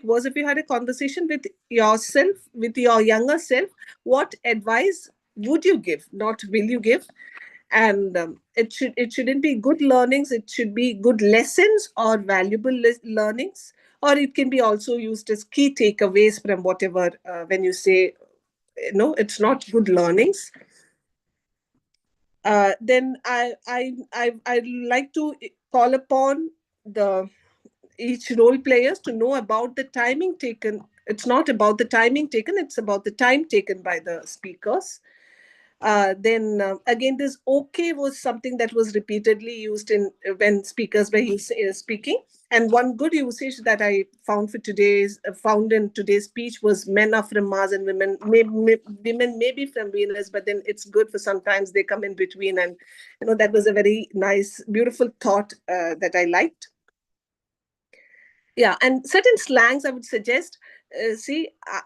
was, if you had a conversation with yourself, with your younger self, what advice would you give, not will you give? And it shouldn't be good learnings, it should be good lessons or valuable learnings, or it can be also used as key takeaways from whatever. When you say no, it's not good learnings, then I like to call upon the each role players to know about the timing taken. It's not about the timing taken, it's about the time taken by the speakers. Then again, this okay was something that was repeatedly used in when speakers were speaking. And one good usage that I found found in today's speech was, men are from Mars and women may be from Venus, but then it's good for sometimes they come in between. And that was a very nice, beautiful thought that I liked. Yeah, and certain slangs I would suggest.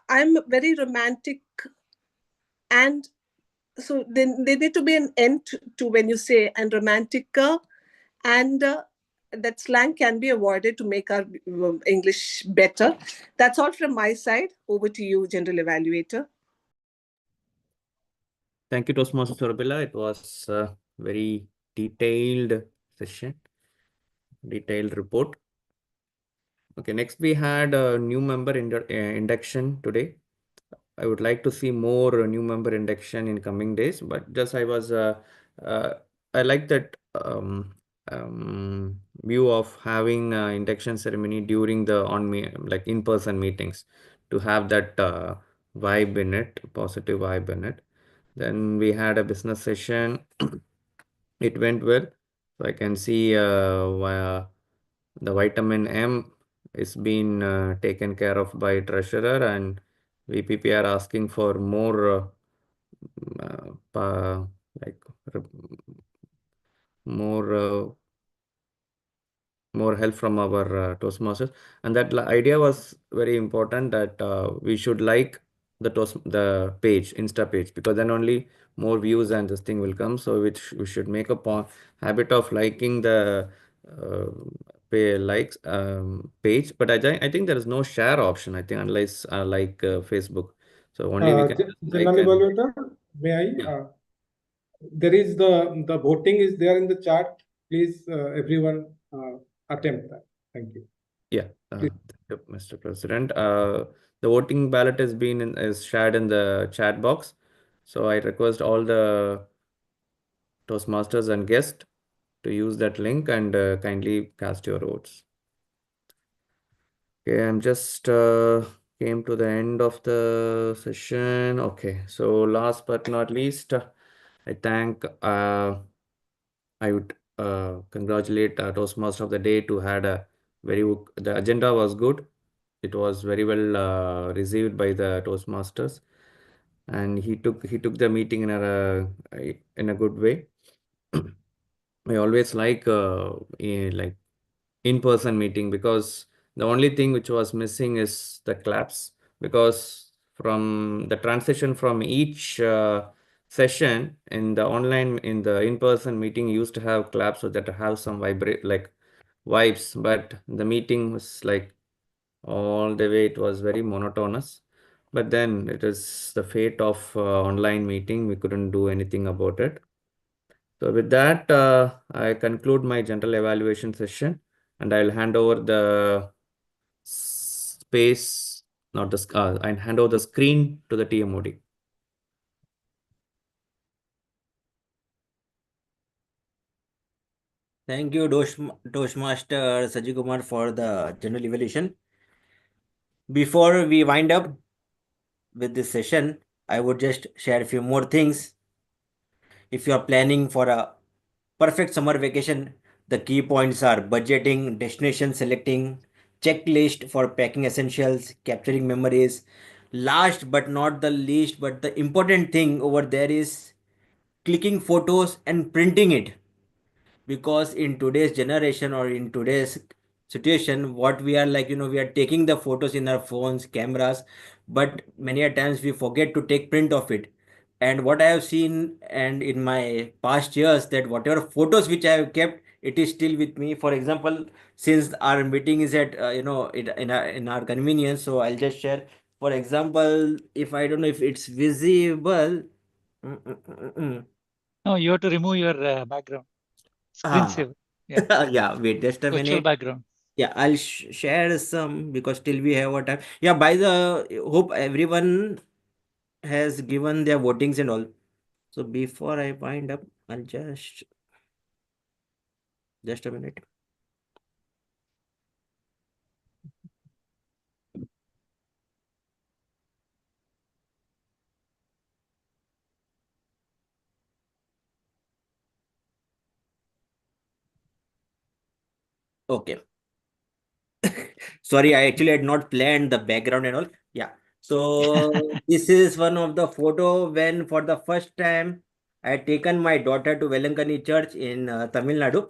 I'm very romantic, and so then there need to be an end to when you say and romantica, and that slang can be avoided to make our English better. That's all from my side. Over to you, General Evaluator. Thank you, Toastmaster Sorabella. It was a very detailed session, detailed report. Okay, next we had a new member induction today. I would like to see more new member induction in coming days, but just I like that view of having induction ceremony during the like in-person meetings, to have that vibe in it, positive vibe in it. Then we had a business session. It went well. So I can see the vitamin M is being taken care of by treasurer, and VPP are asking for more like more more help from our Toastmasters. And that idea was very important, that we should like the page, Insta page, because then only more views and this thing will come. So we should make a habit of liking the likes page. But I think there is no share option, I think, unless like Facebook. So only we can General Evaluator, may I? Yeah. There is the voting is there in the chat. Please, everyone, attempt that. Thank you. Yeah, thank you, Mr. President. The voting ballot is shared in the chat box. So I request all the Toastmasters and guests to use that link and kindly cast your votes. Okay, I'm just came to the end of the session. Okay, so last but not least, I would congratulate Toastmaster of the day to had a the agenda was good. It was very well received by the Toastmasters. and he took the meeting in a good way. I always like in-person meeting, because the only thing which was missing is the claps, because from the transition from each session in the in-person meeting used to have claps so that have some vibrate like vibes, but the meeting was like all the way it was very monotonous. But then it is the fate of online meeting, we couldn't do anything about it. So with that, I conclude my general evaluation session, and I'll hand over the space, not the, I hand over the screen to the TMOD. Thank you, Toastmaster Sajid Kumar, for the general evaluation. Before we wind up with this session, I would just share a few more things. If you are planning for a perfect summer vacation, the key points are budgeting, destination selecting, checklist for packing essentials, capturing memories. Last but not the least, but the important thing over there is clicking photos and printing it, because in today's generation or in today's situation, what we are like, we are taking the photos in our phones, cameras, but many a times we forget to take print of it. And what I have seen and in my past years, that whatever photos which I have kept, it is still with me. For example, since our meeting is at in our convenience, so I'll just share. For example, if I don't know if it's visible. No, you have to remove your background. Screensaver. Yeah. Yeah, wait just a Virtual minute. background. Yeah, I'll share some, because still we have a time. Yeah, by the hope everyone has given their votings and all. So before I wind up, I'll just a minute. Okay. Sorry, I actually had not planned the background and all. Yeah. So this is one of the photo when for the first time I had taken my daughter to Velankani Church in Tamil Nadu.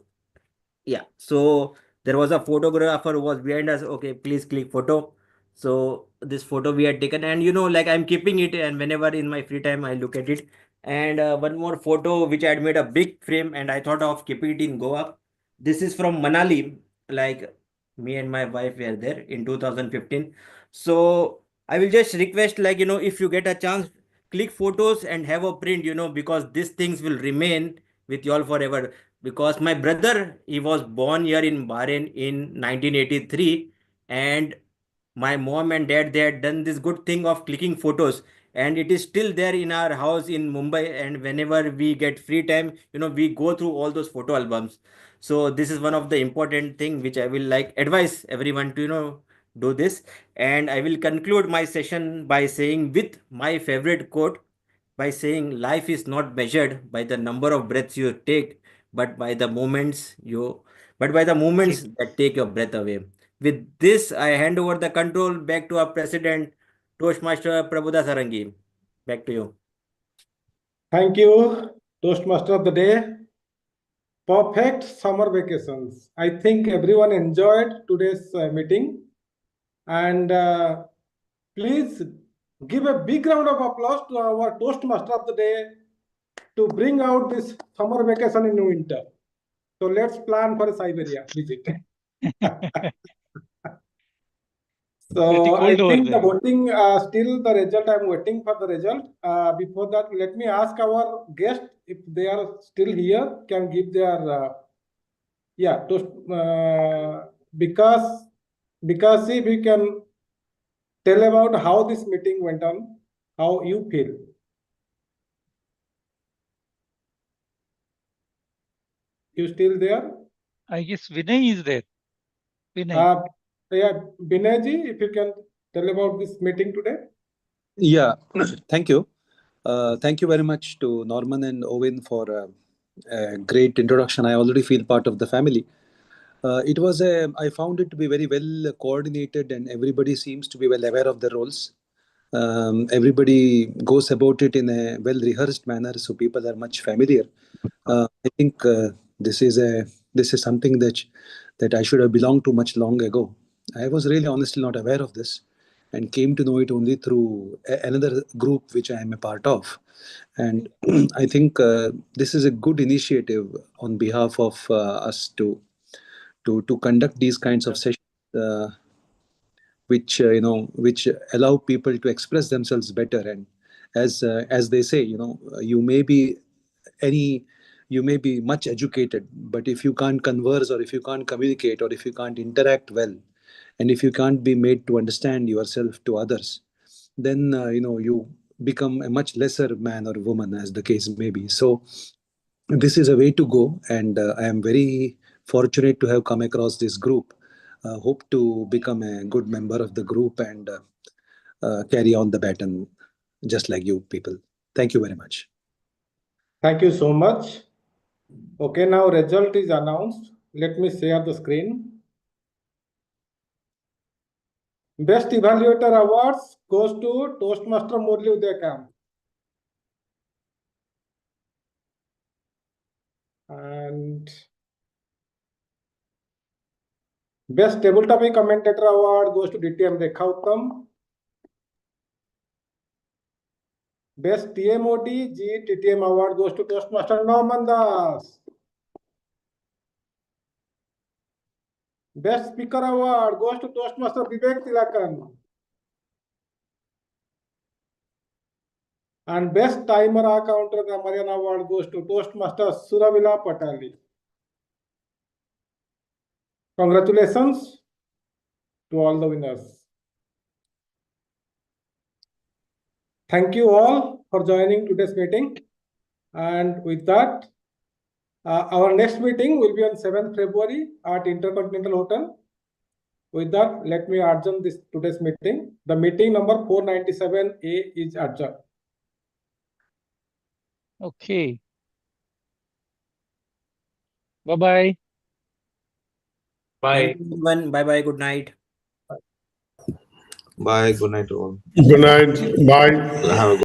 Yeah, so there was a photographer who was behind us. Okay, please click photo. So this photo we had taken, and like I'm keeping it, and whenever in my free time I look at it. And one more photo which I had made a big frame, and I thought of keeping it in Goa. This is from Manali. Like me and my wife were there in 2015. So I will just request, like, if you get a chance, click photos and have a print, because these things will remain with you all forever. Because my brother, he was born here in Bahrain in 1983, and my mom and dad, they had done this good thing of clicking photos, and it is still there in our house in Mumbai. And whenever we get free time, we go through all those photo albums. So this is one of the important thing which I will like advise everyone to do this. And I will conclude my session by saying with my favorite quote, by saying life is not measured by the number of breaths you take, but by the moments that take your breath away. With this, I hand over the control back to our president, Toastmaster Prabhudas Sarangi. Back to you. Thank you, Toastmaster of the Day. Perfect summer vacations. I think everyone enjoyed today's meeting. And please give a big round of applause to our Toastmaster of the Day to bring out this summer vacation in winter. So let's plan for a Siberia visit. So I think the voting, still the result, I'm waiting for the result. Before that, let me ask our guest if they are still here, can give their, yeah, because if we can tell about how this meeting went on, how you feel. You still there? I guess Vinay is there. Vinay. Yeah, Binayji, if you can tell about this meeting today. Yeah, thank you. Thank you very much to Norman and Owen for a great introduction. I already feel part of the family. I found it to be very well coordinated, and everybody seems to be well aware of their roles. Everybody goes about it in a well-rehearsed manner, so people are much familiar. I think this is something that I should have belonged to much long ago. I was really honestly not aware of this, and came to know it only through another group which I am a part of. And I think this is a good initiative on behalf of us to conduct these kinds of sessions, which allow people to express themselves better. And as they say, you may be any you may be much educated, but if you can't converse, or if you can't communicate, or if you can't interact well, and if you can't be made to understand yourself to others, then you become a much lesser man or woman, as the case may be. So this is a way to go, and I am very fortunate to have come across this group. Hope to become a good member of the group, and carry on the baton just like you people. Thank you very much. Thank you so much. Okay, now result is announced. Let me share the screen. Best Evaluator Awards goes to Toastmaster Murli Udayakam. And Best Table Topic Commentator Award goes to DTM Rekha. Best TMOD TTM Award goes to Toastmaster Norman Das. Best Speaker Award goes to Toastmaster Vivek Tilakan. And Best Timer Counter Grammarian Award goes to Toastmaster Suravila Patali. Congratulations to all the winners. Thank you all for joining today's meeting. And with that, our next meeting will be on 7th February at Intercontinental Hotel. With that, let me adjourn today's meeting. The meeting number 497A is adjourned. Okay. Bye-bye. Bye. Thank you, everyone. Bye-bye. Good night. Bye. Good night to all. Good night. Bye. Have a good